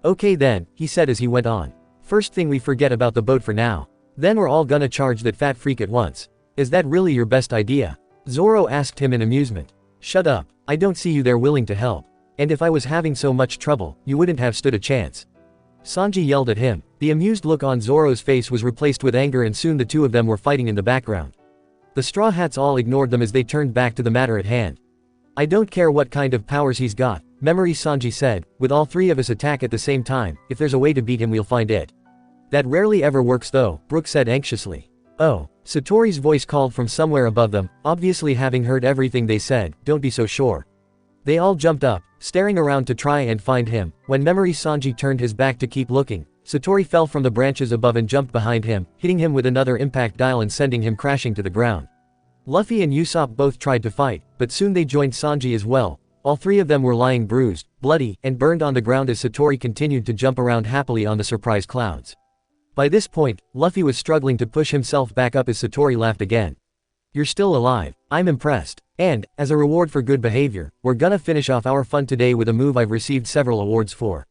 Okay then, he said as he went on. First thing we forget about the boat for now. Then we're all gonna charge that fat freak at once. Is that really your best idea? Zoro asked him in amusement. Shut up, I don't see you there willing to help. And if I was having so much trouble, you wouldn't have stood a chance. Sanji yelled at him. The amused look on Zoro's face was replaced with anger and soon the two of them were fighting in the background. The Straw Hats all ignored them as they turned back to the matter at hand. I don't care what kind of powers he's got, Memory Sanji said, with all 3 of us attack at the same time, if there's a way to beat him we'll find it. That rarely ever works though, Brook said anxiously. Oh, Satori's voice called from somewhere above them, obviously having heard everything they said, don't be so sure. They all jumped up, staring around to try and find him. When Memory Sanji turned his back to keep looking, Satori fell from the branches above and jumped behind him, hitting him with another impact dial and sending him crashing to the ground. Luffy and Usopp both tried to fight, but soon they joined Sanji as well. All three of them were lying bruised, bloody, and burned on the ground as Satori continued to jump around happily on the surprise clouds. By this point, Luffy was struggling to push himself back up as Satori laughed again. You're still alive. I'm impressed. And, as a reward for good behavior, we're gonna finish off our fun today with a move I've received several awards for.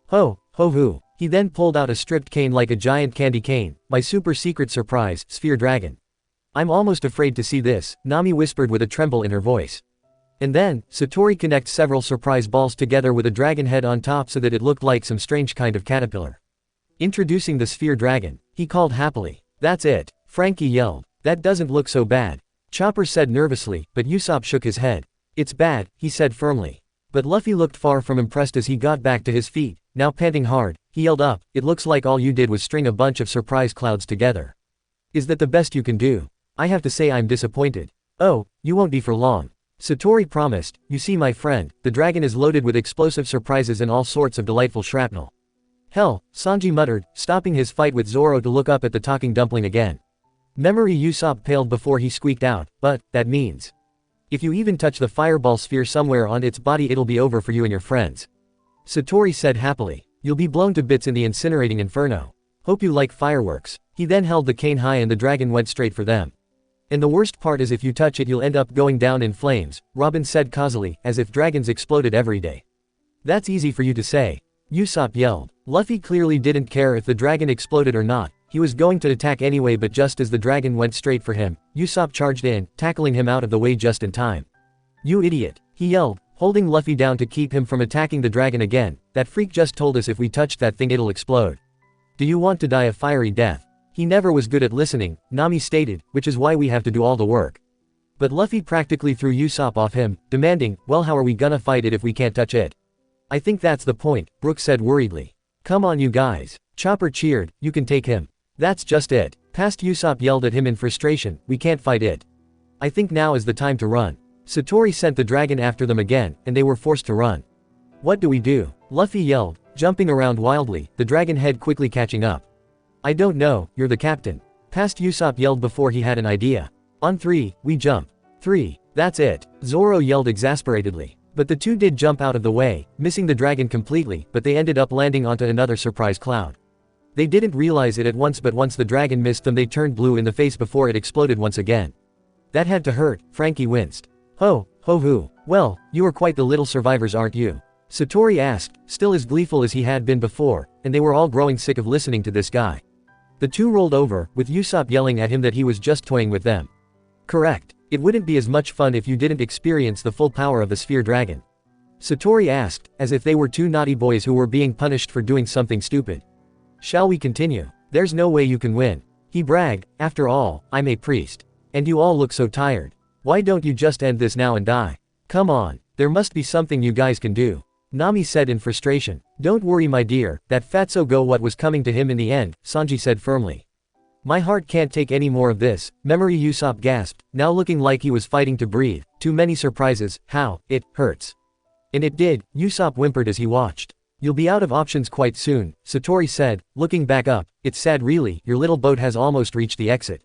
Ho hoo. He then pulled out a stripped cane like a giant candy cane, my super secret surprise, Sphere Dragon. I'm almost afraid to see this, Nami whispered with a tremble in her voice. And then, Satori connects several surprise balls together with a dragon head on top so that it looked like some strange kind of caterpillar. Introducing the Sphere Dragon, he called happily. That's it, Frankie yelled. That doesn't look so bad. Chopper said nervously, but Usopp shook his head. It's bad, he said firmly. But Luffy looked far from impressed as he got back to his feet. Now panting hard, he yelled up, it looks like all you did was string a bunch of surprise clouds together. Is that the best you can do? I have to say I'm disappointed. Oh, you won't be for long. Satori promised. You see my friend, the dragon is loaded with explosive surprises and all sorts of delightful shrapnel. Hell, Sanji muttered, stopping his fight with Zoro to look up at the talking dumpling again. Memory Usopp paled before he squeaked out, but, that means. If you even touch the fireball sphere somewhere on its body it'll be over for you and your friends. Satori said happily. You'll be blown to bits in the incinerating inferno. Hope you like fireworks. He then held the cane high and the dragon went straight for them. And the worst part is if you touch it you'll end up going down in flames, Robin said causally, as if dragons exploded every day. That's easy for you to say. Usopp yelled. Luffy clearly didn't care if the dragon exploded or not. He was going to attack anyway, but just as the dragon went straight for him, Usopp charged in, tackling him out of the way just in time. You idiot, he yelled, holding Luffy down to keep him from attacking the dragon again. That freak just told us if we touched that thing it'll explode. Do you want to die a fiery death? He never was good at listening, Nami stated, which is why we have to do all the work. But Luffy practically threw Usopp off him, demanding, well, how are we gonna fight it if we can't touch it? I think that's the point, Brook said worriedly. Come on you guys. Chopper cheered, you can take him. That's just it. Past Usopp yelled at him in frustration, we can't fight it. I think now is the time to run. Satori sent the dragon after them again, and they were forced to run. What do we do? Luffy yelled, jumping around wildly, the dragon head quickly catching up. I don't know, you're the captain. Past Usopp yelled before he had an idea. On 3, we jump. 3, that's it, Zoro yelled exasperatedly. But the two did jump out of the way, missing the dragon completely, but they ended up landing onto another surprise cloud. They didn't realize it at once, but once the dragon missed them they turned blue in the face before it exploded once again. That had to hurt, Frankie winced. Ho hoo. Well, you are quite the little survivors aren't you? Satori asked, still as gleeful as he had been before, and they were all growing sick of listening to this guy. The two rolled over, with Usopp yelling at him that he was just toying with them. Correct. It wouldn't be as much fun if you didn't experience the full power of the Sphere Dragon. Satori asked, as if they were two naughty boys who were being punished for doing something stupid. Shall we continue? There's no way you can win. He bragged, after all, I'm a priest. And you all look so tired. Why don't you just end this now and die? Come on, there must be something you guys can do. Nami said in frustration. Don't worry my dear, that fatso go what was coming to him in the end, Sanji said firmly. My heart can't take any more of this, Memory Usopp gasped, now looking like he was fighting to breathe. Too many surprises, how, it hurts. And it did, Usopp whimpered as he watched. You'll be out of options quite soon, Satori said, looking back up. It's sad really, your little boat has almost reached the exit.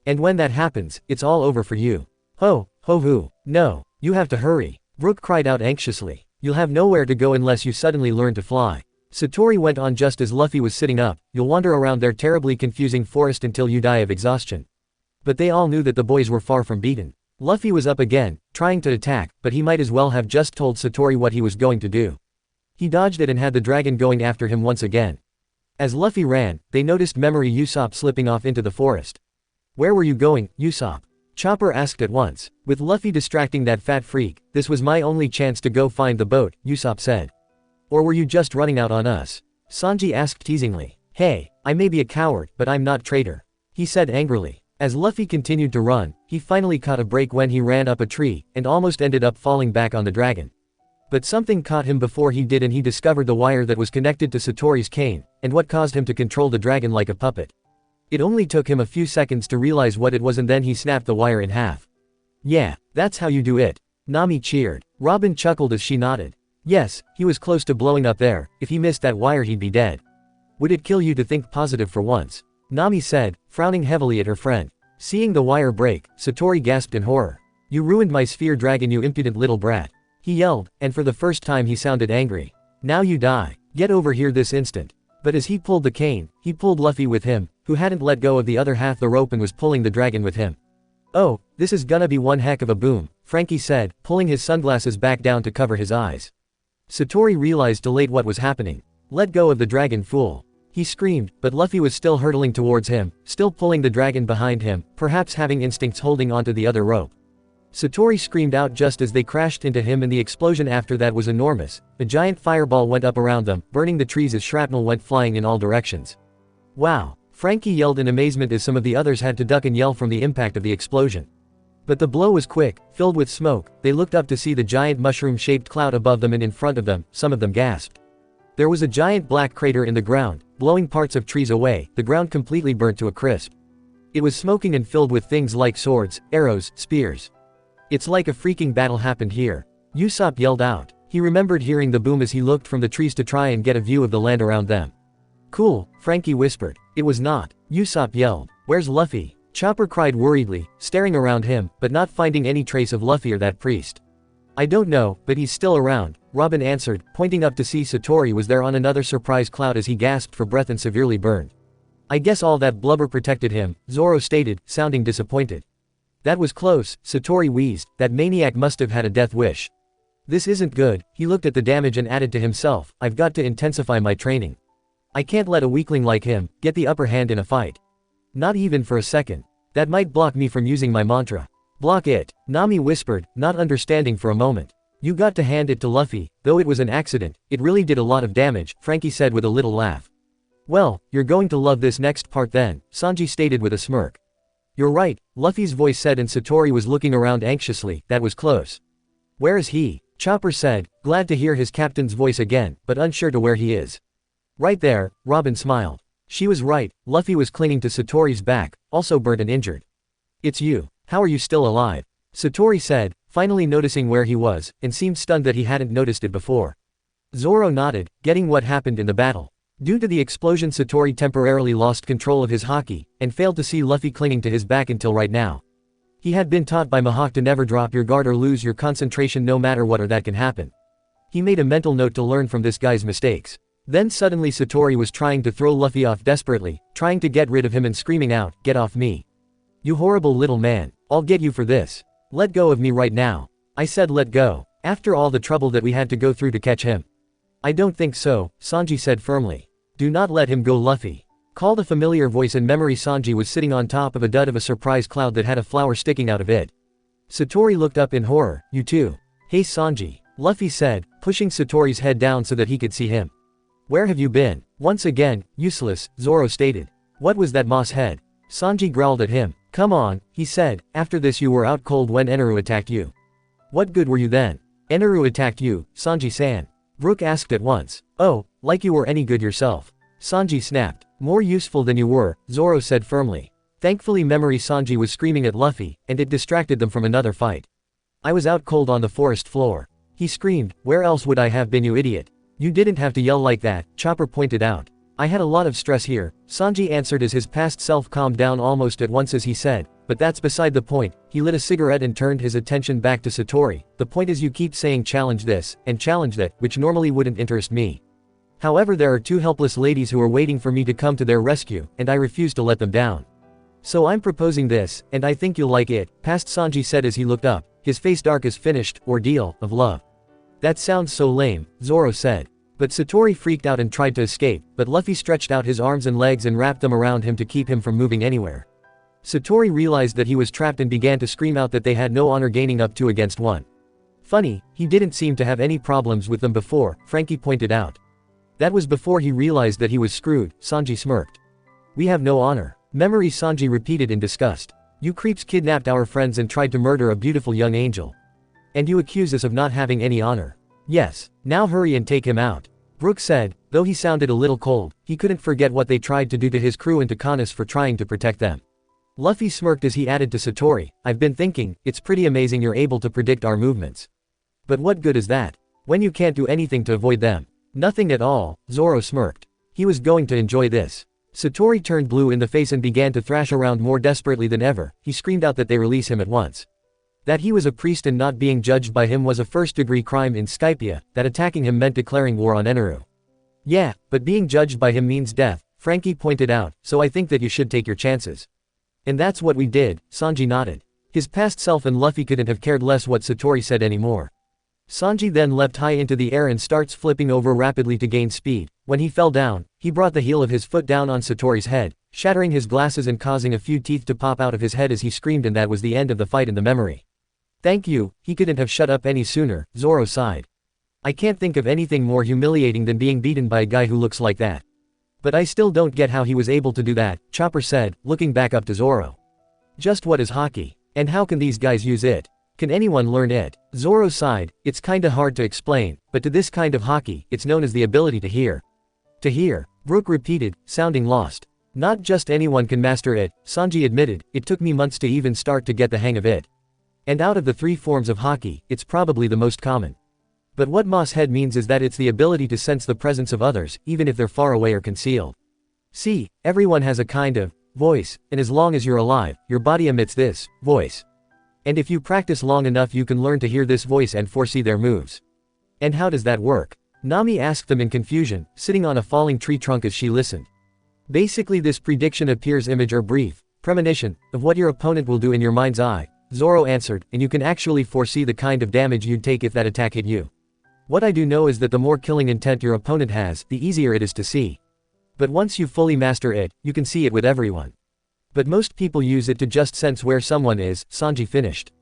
And when that happens, it's all over for you. Ho hoo. No, you have to hurry, Brook cried out anxiously. You'll have nowhere to go unless you suddenly learn to fly. Satori went on just as Luffy was sitting up, you'll wander around their terribly confusing forest until you die of exhaustion. But they all knew that the boys were far from beaten. Luffy was up again, trying to attack, but he might as well have just told Satori what he was going to do. He dodged it and had the dragon going after him once again. As Luffy ran, they noticed Memory Usopp slipping off into the forest. Where were you going, Usopp? Chopper asked at once. With Luffy distracting that fat freak, this was my only chance to go find the boat, Usopp said. Or were you just running out on us? Sanji asked teasingly. Hey, I may be a coward, but I'm not traitor. He said angrily. As Luffy continued to run, he finally caught a break when he ran up a tree, and almost ended up falling back on the dragon. But something caught him before he did, and he discovered the wire that was connected to Satori's cane, and what caused him to control the dragon like a puppet. It only took him a few seconds to realize what it was, and then he snapped the wire in half. "Yeah, that's how you do it." Nami cheered. Robin chuckled as she nodded. Yes, he was close to blowing up there. If he missed that wire, he'd be dead. "Would it kill you to think positive for once?" Nami said, frowning heavily at her friend. Seeing the wire break, Satori gasped in horror. "You ruined my sphere dragon, you impudent little brat," he yelled, and for the first time he sounded angry. "Now you die. Get over here this instant." But as he pulled the cane, he pulled Luffy with him, who hadn't let go of the other half the rope and was pulling the dragon with him. "Oh, this is gonna be one heck of a boom," Frankie said, pulling his sunglasses back down to cover his eyes. Satori realized too late what was happening. "Let go of the dragon, fool," he screamed, but Luffy was still hurtling towards him, still pulling the dragon behind him, perhaps having instincts holding onto the other rope. Satori screamed out just as they crashed into him, and the explosion after that was enormous. A giant fireball went up around them, burning the trees as shrapnel went flying in all directions. "Wow!" Frankie yelled in amazement as some of the others had to duck and yell from the impact of the explosion. But the blow was quick, filled with smoke. They looked up to see the giant mushroom-shaped cloud above them, and in front of them, some of them gasped. There was a giant black crater in the ground, blowing parts of trees away, the ground completely burnt to a crisp. It was smoking and filled with things like swords, arrows, spears. "It's like a freaking battle happened here," Usopp yelled out. He remembered hearing the boom as he looked from the trees to try and get a view of the land around them. "Cool," Frankie whispered. "It was not," Usopp yelled. "Where's Luffy?" Chopper cried worriedly, staring around him, but not finding any trace of Luffy or that priest. "I don't know, but he's still around," Robin answered, pointing up to see Satori was there on another surprise cloud as he gasped for breath and severely burned. "I guess all that blubber protected him," Zoro stated, sounding disappointed. "That was close," Satori wheezed. "That maniac must have had a death wish." "This isn't good," he looked at the damage and added to himself, "I've got to intensify my training. I can't let a weakling like him get the upper hand in a fight. Not even for a second. That might block me from using my mantra." "Block it," Nami whispered, not understanding for a moment. "You got to hand it to Luffy, though it was an accident, it really did a lot of damage," Frankie said with a little laugh. "Well, you're going to love this next part then," Sanji stated with a smirk. "You're right," Luffy's voice said, and Satori was looking around anxiously. "That was close." "Where is he?" Chopper said, glad to hear his captain's voice again, but unsure to where he is. "Right there," Robin smiled. She was right, Luffy was clinging to Satori's back, also burnt and injured. "It's you. How are you still alive?" Satori said, finally noticing where he was, and seemed stunned that he hadn't noticed it before. Zoro nodded, getting what happened in the battle. Due to the explosion, Satori temporarily lost control of his haki, and failed to see Luffy clinging to his back until right now. He had been taught by Mihawk to never drop your guard or lose your concentration no matter what, or that can happen. He made a mental note to learn from this guy's mistakes. Then suddenly Satori was trying to throw Luffy off desperately, trying to get rid of him and screaming out, "Get off me. You horrible little man, I'll get you for this. Let go of me right now." I said let go. After all the trouble that we had to go through to catch him. "I don't think so," Sanji said firmly. "Do not let him go, Luffy," called a familiar voice. In memory, Sanji was sitting on top of a dud of a surprise cloud that had a flower sticking out of it. Satori looked up in horror. "You too?" "Hey Sanji," Luffy said, pushing Satori's head down so that he could see him. "Where have you been?" "Once again, useless," Zoro stated. "What was that moss head?" Sanji growled at him. "Come on," he said, "after this you were out cold when Eneru attacked you." "What good were you then?" "Eneru attacked you, Sanji-san," Brook asked at once. "Oh, like you were any good yourself." Sanji snapped. "More useful than you were," Zoro said firmly. Thankfully memory Sanji was screaming at Luffy, and it distracted them from another fight. "I was out cold on the forest floor," he screamed. "Where else would I have been, you idiot?" "You didn't have to yell like that," Chopper pointed out. "I had a lot of stress here," Sanji answered as his past self calmed down almost at once as he said, "But that's beside the point." He lit a cigarette and turned his attention back to Satori. "The point is you keep saying challenge this, and challenge that, which normally wouldn't interest me. However, there are two helpless ladies who are waiting for me to come to their rescue, and I refuse to let them down. So I'm proposing this, and I think you'll like it," past Sanji said as he looked up, his face dark as finished, ordeal, of love. "That sounds so lame," Zoro said. But Satori freaked out and tried to escape, but Luffy stretched out his arms and legs and wrapped them around him to keep him from moving anywhere. Satori realized that he was trapped and began to scream out that they had no honor gaining up 2 against 1. Funny, he didn't seem to have any problems with them before, Frankie pointed out. That was before he realized that he was screwed, Sanji smirked. "We have no honor," memory Sanji repeated in disgust. "You creeps kidnapped our friends and tried to murder a beautiful young angel. And you accuse us of not having any honor. Yes, now hurry and take him out. Brook said, though he sounded a little cold, he couldn't forget what they tried to do to his crew and to Kanis for trying to protect them. Luffy smirked as he added to Satori, I've been thinking, it's pretty amazing you're able to predict our movements. But what good is that? When you can't do anything to avoid them. Nothing at all, Zoro smirked. He was going to enjoy this. Satori turned blue in the face and began to thrash around more desperately than ever. He screamed out that they release him at once. That he was a priest and not being judged by him was a first-degree crime in Skypia, that attacking him meant declaring war on Eneru. Yeah, but being judged by him means death, Frankie pointed out, so I think that you should take your chances. And that's what we did, Sanji nodded. His past self and Luffy couldn't have cared less what Satori said anymore. Sanji then leapt high into the air and starts flipping over rapidly to gain speed. When he fell down, he brought the heel of his foot down on Satori's head, shattering his glasses and causing a few teeth to pop out of his head as he screamed, and that was the end of the fight in the memory. Thank you, he couldn't have shut up any sooner, Zoro sighed. I can't think of anything more humiliating than being beaten by a guy who looks like that. But I still don't get how he was able to do that, Chopper said, looking back up to Zoro. Just what is haki? And how can these guys use it? Can anyone learn it? Zoro sighed, it's kinda hard to explain, but to this kind of haki, it's known as the ability to hear. To hear, Brook repeated, sounding lost. Not just anyone can master it, Sanji admitted, it took me months to even start to get the hang of it. And out of the 3 forms of haki, it's probably the most common. But what Moss Head means is that it's the ability to sense the presence of others, even if they're far away or concealed. See, everyone has a kind of voice, and as long as you're alive, your body emits this voice. And if you practice long enough you can learn to hear this voice and foresee their moves. And how does that work? Nami asked them in confusion, sitting on a falling tree trunk as she listened. Basically this prediction appears image or brief premonition of what your opponent will do in your mind's eye, Zoro answered, and you can actually foresee the kind of damage you'd take if that attack hit you. What I do know is that the more killing intent your opponent has, the easier it is to see. But once you fully master it, you can see it with everyone. But most people use it to just sense where someone is, Sanji finished.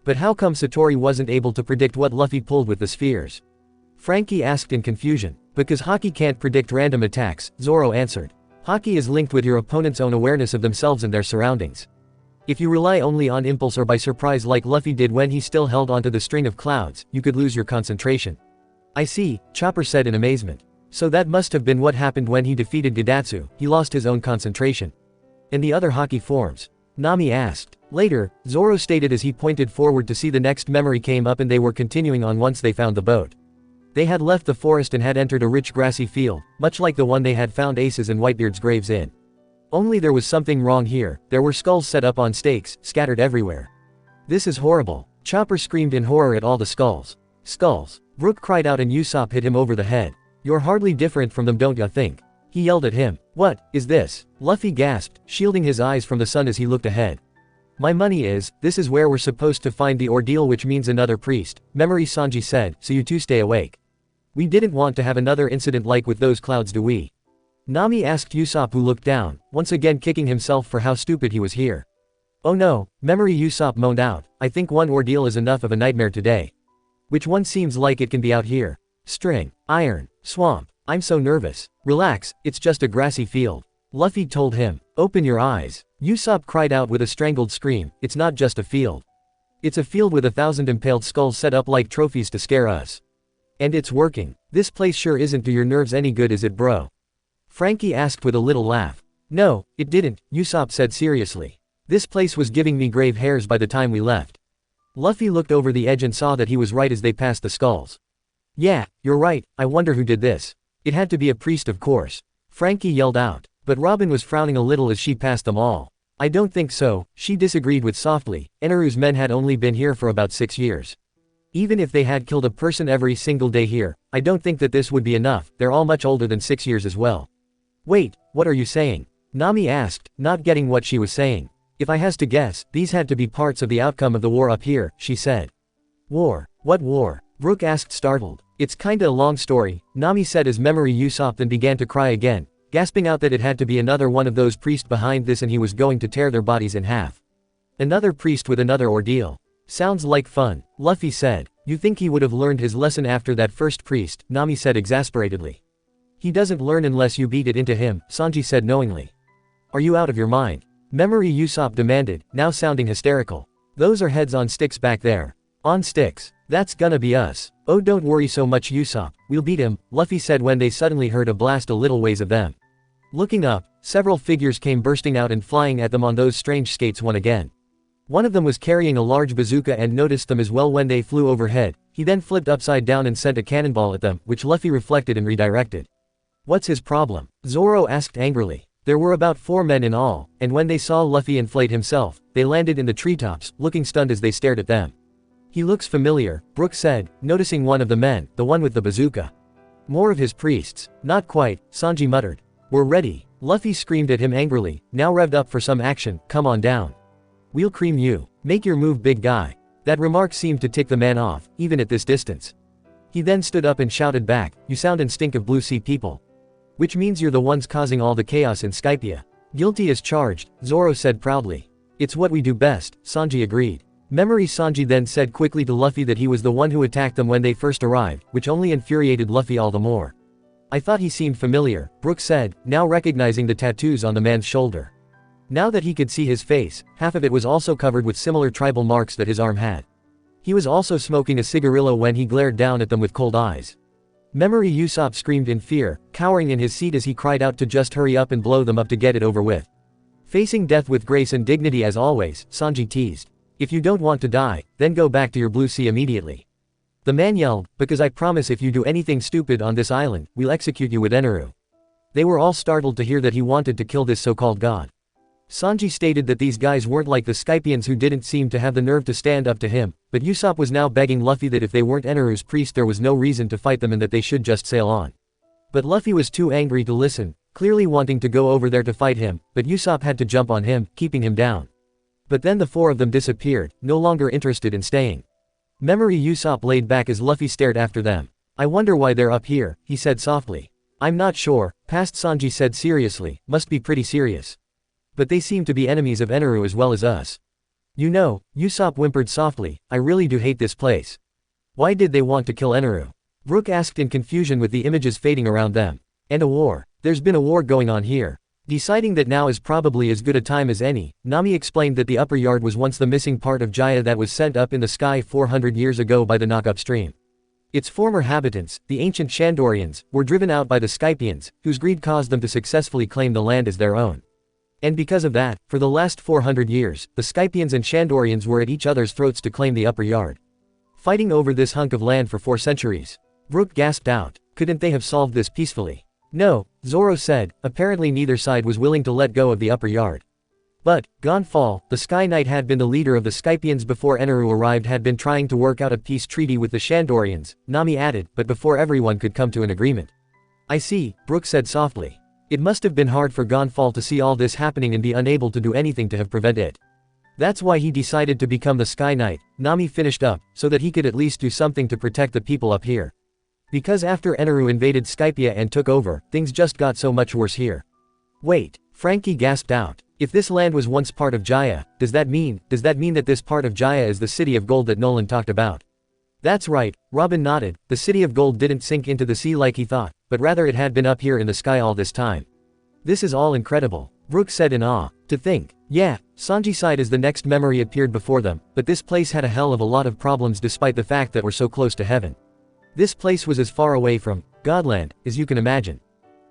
But how come Satori wasn't able to predict what Luffy pulled with the spheres? Frankie asked in confusion. Because haki can't predict random attacks, Zoro answered. Haki is linked with your opponent's own awareness of themselves and their surroundings. If you rely only on impulse or by surprise like Luffy did when he still held onto the string of clouds, you could lose your concentration. I see, Chopper said in amazement. So that must have been what happened when he defeated Gidatsu, he lost his own concentration. And the other haki forms? Nami asked. Later, Zoro stated as he pointed forward to see the next memory came up and they were continuing on once they found the boat. They had left the forest and had entered a rich grassy field, much like the one they had found Ace's and Whitebeard's graves in. Only there was something wrong here, there were skulls set up on stakes, scattered everywhere. This is horrible, Chopper screamed in horror at all the skulls. Skulls. Brook cried out and Usopp hit him over the head. You're hardly different from them, don't ya think? He yelled at him. What is this? Luffy gasped, shielding his eyes from the sun as he looked ahead. My money is, this is where we're supposed to find the ordeal, which means another priest, Memory Sanji said, so you two stay awake. We didn't want to have another incident like with those clouds, do we? Nami asked Usopp, who looked down, once again kicking himself for how stupid he was here. Oh no, Memory, Usopp moaned out, I think one ordeal is enough of a nightmare today. Which one seems like it can be out here? String, iron, swamp, I'm so nervous. Relax, it's just a grassy field. Luffy told him. Open your eyes. Usopp cried out with a strangled scream, it's not just a field. It's a field with 1,000 impaled skulls set up like trophies to scare us. And it's working. This place sure isn't do your nerves any good, is it, bro? Frankie asked with a little laugh. No, it didn't, Usopp said seriously. This place was giving me grave hairs by the time we left. Luffy looked over the edge and saw that he was right as they passed the skulls. Yeah, you're right, I wonder who did this. It had to be a priest, of course. Frankie yelled out. But Robin was frowning a little as she passed them all. I don't think so, she disagreed with softly. Eneru's men had only been here for about 6 years. Even if they had killed a person every single day here, I don't think that this would be enough, they're all much older than 6 years as well. Wait, what are you saying? Nami asked, not getting what she was saying. If I has to guess, these had to be parts of the outcome of the war up here, she said. War? What war? Brook asked, startled. It's kinda a long story, Nami said as Memory Usopp then began to cry again, gasping out that it had to be another one of those priests behind this and he was going to tear their bodies in half. Another priest with another ordeal. Sounds like fun, Luffy said. You think he would have learned his lesson after that first priest, Nami said exasperatedly. He doesn't learn unless you beat it into him, Sanji said knowingly. Are you out of your mind? Memory Usopp demanded, now sounding hysterical. Those are heads on sticks back there. On sticks. That's gonna be us. Oh, don't worry so much, Usopp, we'll beat him, Luffy said when they suddenly heard a blast a little ways of them. Looking up, several figures came bursting out and flying at them on those strange skates one again. One of them was carrying a large bazooka and noticed them as well when they flew overhead. He then flipped upside down and sent a cannonball at them, which Luffy reflected and redirected. What's his problem? Zoro asked angrily. There were about 4 men in all, and when they saw Luffy inflate himself, they landed in the treetops, looking stunned as they stared at them. He looks familiar, Brook said, noticing one of the men, the one with the bazooka. More of his priests. Not quite, Sanji muttered. We're ready. Luffy screamed at him angrily, now revved up for some action. Come on down. We'll cream you. Make your move, big guy. That remark seemed to tick the man off, even at this distance. He then stood up and shouted back, you sound and stink of Blue Sea people. Which means you're the ones causing all the chaos in Skypiea. Guilty as charged, Zoro said proudly. It's what we do best, Sanji agreed. Memory Sanji then said quickly to Luffy that he was the one who attacked them when they first arrived, which only infuriated Luffy all the more. I thought he seemed familiar, Brook said, now recognizing the tattoos on the man's shoulder. Now that he could see his face, half of it was also covered with similar tribal marks that his arm had. He was also smoking a cigarillo when he glared down at them with cold eyes. Memory Usopp screamed in fear, cowering in his seat as he cried out to just hurry up and blow them up to get it over with. Facing death with grace and dignity as always, Sanji teased. If you don't want to die, then go back to your Blue Sea immediately. The man yelled, because I promise if you do anything stupid on this island, we'll execute you with Eneru. They were all startled to hear that he wanted to kill this so-called god. Sanji stated that these guys weren't like the Skypians who didn't seem to have the nerve to stand up to him, but Usopp was now begging Luffy that if they weren't Eneru's priest there was no reason to fight them and that they should just sail on. But Luffy was too angry to listen, clearly wanting to go over there to fight him, but Usopp had to jump on him, keeping him down. But then the 4 of them disappeared, no longer interested in staying. Memory Usopp laid back as Luffy stared after them. I wonder why they're up here, he said softly. I'm not sure, past Sanji said seriously, must be pretty serious. But they seem to be enemies of Eneru as well as us. You know, Usopp whimpered softly, I really do hate this place. Why did they want to kill Eneru? Brook asked in confusion with the images fading around them. And a war. There's been a war going on here. Deciding that now is probably as good a time as any, Nami explained that the upper yard was once the missing part of Jaya that was sent up in the sky 400 years ago by the knock upstream. Its former habitants, the ancient Shandorians, were driven out by the Skypians, whose greed caused them to successfully claim the land as their own. And because of that, for the last 400 years, the Skypians and Shandorians were at each other's throats to claim the upper yard. Fighting over this hunk of land for 4 centuries. Brook gasped out, couldn't they have solved this peacefully? No, Zoro said, apparently neither side was willing to let go of the upper yard. But, Gonfall, the Sky Knight had been the leader of the Skypians before Eneru arrived, had been trying to work out a peace treaty with the Shandorians, Nami added, but before everyone could come to an agreement. I see, Brook said softly. It must have been hard for Gonfall to see all this happening and be unable to do anything to have prevented it. That's why he decided to become the Sky Knight, Nami finished up, so that he could at least do something to protect the people up here. Because after Eneru invaded Skypiea and took over, things just got so much worse here. Wait, Frankie gasped out. If this land was once part of Jaya, does that mean that this part of Jaya is the city of gold that Nolan talked about? That's right, Robin nodded. The city of gold didn't sink into the sea like he thought, but rather it had been up here in the sky all this time. This is all incredible, Brook said in awe. To think. Yeah, Sanji sighed as the next memory appeared before them, but this place had a hell of a lot of problems despite the fact that we're so close to heaven. This place was as far away from Godland as you can imagine.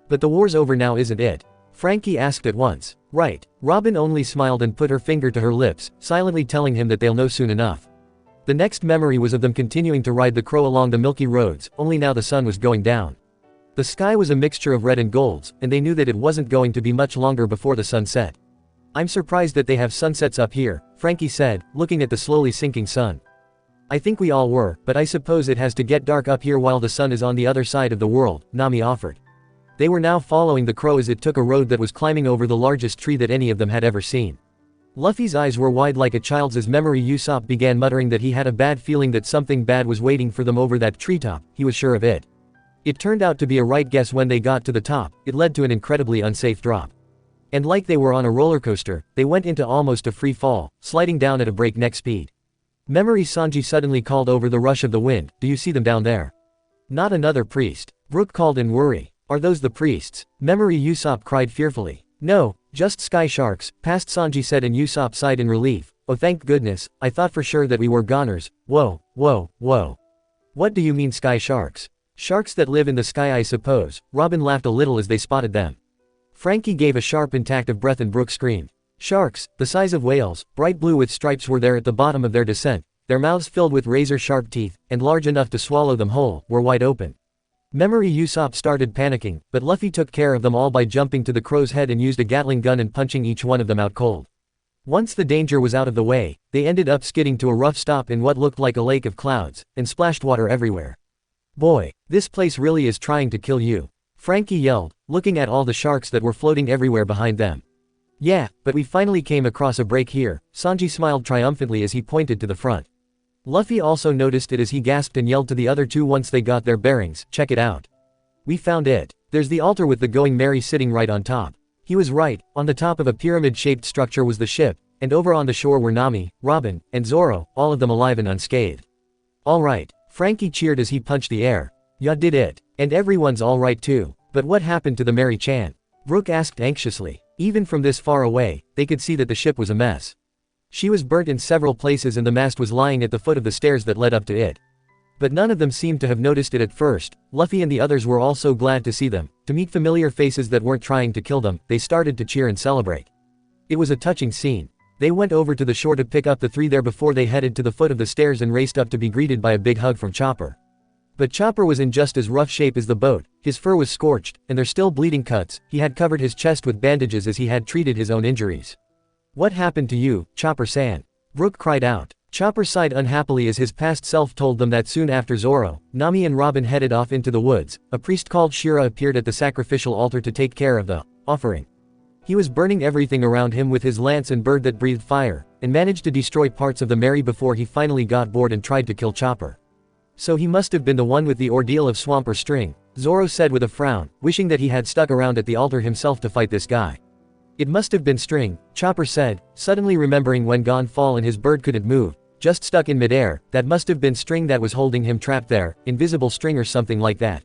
But the war's over now, isn't it? Frankie asked at once. Right. Robin only smiled and put her finger to her lips, silently telling him that they'll know soon enough. The next memory was of them continuing to ride the crow along the milky roads, only now the sun was going down. The sky was a mixture of red and golds, and they knew that it wasn't going to be much longer before the sun set. I'm surprised that they have sunsets up here, Frankie said, looking at the slowly sinking sun. I think we all were, but I suppose it has to get dark up here while the sun is on the other side of the world, Nami offered. They were now following the crow as it took a road that was climbing over the largest tree that any of them had ever seen. Luffy's eyes were wide like a child's as Memory Usopp began muttering that he had a bad feeling that something bad was waiting for them over that treetop, he was sure of it. It turned out to be a right guess. When they got to the top, it led to an incredibly unsafe drop. And like they were on a roller coaster, they went into almost a free fall, sliding down at a breakneck speed. Memory Sanji suddenly called over the rush of the wind, do you see them down there? Not another priest. Brook called in worry. Are those the priests? Memory Usopp cried fearfully. No, just sky sharks, past Sanji said, and Usopp sighed in relief. Oh thank goodness, I thought for sure that we were goners. Whoa, Whoa, whoa. What do you mean sky sharks? Sharks that live in the sky, I suppose. Robin laughed a little as they spotted them. Frankie gave a sharp intact of breath and Brooke screamed. Sharks, the size of whales, bright blue with stripes, were there at the bottom of their descent, their mouths filled with razor-sharp teeth, and large enough to swallow them whole, were wide open. Memory Usopp started panicking, but Luffy took care of them all by jumping to the crow's head and used a Gatling gun and punching each one of them out cold. Once the danger was out of the way, they ended up skidding to a rough stop in what looked like a lake of clouds, and splashed water everywhere. Boy, this place really is trying to kill you, Frankie yelled, looking at all the sharks that were floating everywhere behind them. Yeah, but we finally came across a break here, Sanji smiled triumphantly as he pointed to the front. Luffy also noticed it as he gasped and yelled to the other two once they got their bearings, check it out. We found it. There's the altar with the Going Merry sitting right on top. He was right, on the top of a pyramid-shaped structure was the ship, and over on the shore were Nami, Robin, and Zoro, all of them alive and unscathed. All right, Frankie cheered as he punched the air. Ya did it. And everyone's all right too. But what happened to the Mary-chan? Brooke asked anxiously. Even from this far away, they could see that the ship was a mess. She was burnt in several places and the mast was lying at the foot of the stairs that led up to it. But none of them seemed to have noticed it at first. Luffy and the others were all so glad to see them, to meet familiar faces that weren't trying to kill them. They started to cheer and celebrate. It was a touching scene. They went over to the shore to pick up the three there before they headed to the foot of the stairs and raced up to be greeted by a big hug from Chopper. But Chopper was in just as rough shape as the boat, his fur was scorched, and there's still bleeding cuts. He had covered his chest with bandages as he had treated his own injuries. What happened to you, Chopper-san? Brooke cried out. Chopper sighed unhappily as his past self told them that soon after Zoro, Nami and Robin headed off into the woods, a priest called Shira appeared at the sacrificial altar to take care of the offering. He was burning everything around him with his lance and bird that breathed fire, and managed to destroy parts of the Merry before he finally got bored and tried to kill Chopper. So he must have been the one with the ordeal of swamp or string, Zoro said with a frown, wishing that he had stuck around at the altar himself to fight this guy. It must have been string, Chopper said, suddenly remembering when Gon Fall and his bird couldn't move, just stuck in midair. That must have been string that was holding him trapped there, invisible string or something like that.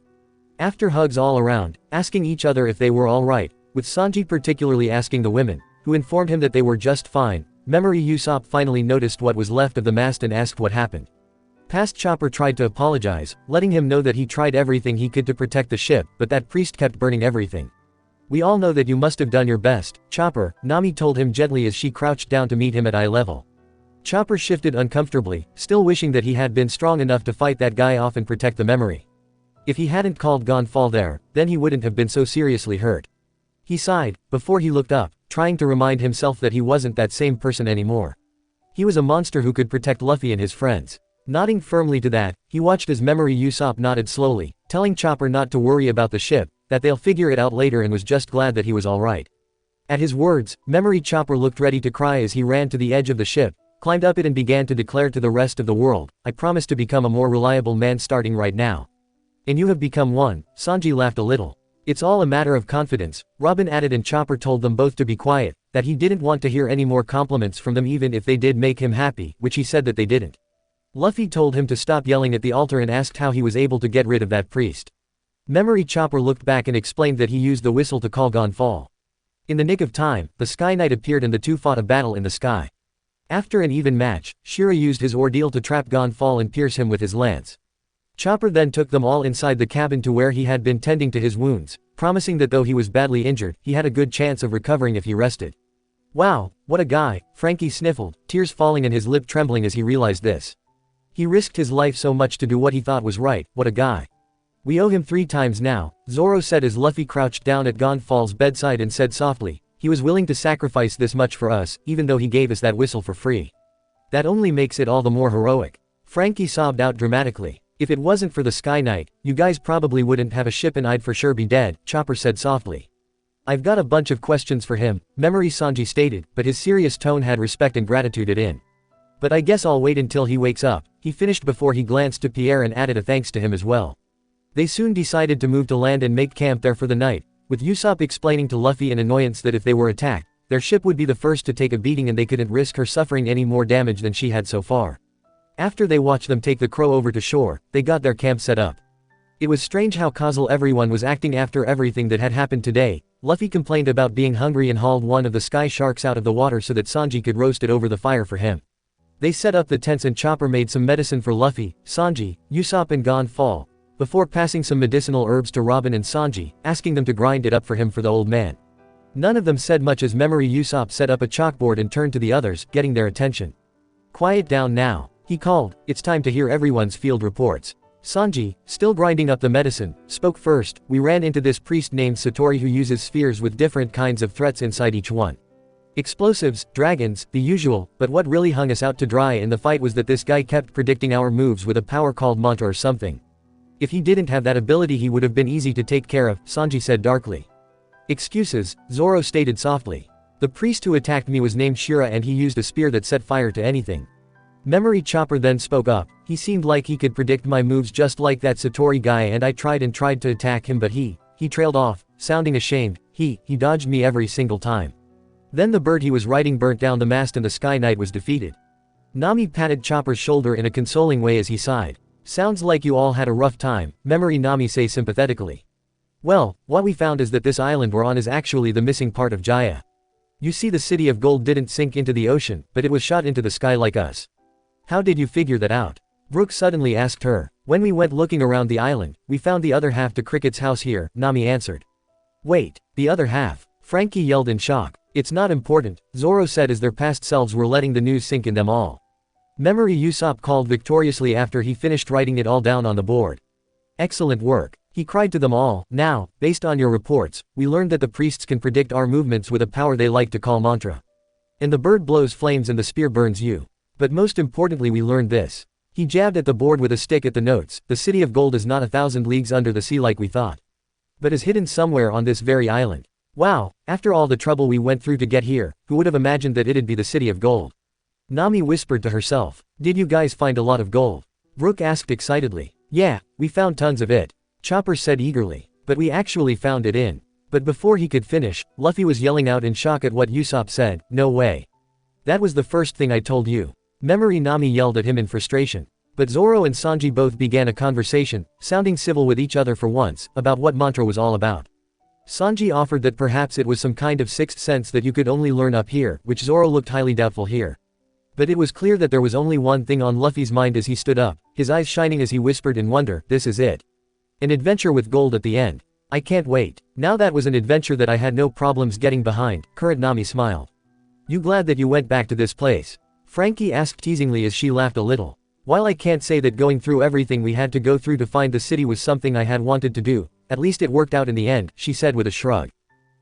After hugs all around, asking each other if they were all right, with Sanji particularly asking the women, who informed him that they were just fine, Memory Usopp finally noticed what was left of the mast and asked what happened. Past Chopper tried to apologize, letting him know that he tried everything he could to protect the ship, but that priest kept burning everything. We all know that you must have done your best, Chopper, Nami told him gently as she crouched down to meet him at eye level. Chopper shifted uncomfortably, still wishing that he had been strong enough to fight that guy off and protect the Memory. If he hadn't called Gon Fall there, then he wouldn't have been so seriously hurt. He sighed, before he looked up, trying to remind himself that he wasn't that same person anymore. He was a monster who could protect Luffy and his friends. Nodding firmly to that, he watched as Memory Usopp nodded slowly, telling Chopper not to worry about the ship, that they'll figure it out later, and was just glad that he was alright. At his words, Memory Chopper looked ready to cry as he ran to the edge of the ship, climbed up it and began to declare to the rest of the world, I promise to become a more reliable man starting right now. And you have become one, Sanji laughed a little. It's all a matter of confidence, Robin added, and Chopper told them both to be quiet, that he didn't want to hear any more compliments from them even if they did make him happy, which he said that they didn't. Luffy told him to stop yelling at the altar and asked how he was able to get rid of that priest. Memory Chopper looked back and explained that he used the whistle to call Gon Fall. In the nick of time, the Sky Knight appeared and the two fought a battle in the sky. After an even match, Shira used his ordeal to trap Gon Fall and pierce him with his lance. Chopper then took them all inside the cabin to where he had been tending to his wounds, promising that though he was badly injured, he had a good chance of recovering if he rested. Wow, what a guy, Frankie sniffled, tears falling and his lip trembling as he realized this. He risked his life so much to do what he thought was right, what a guy. We owe him 3 times now, Zoro said as Luffy crouched down at Gon Fall's bedside and said softly, he was willing to sacrifice this much for us, even though he gave us that whistle for free. That only makes it all the more heroic. Frankie sobbed out dramatically. If it wasn't for the Sky Knight, you guys probably wouldn't have a ship and I'd for sure be dead, Chopper said softly. I've got a bunch of questions for him, Memory Sanji stated, but his serious tone had respect and gratitude in. But I guess I'll wait until he wakes up, he finished before he glanced to Pierre and added a thanks to him as well. They soon decided to move to land and make camp there for the night, with Usopp explaining to Luffy in annoyance that if they were attacked, their ship would be the first to take a beating and they couldn't risk her suffering any more damage than she had so far. After they watched them take the crow over to shore, they got their camp set up. It was strange how casual everyone was acting after everything that had happened today. Luffy complained about being hungry and hauled one of the sky sharks out of the water so that Sanji could roast it over the fire for him. They set up the tents and Chopper made some medicine for Luffy, Sanji, Usopp and Gon Fall, before passing some medicinal herbs to Robin and Sanji, asking them to grind it up for him for the old man. None of them said much as Memory Usopp set up a chalkboard and turned to the others, getting their attention. Quiet down now, he called, it's time to hear everyone's field reports. Sanji, still grinding up the medicine, spoke first. We ran into this priest named Satori who uses spheres with different kinds of threats inside each one. Explosives, dragons, the usual, but what really hung us out to dry in the fight was that this guy kept predicting our moves with a power called mantra or something. If he didn't have that ability he would have been easy to take care of, Sanji said darkly. Excuses, Zoro stated softly. The priest who attacked me was named Shira and he used a spear that set fire to anything. Memory Chopper then spoke up. He seemed like he could predict my moves just like that Satori guy and I tried to attack him but he trailed off, sounding ashamed. He dodged me every single time. Then the bird he was riding burnt down the mast and the Sky Knight was defeated. Nami patted Chopper's shoulder in a consoling way as he sighed. Sounds like you all had a rough time, Memory Nami say sympathetically. Well, what we found is that this island we're on is actually the missing part of Jaya. You see the city of gold didn't sink into the ocean, but it was shot into the sky like us. How did you figure that out? Brooke suddenly asked her. When we went looking around the island, we found the other half to Cricket's house here, Nami answered. Wait, the other half? Frankie yelled in shock. It's not important, Zoro said as their past selves were letting the news sink in them all. Memory Usopp called victoriously after he finished writing it all down on the board. Excellent work, he cried to them all. Now, based on your reports, we learned that the priests can predict our movements with a power they like to call mantra. And the bird blows flames and the spear burns you. But most importantly we learned this. He jabbed at the board with a stick at the notes. The city of gold is not 1,000 leagues under the sea like we thought, but is hidden somewhere on this very island. Wow, after all the trouble we went through to get here, who would have imagined that it'd be the city of gold? Nami whispered to herself. Did you guys find a lot of gold? Brooke asked excitedly. Yeah, we found tons of it, Chopper said eagerly. But we actually found it in. But before he could finish, Luffy was yelling out in shock at what Usopp said. No way. That was the first thing I told you. Memory Nami yelled at him in frustration. But Zoro and Sanji both began a conversation, sounding civil with each other for once, about what mantra was all about. Sanji offered that perhaps it was some kind of sixth sense that you could only learn up here, which Zoro looked highly doubtful here. But it was clear that there was only one thing on Luffy's mind as he stood up, his eyes shining as he whispered in wonder, this is it. An adventure with gold at the end. I can't wait. Now that was an adventure that I had no problems getting behind, Current Nami smiled. You glad that you went back to this place? Frankie asked teasingly as she laughed a little. While I can't say that going through everything we had to go through to find the city was something I had wanted to do, at least it worked out in the end, she said with a shrug.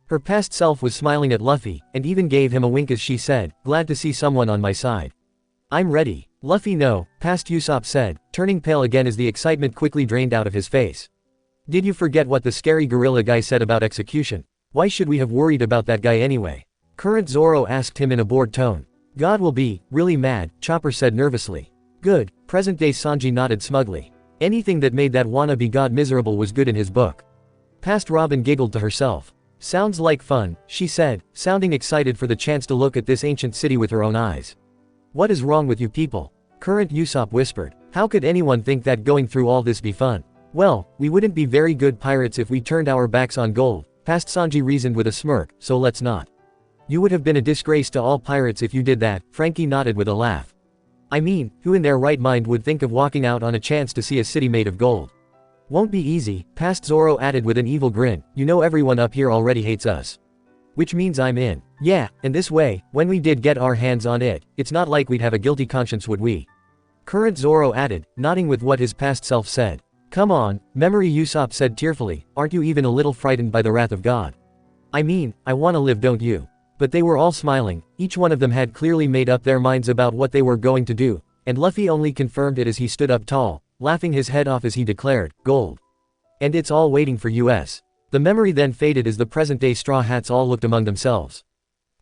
Her past self was smiling at Luffy, and even gave him a wink as she said, glad to see someone on my side. I'm ready. Luffy no, past Usopp said, turning pale again as the excitement quickly drained out of his face. Did you forget what the scary gorilla guy said about execution? Why should we have worried about that guy anyway? Current Zoro asked him in a bored tone. God will be really mad, Chopper said nervously. Good, present-day Sanji nodded smugly. Anything that made that wannabe god miserable was good in his book. Past Robin giggled to herself. Sounds like fun, she said, sounding excited for the chance to look at this ancient city with her own eyes. What is wrong with you people? Current Usopp whispered. How could anyone think that going through all this be fun? Well, we wouldn't be very good pirates if we turned our backs on gold, past Sanji reasoned with a smirk, so let's not. You would have been a disgrace to all pirates if you did that, Frankie nodded with a laugh. I mean, who in their right mind would think of walking out on a chance to see a city made of gold? Won't be easy, past Zoro added with an evil grin, you know everyone up here already hates us. Which means I'm in. Yeah, and this way, when we did get our hands on it, it's not like we'd have a guilty conscience would we? Current Zoro added, nodding with what his past self said. Come on, Memory Usopp said tearfully, aren't you even a little frightened by the wrath of God? I mean, I wanna live don't you? But they were all smiling, each one of them had clearly made up their minds about what they were going to do, and Luffy only confirmed it as he stood up tall, laughing his head off as he declared, gold. And it's all waiting for us. The memory then faded as the present-day Straw Hats all looked among themselves.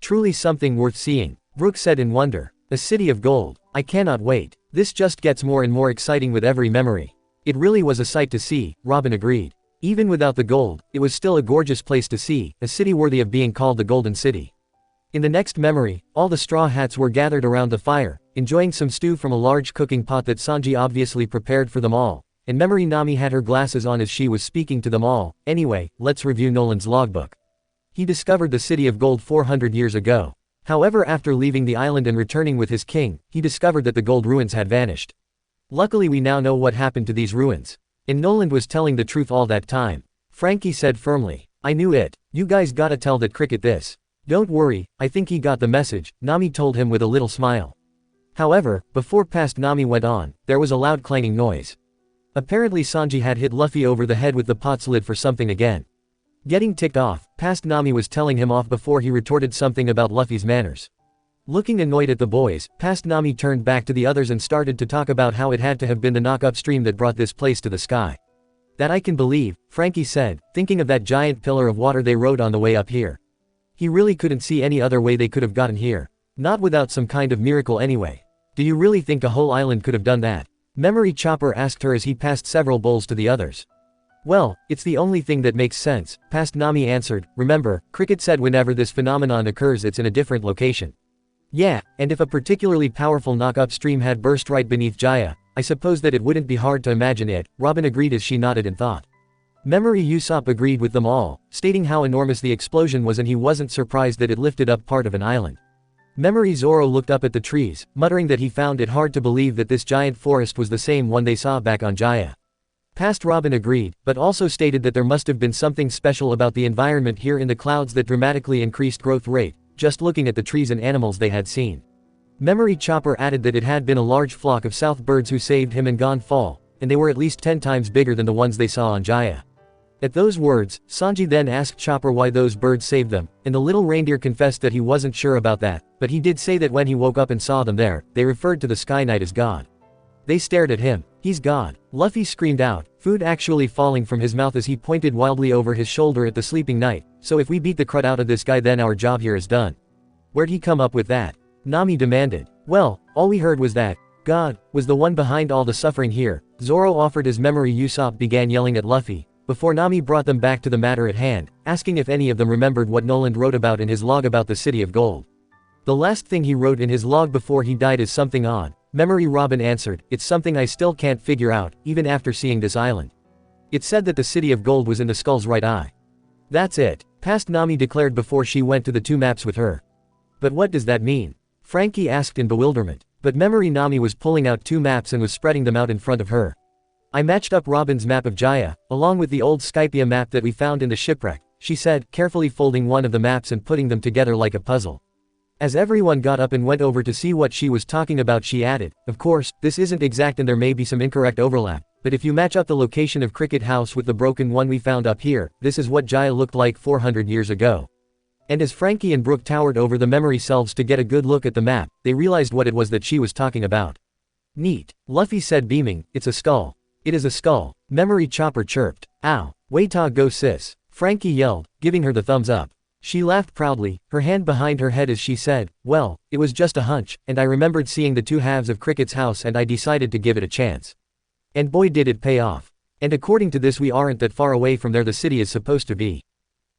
Truly something worth seeing, Brooke said in wonder. A city of gold. I cannot wait. This just gets more and more exciting with every memory. It really was a sight to see, Robin agreed. Even without the gold, it was still a gorgeous place to see, a city worthy of being called the Golden City. In the next memory, all the Straw Hats were gathered around the fire, enjoying some stew from a large cooking pot that Sanji obviously prepared for them all, and Memory Nami had her glasses on as she was speaking to them all. Anyway, let's review Nolan's logbook. He discovered the city of gold 400 years ago. However, after leaving the island and returning with his king, he discovered that the gold ruins had vanished. Luckily we now know what happened to these ruins. And Noland was telling the truth all that time. Frankie said firmly. I knew it. You guys gotta tell that Cricket this. Don't worry, I think he got the message, Nami told him with a little smile. However, before past Nami went on, there was a loud clanging noise. Apparently Sanji had hit Luffy over the head with the pot's lid for something again. Getting ticked off, past Nami was telling him off before he retorted something about Luffy's manners. Looking annoyed at the boys, past Nami turned back to the others and started to talk about how it had to have been the knock upstream that brought this place to the sky. That I can believe, Frankie said, thinking of that giant pillar of water they rode on the way up here. He really couldn't see any other way they could have gotten here. Not without some kind of miracle anyway. Do you really think a whole island could have done that? Memory Chopper asked her as he passed several bowls to the others. Well, it's the only thing that makes sense, past Nami answered. Remember, Cricket said whenever this phenomenon occurs it's in a different location. Yeah, and if a particularly powerful knock upstream had burst right beneath Jaya, I suppose that it wouldn't be hard to imagine it, Robin agreed as she nodded in thought. Memory Usopp agreed with them all, stating how enormous the explosion was and he wasn't surprised that it lifted up part of an island. Memory Zoro looked up at the trees, muttering that he found it hard to believe that this giant forest was the same one they saw back on Jaya. Past Robin agreed, but also stated that there must have been something special about the environment here in the clouds that dramatically increased growth rate, just looking at the trees and animals they had seen. Memory Chopper added that it had been a large flock of south birds who saved him and gone fall, and they were at least 10 times bigger than the ones they saw on Jaya. At those words, Sanji then asked Chopper why those birds saved them, and the little reindeer confessed that he wasn't sure about that, but he did say that when he woke up and saw them there, they referred to the Sky Knight as God. They stared at him. He's God. Luffy screamed out, food actually falling from his mouth as he pointed wildly over his shoulder at the sleeping knight. So if we beat the crud out of this guy then our job here is done. Where'd he come up with that? Nami demanded. Well, all we heard was that God was the one behind all the suffering here, Zoro offered as Memory Usopp began yelling at Luffy, before Nami brought them back to the matter at hand, asking if any of them remembered what Noland wrote about in his log about the City of Gold. The last thing he wrote in his log before he died is something odd. Memory Robin answered, it's something I still can't figure out, even after seeing this island. It said that the City of Gold was in the skull's right eye. That's it, past Nami declared before she went to the two maps with her. But what does that mean? Frankie asked in bewilderment, but Memory Nami was pulling out two maps and was spreading them out in front of her. I matched up Robin's map of Jaya, along with the old Skypia map that we found in the shipwreck, she said, carefully folding one of the maps and putting them together like a puzzle. As everyone got up and went over to see what she was talking about she added, of course, this isn't exact and there may be some incorrect overlap, but if you match up the location of Cricket House with the broken one we found up here, this is what Jaya looked like 400 years ago. And as Frankie and Brook towered over the memory selves to get a good look at the map, they realized what it was that she was talking about. Neat, Luffy said beaming, it's a skull. It is a skull, Memory Chopper chirped. Ow, wait-a go sis, Frankie yelled, giving her the thumbs up. She laughed proudly, her hand behind her head as she said, well, it was just a hunch, and I remembered seeing the two halves of Cricket's house and I decided to give it a chance. And boy did it pay off. And according to this we aren't that far away from there the city is supposed to be.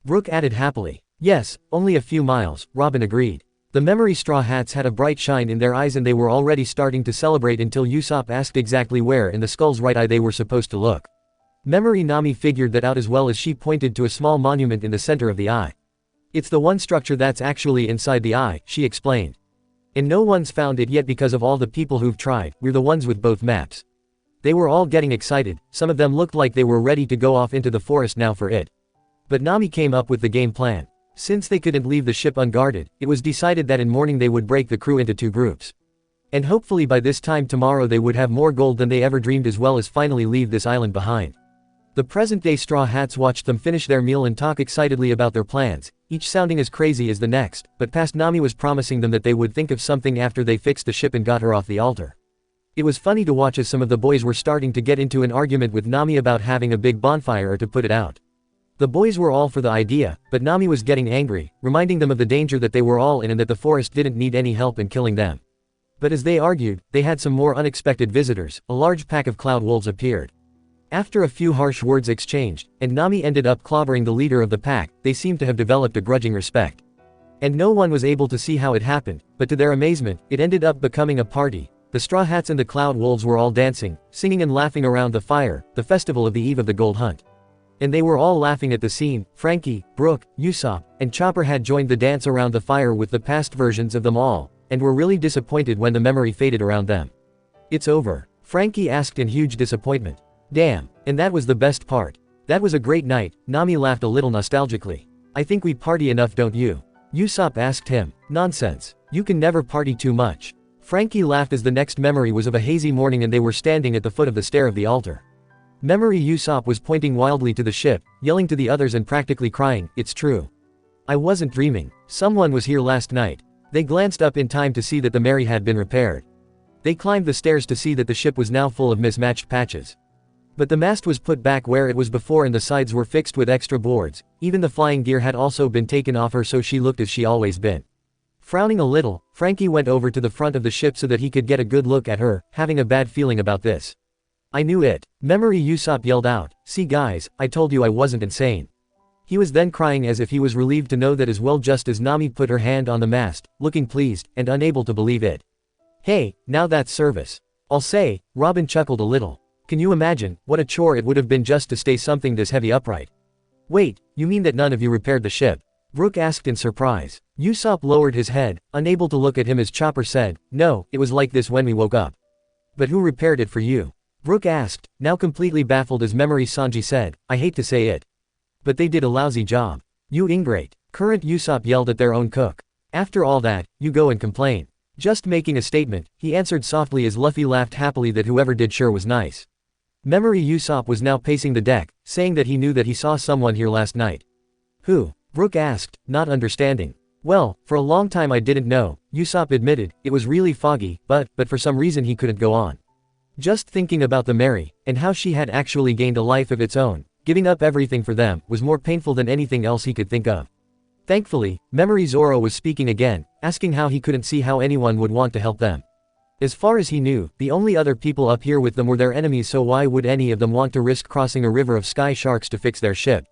Brooke added happily. Yes, only a few miles, Robin agreed. The memory straw hats had a bright shine in their eyes and they were already starting to celebrate until Usopp asked exactly where in the skull's right eye they were supposed to look. Memory Nami figured that out as well as she pointed to a small monument in the center of the eye. It's the one structure that's actually inside the eye, she explained. And no one's found it yet because of all the people who've tried, we're the ones with both maps. They were all getting excited, some of them looked like they were ready to go off into the forest now for it. But Nami came up with the game plan. Since they couldn't leave the ship unguarded, it was decided that in morning they would break the crew into two groups. And hopefully by this time tomorrow they would have more gold than they ever dreamed as well as finally leave this island behind. The present-day Straw Hats watched them finish their meal and talk excitedly about their plans, each sounding as crazy as the next, but past Nami was promising them that they would think of something after they fixed the ship and got her off the altar. It was funny to watch as some of the boys were starting to get into an argument with Nami about having a big bonfire or to put it out. The boys were all for the idea, but Nami was getting angry, reminding them of the danger that they were all in and that the forest didn't need any help in killing them. But as they argued, they had some more unexpected visitors. A large pack of cloud wolves appeared. After a few harsh words exchanged, and Nami ended up clobbering the leader of the pack, they seemed to have developed a grudging respect. And no one was able to see how it happened, but to their amazement, it ended up becoming a party. The Straw Hats and the Cloud Wolves were all dancing, singing and laughing around the fire, the festival of the eve of the gold hunt. And they were all laughing at the scene. Frankie, Brook, Usopp, and Chopper had joined the dance around the fire with the past versions of them all, and were really disappointed when the memory faded around them. "It's over," Frankie asked in huge disappointment. "Damn, and that was the best part. That was a great night," Nami laughed a little nostalgically. "I think we party enough, don't you?" Usopp asked him. "Nonsense. You can never party too much." Frankie laughed as the next memory was of a hazy morning and they were standing at the foot of the stair of the altar. Memory Usopp was pointing wildly to the ship, yelling to the others and practically crying, "It's true. I wasn't dreaming. Someone was here last night." They glanced up in time to see that the Mary had been repaired. They climbed the stairs to see that the ship was now full of mismatched patches. But the mast was put back where it was before and the sides were fixed with extra boards. Even the flying gear had also been taken off her, so she looked as she always been. Frowning a little, Frankie went over to the front of the ship so that he could get a good look at her, having a bad feeling about this. "I knew it." Memory Usopp yelled out, "See guys, I told you I wasn't insane." He was then crying as if he was relieved to know that as well, just as Nami put her hand on the mast, looking pleased, and unable to believe it. "Hey, now that's service. I'll say." Robin chuckled a little. "Can you imagine what a chore it would have been just to stay something this heavy upright?" "Wait, you mean that none of you repaired the ship?" Brook asked in surprise. Usopp lowered his head, unable to look at him as Chopper said, "No, it was like this when we woke up." "But who repaired it for you?" Brook asked, now completely baffled as Memory Sanji said, "I hate to say it, but they did a lousy job." "You ingrate." Current Usopp yelled at their own cook. "After all that, you go and complain." Just making a statement, he answered softly as Luffy laughed happily that whoever did sure was nice. Memory Usopp was now pacing the deck, saying that he knew that he saw someone here last night. "Who?" Brook asked, not understanding. "Well, for a long time I didn't know," Usopp admitted. "It was really foggy, but for some reason he couldn't go on. Just thinking about the Mary, and how she had actually gained a life of its own, giving up everything for them, was more painful than anything else he could think of." Thankfully, Memory Zoro was speaking again, asking how he couldn't see how anyone would want to help them. As far as he knew, the only other people up here with them were their enemies, so why would any of them want to risk crossing a river of sky sharks to fix their ship?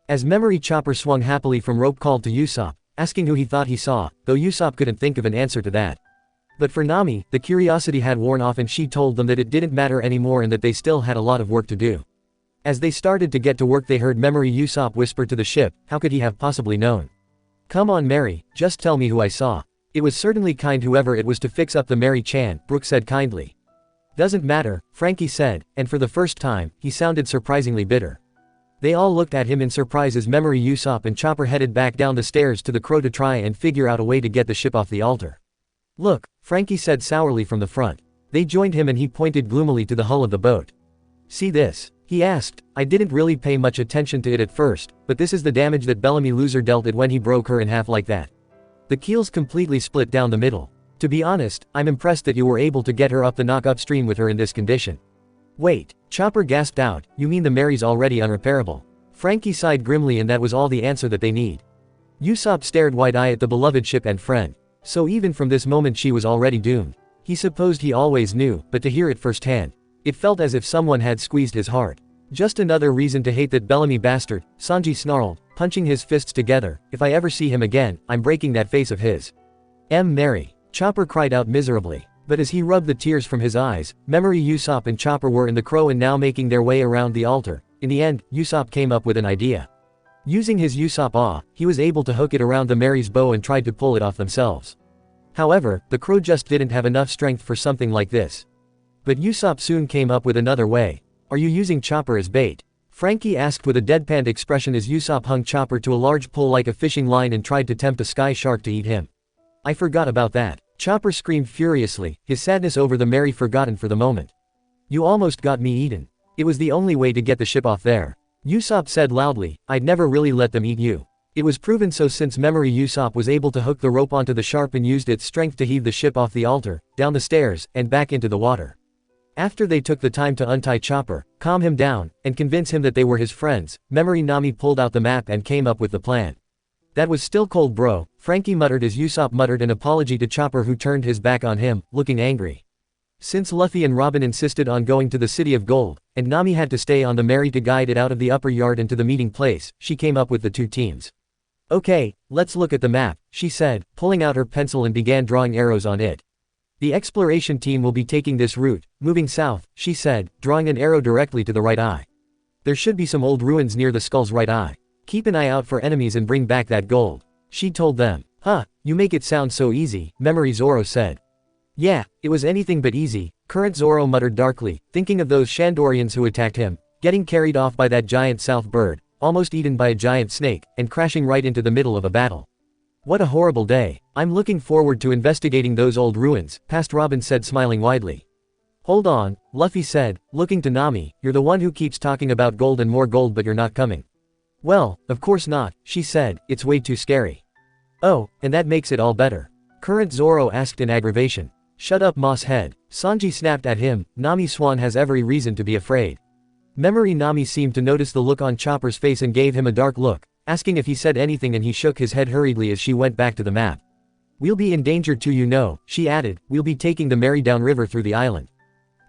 As Memory Chopper swung happily from rope, called to Usopp, asking who he thought he saw, though Usopp couldn't think of an answer to that. But for Nami, the curiosity had worn off and she told them that it didn't matter anymore and that they still had a lot of work to do. As they started to get to work, they heard Memory Usopp whisper to the ship, "How could he have possibly known? Come on Mary, just tell me who I saw." "It was certainly kind whoever it was to fix up the Mary-chan," Brook said kindly. "Doesn't matter," Frankie said, and for the first time, he sounded surprisingly bitter. They all looked at him in surprise as Memory Usopp and Chopper headed back down the stairs to the crow to try and figure out a way to get the ship off the altar. "Look," Frankie said sourly from the front. They joined him and he pointed gloomily to the hull of the boat. "See this?" he asked. "I didn't really pay much attention to it at first, but this is the damage that Bellamy Loser dealt it when he broke her in half like that. The keel's completely split down the middle. To be honest, I'm impressed that you were able to get her up the knock upstream with her in this condition." "Wait," Chopper gasped out, "you mean the Mary's already unrepairable?" Frankie sighed grimly and that was all the answer that they need. Usopp stared wide-eyed at the beloved ship and friend. So even from this moment she was already doomed. He supposed he always knew, but to hear it firsthand, it felt as if someone had squeezed his heart. "Just another reason to hate that Bellamy bastard," Sanji snarled, punching his fists together. "If I ever see him again, I'm breaking that face of his." Mary," Chopper cried out miserably. But as he rubbed the tears from his eyes, Memory Usopp and Chopper were in the crow and now making their way around the altar. In the end, Usopp came up with an idea. Using his Usopp Awe, he was able to hook it around the Mary's bow and tried to pull it off themselves. However, the crow just didn't have enough strength for something like this. But Usopp soon came up with another way. "Are you using Chopper as bait?" Frankie asked with a deadpan expression as Usopp hung Chopper to a large pole like a fishing line and tried to tempt a sky shark to eat him. "I forgot about that." Chopper screamed furiously, his sadness over the Mary forgotten for the moment. "You almost got me eaten. It was the only way to get the ship off there." Usopp said loudly, "I'd never really let them eat you." It was proven so since Memory Usopp was able to hook the rope onto the sharp and used its strength to heave the ship off the altar, down the stairs, and back into the water. After they took the time to untie Chopper, calm him down, and convince him that they were his friends, Memory Nami pulled out the map and came up with the plan. "That was still cold bro," Frankie muttered as Usopp muttered an apology to Chopper who turned his back on him, looking angry. Since Luffy and Robin insisted on going to the City of Gold, and Nami had to stay on the Mary to guide it out of the upper yard and to the meeting place, she came up with the two teams. "Okay, let's look at the map," she said, pulling out her pencil and began drawing arrows on it. "The exploration team will be taking this route, moving south," she said, drawing an arrow directly to the right eye. There should be some old ruins near the skull's right eye. Keep an eye out for enemies and bring back that gold. She told them. Huh, you make it sound so easy, Memory Zoro said. Yeah, it was anything but easy, Current Zoro muttered darkly, thinking of those Shandorians who attacked him, getting carried off by that giant south bird, almost eaten by a giant snake, and crashing right into the middle of a battle. What a horrible day. I'm looking forward to investigating those old ruins, Past Robin said smiling widely. Hold on, Luffy said, looking to Nami, you're the one who keeps talking about gold and more gold but you're not coming. Well, of course not, she said, it's way too scary. Oh, and that makes it all better. Current Zoro asked in aggravation. Shut up, Moss Head. Sanji snapped at him, Nami Swan has every reason to be afraid. Memory Nami seemed to notice the look on Chopper's face and gave him a dark look, asking if he said anything, and he shook his head hurriedly as she went back to the map. We'll be in danger too, you know, she added, we'll be taking the Mary down river through the island.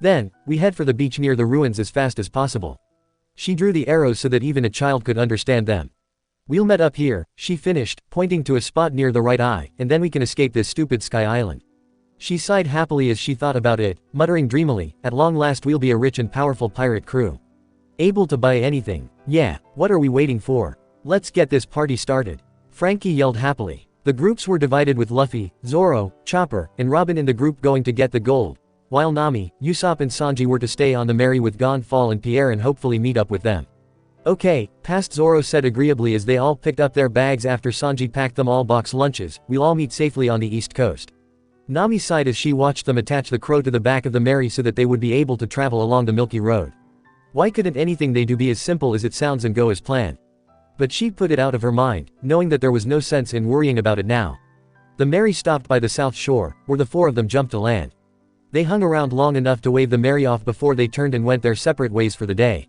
Then, we head for the beach near the ruins as fast as possible. She drew the arrows so that even a child could understand them. We'll meet up here, she finished, pointing to a spot near the right eye, and then we can escape this stupid Sky Island. She sighed happily as she thought about it, muttering dreamily, at long last we'll be a rich and powerful pirate crew. Able to buy anything. Yeah, what are we waiting for? Let's get this party started. Frankie yelled happily. The groups were divided with Luffy, Zoro, Chopper, and Robin in the group going to get the gold, while Nami, Usopp and Sanji were to stay on the Mary with Gonfall and Pierre and hopefully meet up with them. Okay, Past Zoro said agreeably as they all picked up their bags after Sanji packed them all box lunches, we'll all meet safely on the East Coast. Nami sighed as she watched them attach the crow to the back of the Mary so that they would be able to travel along the Milky Road. Why couldn't anything they do be as simple as it sounds and go as planned? But she put it out of her mind, knowing that there was no sense in worrying about it now. The Mary stopped by the south shore, where the four of them jumped to land. They hung around long enough to wave the Mary off before they turned and went their separate ways for the day.